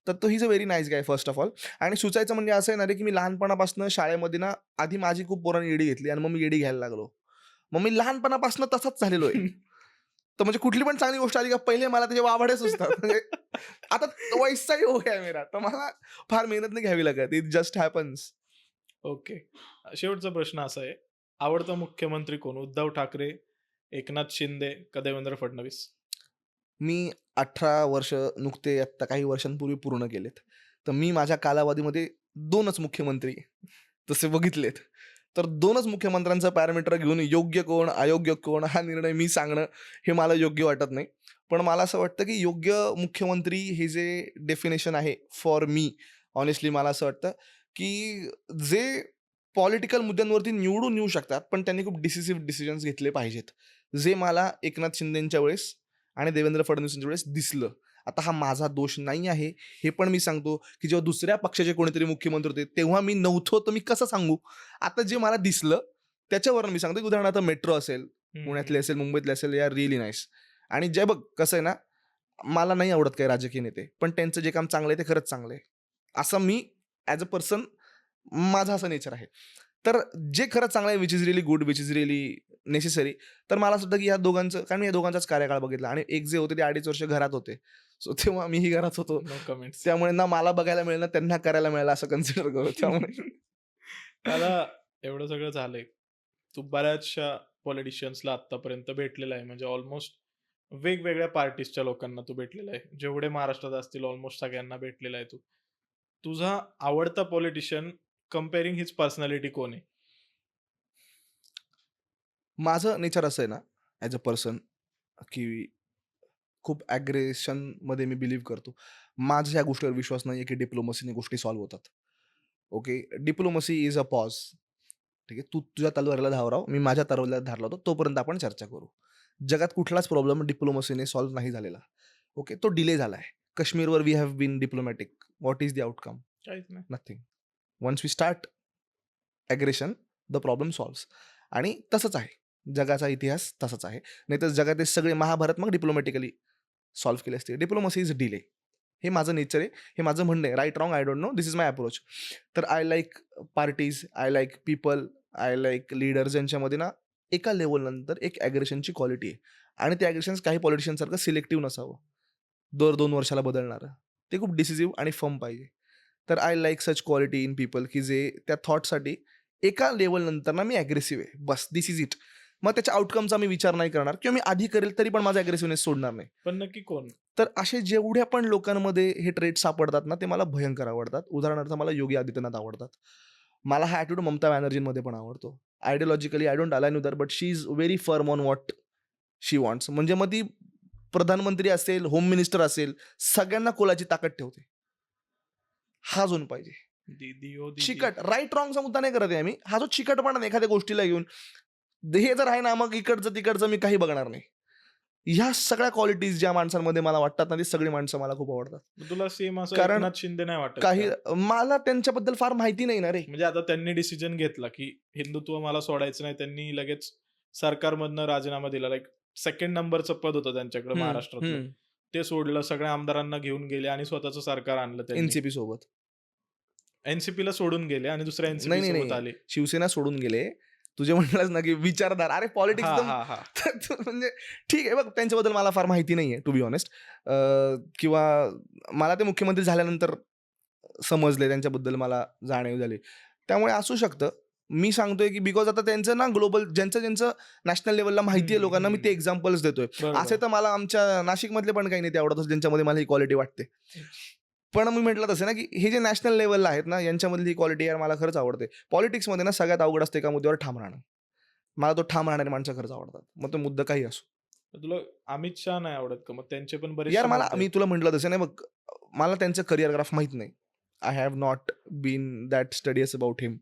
तर तो ही is a very nice guy first of all. आणि सुचायचं म्हणजे असं आहे ना रे, की मी लहानपणापासून शाळेमध्ये ना आधी माझी खूप पोरांनी येडी घेतली आणि मग मी येडी घ्यायला लागलो. मग मी लहानपणापासून तसाच झालेलो आहे. तर म्हणजे कुठली पण चांगली गोष्ट आली का पहिले मला त्याचे वाभाडे सुचतात. म्हणजे आता वैसाही हो गया मेरा. तर मला फार मेहनत नाही घ्यावी लागत. It just happens. ओके. शेवटचा प्रश्न असा आहे, आवडता मुख्यमंत्री कोण? उद्धव ठाकरे, एकनाथ शिंदे का देवेंद्र फडणवीस? मी 18 वर्ष नुकते आत्ता काही वर्षांपूर्वी पूर्ण केलेत. तर मी माझ्या कालावधीमध्ये 2च मुख्यमंत्री तसे बघितलेत. तर 2च मुख्यमंत्र्यांचा पॅरामीटर घेऊन योग्य कोण, अयोग्य कोण हा निर्णय मी सांगणं हे मला योग्य वाटत नाही. पण मला असं वाटतं की योग्य मुख्यमंत्री हे जे डेफिनेशन आहे फॉर मी, ऑनेस्टली मला असं वाटतं की जे पॉलिटिकल मुद्द्यांवरती निवडून येऊ शकतात, पण त्यांनी खूप डिसिसिव्ह डिसिजन्स घेतले पाहिजेत. जे मला एकनाथ शिंदेच्या वेळेस आणि देवेंद्र फडणवीसांच्या वेळेस दिसलं. आता हा माझा दोष नाही आहे हे पण मी सांगतो, की जेव्हा दुसऱ्या पक्षाचे कोणीतरी मुख्यमंत्री होते तेव्हा मी नव्हतो, तर मी कसं सांगू? आता जे मला दिसलं त्याच्यावरून मी सांगतो, की उदाहरणार्थ मेट्रो असेल, पुण्यातली असेल, मुंबईतली असेल, या रिअली नाईस. आणि जे बघ कसं आहे ना, मला नाही आवडत काही राजकीय नेते, पण त्यांचं जे काम चांगलं आहे ते खरंच चांगलं आहे. असं मी ॲज अ पर्सन माझा असं नेचर आहे. तर जे खरंच चांगलं आहे, which is really good, which is really necessary, तर मला असं वाटतं की ह्या दोघांचं, कारण मी या दोघांचाच कार्यकाळ बघितला आणि एक जे होते ते 2.5 वर्ष घरात होते. सो तेव्हा मीही घरात होतो. No comments. त्यामुळे ना मला बघायला मिळेल ना त्यांना करायला मिळेल असं कन्सिडर करू. त्यामुळे मला एवढं सगळं झालंय. तू बऱ्याचशा पॉलिटिशियन्सला आतापर्यंत भेटलेला आहे, म्हणजे ऑलमोस्ट वेगवेगळ्या पार्टीजच्या लोकांना तू भेटलेला आहे. जेवढे महाराष्ट्रात असतील ऑलमोस्ट सगळ्यांना भेटलेला आहे तू. तुझा आवडता पॉलिटिशियन कंपेअरिंग हिज पर्सनॅलिटी कोण आहे? माझं नेचर असं आहे ना, ॲज अ पर्सन, की खूप ॲग्रेशनमध्ये मी बिलीव्ह करतो. माझा ह्या गोष्टीवर विश्वास नाही आहे, की डिप्लोमसीने गोष्टी सॉल्व्ह होतात. Okay. Diplomacy is a pause. ठीक आहे. तू तुझ्या तलवारीला धाव राव, मी माझ्या तलवारीला धार लावतो, तोपर्यंत आपण चर्चा करू. जगात कुठलाच प्रॉब्लेम डिप्लोमसीने सॉल्व्ह नाही झालेला. ओके. तो डिले झाला आहे. काश्मीरवर we have been diplomatic. What is the outcome? काहीच नाही. Nothing. Once we start aggression, the problem solves. आणि तसंच आहे. जगाचा इतिहास तसाच आहे. नाहीतर जगातील सगळे महाभारत मग डिप्लोमॅटिकली सॉल्व्ह केले असते. Diplomacy is delay. हे माझं नेचर आहे. हे माझं म्हणणं आहे. Right wrong I don't know. This is my approach. तर I like parties, I like people, I like leaders यांच्यामध्ये ना एका लेव्हलनंतर एक ॲग्रेशनची क्वालिटी आहे. आणि ते ॲग्रेशन काही पॉलिटिशियनसारखं सिलेक्टिव्ह नसावं. दर 2 वर्षाला बदलणारं. ते खूप डिसिसिव्ह आणि फर्म पाहिजे. तर I like such quality in people, की जे त्या थॉटसाठी एका लेव्हलनंतर ना मी ॲग्रेसिव्ह आहे. बस दिस इज इट. मग त्याच्या आउटकमचा मी विचार नाही करणार किंवा मी आधी करेल तरी पण माझा ॲग्रेसिव्हनेस सोडणार नाही. पण नक्की कोण? तर असे जेवढ्या पण लोकांमध्ये हे ट्रेट सापडतात ना, ते मला भयंकर आवडतात. उदाहरणार्थ मला योगी आदित्यनाथ आवडतात. मला हा ॲटिट्यूड ममता बॅनर्जींमध्ये पण आवडतो. Ideologically I don't align with her, but she is very firm on what she wants. म्हणजे मग ती प्रधानमंत्री असेल, होम मिनिस्टर असेल, सगळ्यांना कोलाची ताकद ठेवते. हा झोन पाहिजे. दीदी ओ दीदी. चिकट, राईट रॉंगचा मुद्दा नाही करत आहे आम्ही. हा जो चिकटपणा आहे एखाद्या गोष्टीला घेऊन, हे जर आहे ना, मग इकडचं तिकडचं मी काही बघणार नाही. ह्या सगळ्या क्वालिटीज ज्या माणसांमध्ये मला वाटतात ना, ती सगळी माणसं मला खूप आवडतात. मग तुला सेम असं कारण एकनाथ शिंदे नाही वाटत काही का? मला त्यांच्याबद्दल फार माहिती नाही ना रे. म्हणजे आता त्यांनी डिसिजन घेतला की हिंदुत्व मला सोडायचं नाही, त्यांनी लगेच सरकारमधनं राजीनामा दिला. लाईक सेकंड नंबरचं पद होतं त्यांच्याकडे महाराष्ट्रातलं, ते सोडलं, सगळ्या आमदारांना घेऊन गेले आणि स्वतःचं सरकार आणलं त्यांनी. एनसीपी सोबत. एनसीपी ला सोडून गेले आणि दुसऱ्या नाही एनसीपी नाही सोबत आले. नाही, शिवसेना सोडून गेले. तुझे म्हणलास ना की विचारधार, अरे पॉलिटिक्स हा एकदम हा हा. म्हणजे ठीक आहे. बघ, त्यांच्याबद्दल मला फार माहिती नाहीये टू बी ऑनेस्ट. किंवा मला ते मुख्यमंत्री झाल्यानंतर समजले, त्यांच्याबद्दल मला जाणीव झाली. त्यामुळे असू शकतं. मी सांगतोय की बिकॉज आता त्यांचं ना ग्लोबल, ज्यांचं नॅशनल लेवलला माहिती आहे लोकांना, मी ते एक्झाम्पल्स देतोय. बरोबर. असे तर मला आमच्या नाशिकमधले पण काही नेते आवडतात ज्यांच्यामध्ये मला ही क्वालिटी वाटते. पण मी म्हटलं तसं ना, की हे जे नॅशनल लेवलला आहेत ना, यांच्यामधली ही क्वालिटी यार मला खरंच आवडते. पॉलिटिक्समध्ये ना सगळ्यात अवघड असते एका मुद्द्यावर ठाम राहणं. मला तो ठाम राहणारी माणसं खरंच आवडतात. मग तो मुद्दा काही असो. तुला अमित शहा नाही आवडत का? मग त्यांचे पण बरेच यार मला, मी तुला म्हटलं तसं नाही, बघ मला त्यांचं करिअर ग्राफ माहित नाही. I have not been that studies about him.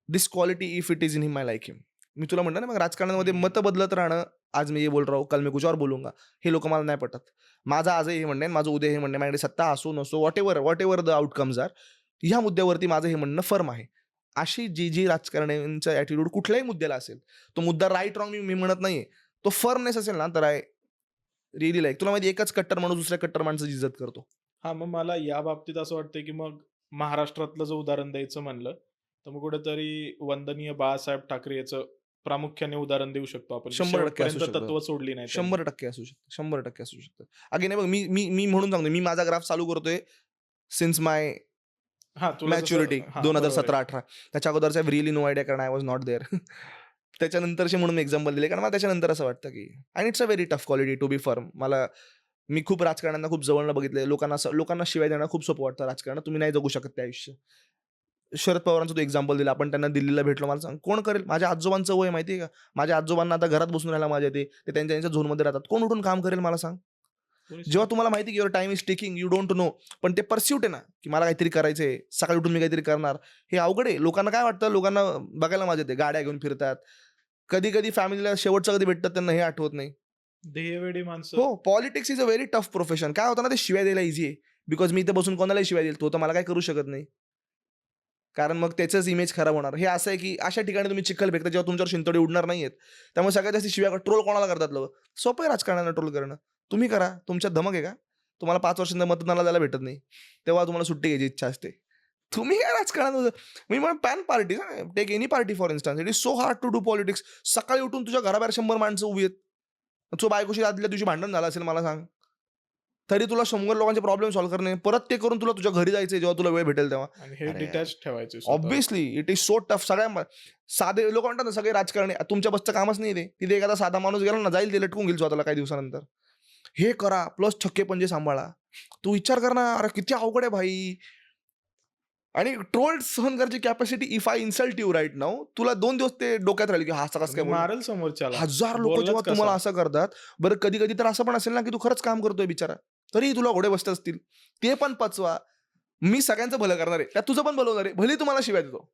This quality if it is in him, I like him. मी तुला म्हणलं ना, मग राजकारणामध्ये मतं बदलत राहणं, आज मी ये बोल रहा हूं, कल मैं कुछ और बोलूंगा, हे लोक मला नाही पटत. माझं आजही हे म्हणणं आहे, माझं उद्या हे म्हणणं आहे, माझ्याकडे सत्ता असो नसो, whatever the outcomes are, ह्या मुद्द्यावरती माझं हे म्हणणं फर्म आहे. अशी जी राजकारण्यांचं ॲटिट्यूड कुठल्याही मुद्द्याला असेल, तो मुद्दा राईट रॉंग मी म्हणत नाहीये, तो फर्मनेस असेल ना, तर आय रिअली लाईक. तुला माहिती, एकच कट्टर माणूस दुसऱ्या कट्टर माणसाची इज्जत करतो. हा, मग मला या बाबतीत असं वाटतंय की मग महाराष्ट्रातलं जर उदाहरण द्यायचं म्हणलं तर मग कुठेतरी वंदनीय बाळासाहेब ठाकरे याचं प्रामुख्याने उदाहरण देऊ शकतो आपण. 100% असू शेवटपर्यंत शकतं. तत्व सोडली नाही त्यांनी. 100% असू शकतं. 100% असू शकतं. अगेन बघ, मी म्हणून सांगतो, मी माझा ग्राफ चालू करतोय सिन्स माय हा, तुला जसं- मॅच्युरिटी हा, 2017-18. त्याच्या अगोदरचा रिअली नो आयडिया, कारण आय वॉज नॉट देअर. त्याच्यानंतरचे म्हणून मी एक्झाम्पल दिले, कारण मला त्याच्यानंतर असं वाटतं की, and it's a very tough quality to be firm. मी खूप राजकारण्यांना खूप जवळनं बघितलंय. लोकांना शिवाय देणं खूप सोपं वाटतं राजकारणात. तुम्ही नाही जगू शकत ते आयुष्य. शरद पवारांचं तू एक्झाम्पल दिला, आपण त्यांना दिल्लीला भेटलो. मला सांग, कोण करेल? माझ्या आजोबांचं वय माहिती आहे का? माझ्या आजोबांना आता घरात बसून राहायला माझ्या ते त्यांच्या झोनमध्ये राहतात. कोण उठून काम करेल मला सांग? कोणीच जेव्हा तुम्हाला माहिती की your time is taking, you don't know, पण ते परस्यूट आहे ना, की मला काहीतरी करायचंय, सकाळी उठून मी काहीतरी करणार, हे अवघड आहे. लोकांना काय वाटतं, लोकांना बघायला मजा येते, गाड्या घेऊन फिरतात. कधी फॅमिलीला शेवटचं कधी भेटतात त्यांना हे आठवत नाही. ध्येयवेडी माणसं. हो, politics is a very tough profession. काय होतं ना, ते शिव्या द्यायला इझी आहे. बिकॉज मी इथे बसून कोणालाही शिव्या देईल, तो तर मला काही करू शकत नाही. कारण मग त्याचंच इमेज खराब होणार. हे असं आहे की अशा ठिकाणी तुम्ही चिखल फेकता जेव्हा तुमच्यावर शिंतोडे उडणार नाहीयेत. त्यामुळे सगळ्यात जास्त शिव्या ट्रोल कोणाला करतात लोकं? सोपं आहे राजकारण्यांना ट्रोल करणं. तुम्ही करा. तुमच्यात धमक आहे का? तुम्हाला 5 वर्षांनी मतदानाला जायला भेटत नाही. तेव्हा तुम्हाला सुट्टी घ्यायची इच्छा असते. तुम्ही काय राजकारणात मी म्हणून pan party take any party for instance. It is so hard to do politics. सकाळी उठून तुझ्या घराबाहेर 100 माणसं उभी आहेत. तो बायकोशी आदल्या दिवशी भांडण झालं असेल मला सांग. तरी तुला 100 लोकांचे प्रॉब्लेम सॉल्व्ह करणे, परत ते करून तुला तुझ्या घरी जायचंय जेव्हा तुला वेळ भेटेल तेव्हा. आणि हे अरे यार. डिटॅच ठेवायचे स्वतःवर. Obviously it is so tough. साधे लोक म्हणतात ना, सगळे राजकारणी तुमच्या बसचं कामच नाही ते. तिथे एखादा साधा माणूस गेला ना, जाईल ते लटकून घेईल स्वतःला काही दिवसानंतर. हे करा प्लस छक्के पंजे सांभाळा. तू विचार कर ना, अरे किती अवघड आहे भाई. आणि ट्रोल सहन करायची capacity, if I insult you right now, तुला 2 दिवस ते डोक्यात राहील की हा असं कसं काय बोलला. मारेल समोरच्याला. 1000 लोक बोललाच जेव्हा कसा? तुम्हाला असं करतात. बरं कधी कधी तर असं पण असेल ना की तू खरंच काम करतोय बिचारा, तरीही तुला घोडे बसत असतील. ते पण पचवा. मी सगळ्यांचं भलं करणार आहे, त्यात तुझं पण भलं होणार आहे, भले तुम्हाला शिवाय देतो.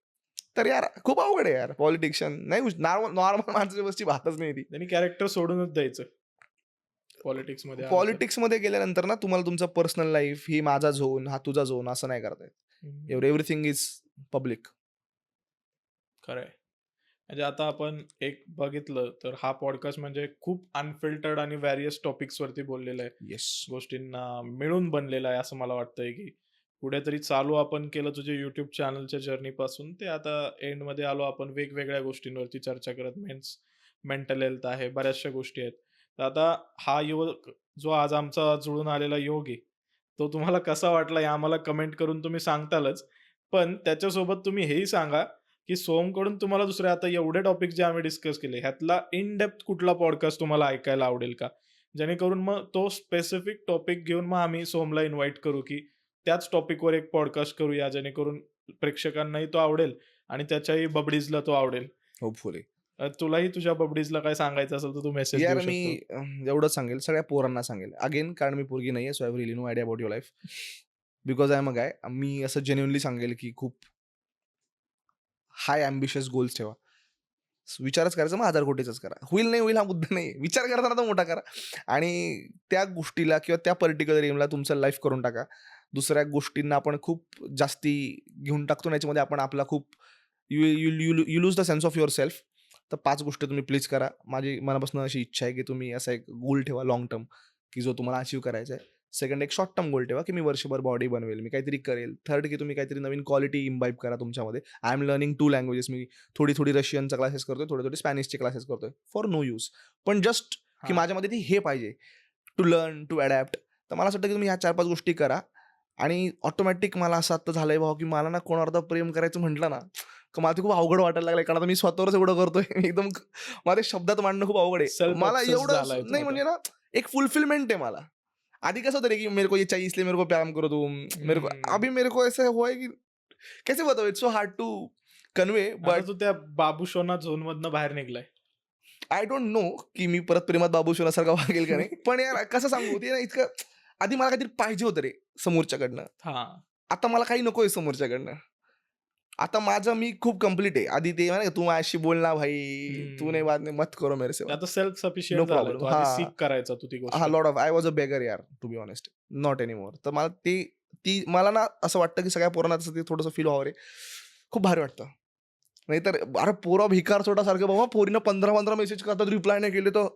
तर यार खूप अवघड आहे यार पॉलिटिशियन. नाही नॉर्मल माणसाच्या बसची बातच नाही ती. त्यांनी कॅरेक्टर सोडूनच द्यायचं पॉलिटिक्स मध्ये आलं तर. पॉलिटिक्समध्ये गेल्यानंतर ना तुम्हाला तुमचं पर्सनल लाईफ, ही माझा झोन, हा तुझा झोन असं नाही करता येत. Everything is public. खरंय. म्हणजे आता आपण एक बघितलं तर हा पॉडकास्ट म्हणजे खूप अनफिल्टर्ड आणि व्हॅरियस टॉपिक्स वरती बोललेला आहे. येस. गोष्टींना मिळून बनलेला आहे असं मला वाटतंय की कुठेतरी चालू आपण केलं तुझ्या युट्यूब चॅनलच्या जर्नी पासून ते आता एंड मध्ये आलो आपण वेगवेगळ्या गोष्टींवरती चर्चा करत. मीन्स मेंटल हेल्थ आहे, बऱ्याचशा गोष्टी आहेत. तर आता हा युवक जो आज आमचा जुळून आलेला योग आहे, तो तुम्हाला कसा वाटला हे आम्हाला कमेंट करून तुम्ही सांगतालच. पण त्याच्यासोबत तुम्ही हेही सांगा की सोमकडून तुम्हाला दुसरे आता एवढे टॉपिक जे आम्ही डिस्कस केले ह्यातला इन डेप्थ कुठला पॉडकास्ट तुम्हाला ऐकायला आवडेल का? जेणेकरून मग तो स्पेसिफिक टॉपिक घेऊन मग आम्ही सोमला इन्व्हाइट करू की त्याच टॉपिकवर एक पॉडकास्ट करूया, जेणेकरून प्रेक्षकांनाही तो आवडेल आणि त्याच्याही बबडीजला तो आवडेल. होपफुली. तुलाही तुझ्या बबडीजला काय सांगायचं असेल तर तू मेसेज यार देऊ मी शकतो. एवढंच सांगेल, सगळ्या पोरांना सांगेल अगेन, कारण मी पोरगी नाहीये, so I have really no idea about your life. Because I am a guy. मी असं जेन्युइनली सांगेल की खूप हाय अँबिशियस गोल्स ठेवा. विचारच करायचा मग 1000 कोटीचाच करा. होईल नाही होईल हा मुद्दा नाही. विचार करताना तर मोठा करा. आणि त्या गोष्टीला किंवा त्या पर्टिक्युलर एमला तुमचं लाईफ करून टाका. दुसऱ्या गोष्टींना आपण खूप जास्ती घेऊन टाकतो, याच्यामध्ये आपण आपला खूप you lose the sense of your self. तर 5 गोष्टी तुम्ही प्लीज करा. माझी मनापासून अशी इच्छा आहे की तुम्ही असा एक गोल ठेवा लाँग टर्म, की जो तुम्हाला अचीव्ह करायचा आहे. सेकंड, एक शॉर्ट टर्म गोल ठेवा की मी वर्षभर बॉडी बनवेल, मी काहीतरी करेल. थर्ड, की तुम्ही काहीतरी नवीन क्वालिटी इम्बाईब करा तुमच्यामध्ये. I am learning 2 languages. मी थोडी रशियनचा क्लासेस करतोय, थोडे स्पॅनिशचे क्लासेस करतोय फॉर नो यूज. पण जस्ट की हां. माझ्यामध्ये ती हे पाहिजे टू लर्न, टू अडॅप्ट. तर मला असं वाटतं की तुम्ही ह्या 4-5 गोष्टी करा. आणि ऑटोमॅटिक मला असं आता झालंय भाऊ की मला ना कोणावर आता प्रेम करायचं म्हटलं ना, तर मला ते खूप अवघड वाटायला लागलंय. कारण आता मी स्वतःवरच एवढं करतोय. एकदम माझ्या शब्दात मांडणं खूप अवघड आहे. Self मला obsessed एवढं झालाय तू नाही आता. म्हणजे ना, एक फुलफिलमेंट आहे मला. आधी कसं होतं रे की मेरे को ये चाहिए इसलिए मेरे को प्यार करो तुम, मेरे को अभी मेरे को ऐसा हुआ है की कैसे बताओ, it's so hard to convey. आता बट तू त्या बाबूशोना झोन मधनं बाहेर निघलाय. आय डोंट नो की मी परत प्रेमात बाबू शिवण्यासारखा वागेल का नाही. पण यार कसं सांगू, ते ना इतकं आधी मला काहीतरी पाहिजे होतं रे समोरच्याकडनं. हा. आता मला काही नकोय समोरच्याकडनं. आता माझं मी खूप कम्प्लीट आहे. आधी ते म्हणे तू माझ्याशी बोल ना भाई, तू नाही बात नाही मत करो मेरे से. आता सेल्फ No सफिशियंट झालाय problem. तो. आधी हां. सीक करायचा तू ती हा गोष्ट. Lot of I was a beggar यार, to be honest. Not anymore. तर मला ती मला ना असं वाटतं की सगळ्या पोरांना तसं ते थोडंसं फील व्हावं रे. खूप भारी वाटतं. नाहीतर अरे पोरं भिकार सोडासारखं बाबा, पोरीनं 15 मेसेज करतात, रिप्लाय नाही केले तर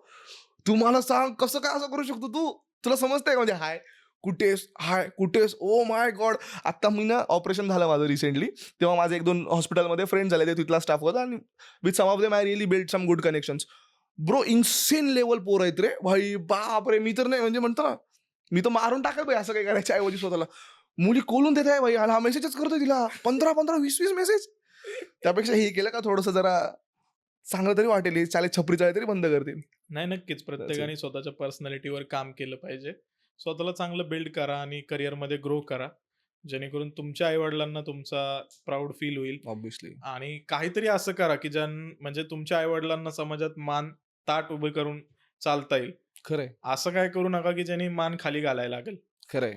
तू मला सांग कसं काय असं करू शकतो तू? तुला समजतंय का? म्हणजे हाय कुठेस, ओ माय गॉड. आता मी ना ऑपरेशन झालं माझं रिसेंटली, तेव्हा माझे 1-2 हॉस्पिटलमध्ये फ्रेंड झाले, ते तिथला स्टाफ होता आणि with some of them I really build some good connections. Bro insane level पोरं आहेत रे भाई, बाप रे. मी तर नाही म्हणजे म्हणतो ना, मी तर मारून टाकेल भाई असं काही करायच्या ऐवजी स्वतःला. मुली कोलून देत आहे भाई, हा मेसेजच करतोय तिला 15 20 मेसेज. त्यापेक्षा हे केलं का थोडंसं जरा चांगलं तरी वाटेल, हे चाले छपरी चाळे तरी बंद करतील. नाही, नक्कीच प्रत्येकाने स्वतःच्या पर्सनॅलिटीवर काम केलं पाहिजे. स्वतःला चांगलं बिल्ड करा आणि करिअरमध्ये ग्रो करा, जेणेकरून तुमच्या आईवडिलांना तुमचा प्राऊड फील होईल. ऑब्व्हियसली. आणि काहीतरी असं करा की म्हणजे तुमच्या आईवडिलांना समाजात मान ताट उभे करून चालता येईल. खरंय असं काय करू नका की ज्यांनी मान खाली घालायला लागेल. खरंय.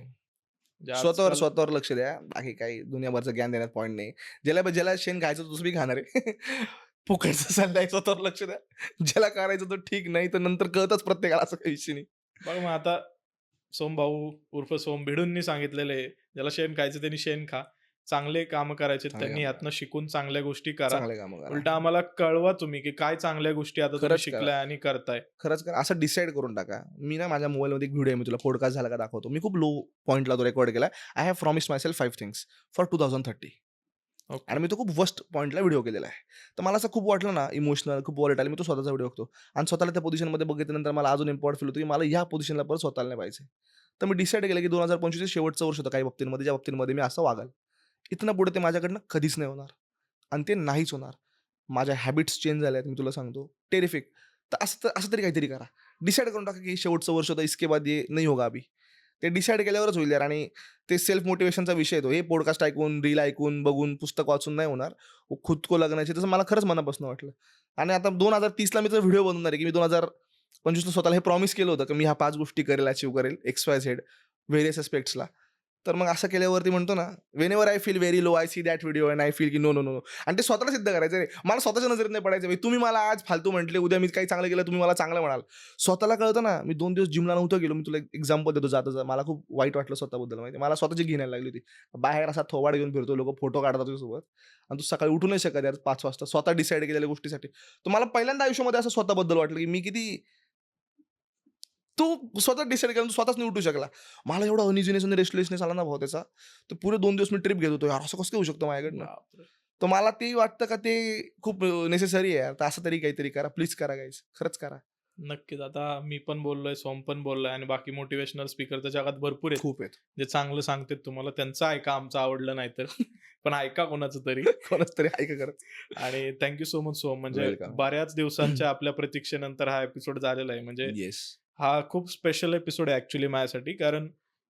म्हणजे स्वतःवर लक्ष द्या. बाकी काही दुनियाभरचं ज्ञान देण्यात पॉईंट नाही. ज्याला शेण खायचं तसं बी खाणार आहे. फुकटचं चाललंय, स्वतःवर लक्ष द्या. ज्याला करायचं तो ठीक, नाही तर नंतर कळतच प्रत्येकाला, असं काही विषय नाही. बघ मग आता सोम भाऊ उर्फ सोम भिडूंनी सांगितलेले आहे, ज्याला शेण खायचं त्यांनी शेण खा. चांगले कामं करायचे चांगले त्यांनी कामं यातनं शिकून चांगल्या गोष्टी करा. चांगले कामं करा. उलटा आम्हाला कळवा तुम्ही की काय चांगल्या गोष्टी आता तुम्ही खरंच करा. शिकलाय आणि करताय. खरंच करा. असं डिसाईड करून टाका. मी ना माझ्या मोबाईलमध्ये एक व्हिडिओ आहे, मी तुला पॉडकास्ट झाला का दाखवतो. मी खूप लो पॉइंटला तो रेकॉर्ड केला. I have promised my self 5 things for 2030 okay. आणि मी तो खूप वर्स्ट पॉइंटला व्हिडिओ केलेला आहे. तर मला असं खूप वाटलं ना, इमोशनल, खूप वॉलेटाईल. मी तो स्वतःचा व्हिडिओ बघतो आणि स्वतःला त्या पोझिशनमध्ये बघितल्यानंतर मला अजून इम्पॉर्टंट फील होतं, की मला ह्या पोझिशनला परत स्वतःला नाही पाहिजे. तर मी डिसाईड केलं, की 2025 हे शेवटचं वर्ष होतं काही बाबतींमध्ये, ज्या बाबतींमध्ये मी असं वागाल. इथनं पुढे ते माझ्याकडनं कधीच नाही होणार आणि ते नाहीच होणार. माझ्या हॅबिट्स चेंज झाल्या आहेत, मी तुला सांगतो. टेरिफिक. तर असं तरी काहीतरी करा. डिसाईड करून टाका, की हे शेवटचं वर्ष होतं, इसके बाद ये नहीं होगा अभी. ते डिसाईड केल्यावरच होईल यार. आणि ते सेल्फ मोटिवेशनचा विषय तो. हे पॉडकास्ट ऐकून, रील ऐकून, बघून, पुस्तक वाचून नाही होणार. वो खुद को लगना चाहिए. तसं मला खरंच मनापासून वाटलं. आणि आता 2030ला मी तर व्हिडिओ बनवणार आहे, की मी 2025ला स्वतःला हे प्रॉमिस केलं होतं, की मी ह्या 5 गोष्टी करेल, अचीव्ह करेल, XYZ व्हेरियस एस्पेक्ट्सला. तर मग असं केल्यावरती म्हणतो ना, whenever I feel very low, I see that video and I feel की नो, नो, नो, नो. आणि ते स्वतःला सिद्ध करायचं रे. मला स्वतःच्या नजरेत नाही पडायचं. भाई तुम्ही मला आज फालतू म्हटले, उद्या मी काही चांगलं केलं, तुम्ही मला चांगलं म्हणाल. स्वतःला कळतं ना, मी 2 दिवस जिमला नव्हतं गेलो. मी तुला एक एक्झाम्पल देतो जाता मला खूप वाईट वाटलं स्वतःबद्दल माहिती. मला स्वतःची घिण यायला लागली होती. बाहेर असा थोबाड घेऊन फिरतो, लोकं फोटो काढतात तुझ्यासोबत आणि तू सकाळी उठू नाही शकत यार 5 वाजता स्वतः डिसाईड केलेल्या गोष्टीसाठी. तर मला पहिल्यांदा आयुष्यामध्ये असं स्वतःबद्दल वाटलं, की मी किती तू स्वतः डिसाईड केलं, तू स्वतःच नाही उठू शकला. मला एवढा अनइझीनेस आणि रेस्टलेसनेस आला ना भाऊ त्याचा, तर पुरे 2 दिवस मी ट्रिप घेत होतो. यार असं कसं काय होऊ शकतं माझ्याकडनं? बापरे! तर मला ते वाटतं का ते खूप नेसेसरी आहे यार. तर असं तरी काहीतरी करा. प्लीज करा गाईज. खरंच करा. नक्कीच. आता मी पण बोललोय, सोम पण बोललोय आणि बाकी मोटिव्हेशनल स्पीकर तर जगात भरपूर आहेत. खूप आहेत. जे चांगलं सांगतात तुम्हाला त्यांचं ऐका, आमचं आवडलं नाही तर. पण ऐका कोणाचं तरी. कोणाच तरी ऐका खरंच. आणि थँक सो मच सोम. म्हणजे वेलकम. बऱ्याच दिवसांच्या आपल्या प्रतीक्षेनंतर हा एपिसोड झालेला आहे. म्हणजे येस. हा खूप स्पेशल एपिसोड आहे ॲक्चुअली माझ्यासाठी. कारण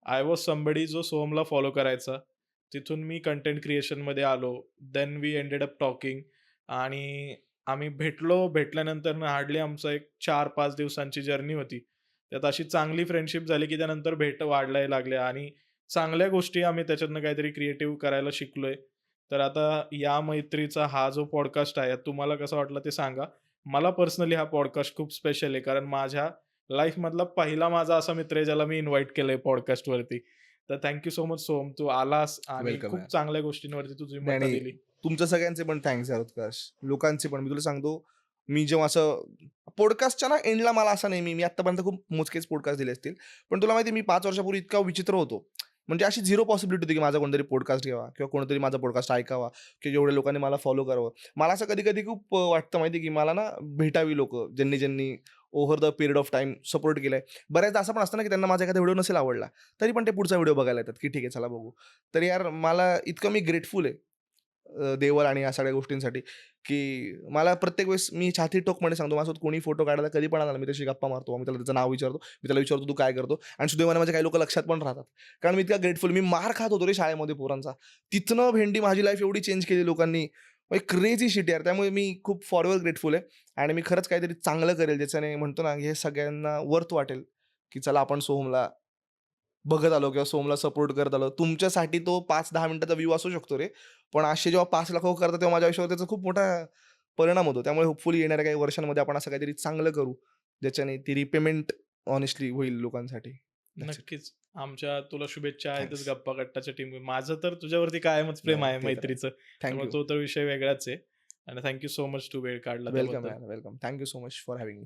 आय वॉज समबडी जो सोहमला फॉलो करायचा. तिथून मी कंटेंट क्रिएशनमध्ये आलो. Then we ended up talking आणि आम्ही भेटलो. भेटल्यानंतर हार्डली आमचं एक 4-5 दिवसांची जर्नी होती. त्यात अशी चांगली फ्रेंडशिप झाली, की त्यानंतर भेट वाढायला लागल्या आणि चांगल्या गोष्टी आम्ही त्याच्यातनं काहीतरी क्रिएटिव्ह करायला शिकलोय. तर आता या मैत्रीचा हा जो पॉडकास्ट आहे, तुम्हाला कसा वाटला ते सांगा. मला पर्सनली हा पॉडकास्ट खूप स्पेशल आहे. कारण माझ्या लाईफमधला पहिला माझा असा मित्र आहे, ज्याला मी इन्व्हाईट केलंय पॉडकास्टवरती. तर थँक सो मच सोहम. तू आलास आणि वेलकम खूप यार. चांगल्या गोष्टींवरती तुझी नाही, मतं नाही. दिली. तुमचं सगळ्यांचे पण थँक्स यार उत्कर्ष. लोकांचे पण. मी तुला सांगतो, मी जेव्हा असं पॉडकास्टच्या ना एंडला मला असं नाही, मी आत्तापर्यंत खूप मोजकेच पॉडकास्ट दिले असतील. पण तुला माहिती आहे, मी 5 वर्षापूर्वी इतका विचित्र होतो. म्हणजे अशी झिरो पॉसिबिलिटी होती, की माझा कोणतरी पॉडकास्ट घ्यावा किंवा कोणतरी माझा पॉडकास्ट ऐकावा किंवा एवढ्या लोकांनी मला फॉलो करावं. मला असं कधी-कधी खूप वाटतं माहिती आहे, की मला ना भेटावी लोकं, ज्यांनी over the period of time support केलंय. बऱ्याचदा असं पण असतं ना, की त्यांना माझा एखादा व्हिडिओ नसेल आवडला, तरी पण ते पुढचा व्हिडिओ बघायला येतात, की ठीक आहे चला बघू. तर यार मला इतकं मी ग्रेटफुल आहे देवावर आणि या सगळ्या गोष्टींसाठी, की मला प्रत्येक वेळेस मी छाती ठोकपणे सांगतो, माझ्यासोबत कोणी फोटो काढायला कधी पण आला ना, मी त्याची गप्पा मारतो. मी त्याला त्याचं नाव विचारतो. मी त्याला विचारतो, "तू काय करतो?" आणि सुदैवाने माझे काही लोकं लक्षात पण राहतात. कारण मी इतका ग्रेटफुल. मी मार खात होतो रे शाळेमध्ये पोरांचा. तिथनं भेंडी माझी लाईफ एवढी चेंज केली लोकांनी. क्रेझी शिट यार. त्यामुळे मी खूप फॉरएव्हर ग्रेटफुल आहे आणि मी खरंच काहीतरी चांगलं करेल, ज्याच्याने म्हणतो ना, हे सगळ्यांना वर्थ वाटेल, की चला आपण सोहमला बघत आलो किंवा सोहमला सपोर्ट करत आलो. तुमच्यासाठी तो 5-10 मिनिटाचा व्ह्यू असू शकतो रे. पण असे जेव्हा 5 लाख लोकं करतात, तेव्हा माझ्या आयुष्यावर त्याचा खूप मोठा परिणाम होतो. त्यामुळे होपफुली येणाऱ्या काही वर्षांमध्ये आपण असं काहीतरी चांगलं करू, ज्याच्याने ती रिपेमेंट हॉनेस्टली होईल लोकांसाठी. That's it. नक्कीच. आमच्या तुला शुभेच्छा आहेतच थँक्स. गप्पा गट्टाच्या टीम. माझं तर तुझ्यावरती कायमच प्रेम नाही, आहे ते तर आहे. मैत्रीचं. थँक त्यामुळे यू. तो तर विषय वेगळाच आहे. आणि थँक सो मच तू वेळ काढला वेलकम त्याबद्दल. यार, welcome. Thank you so much for having me.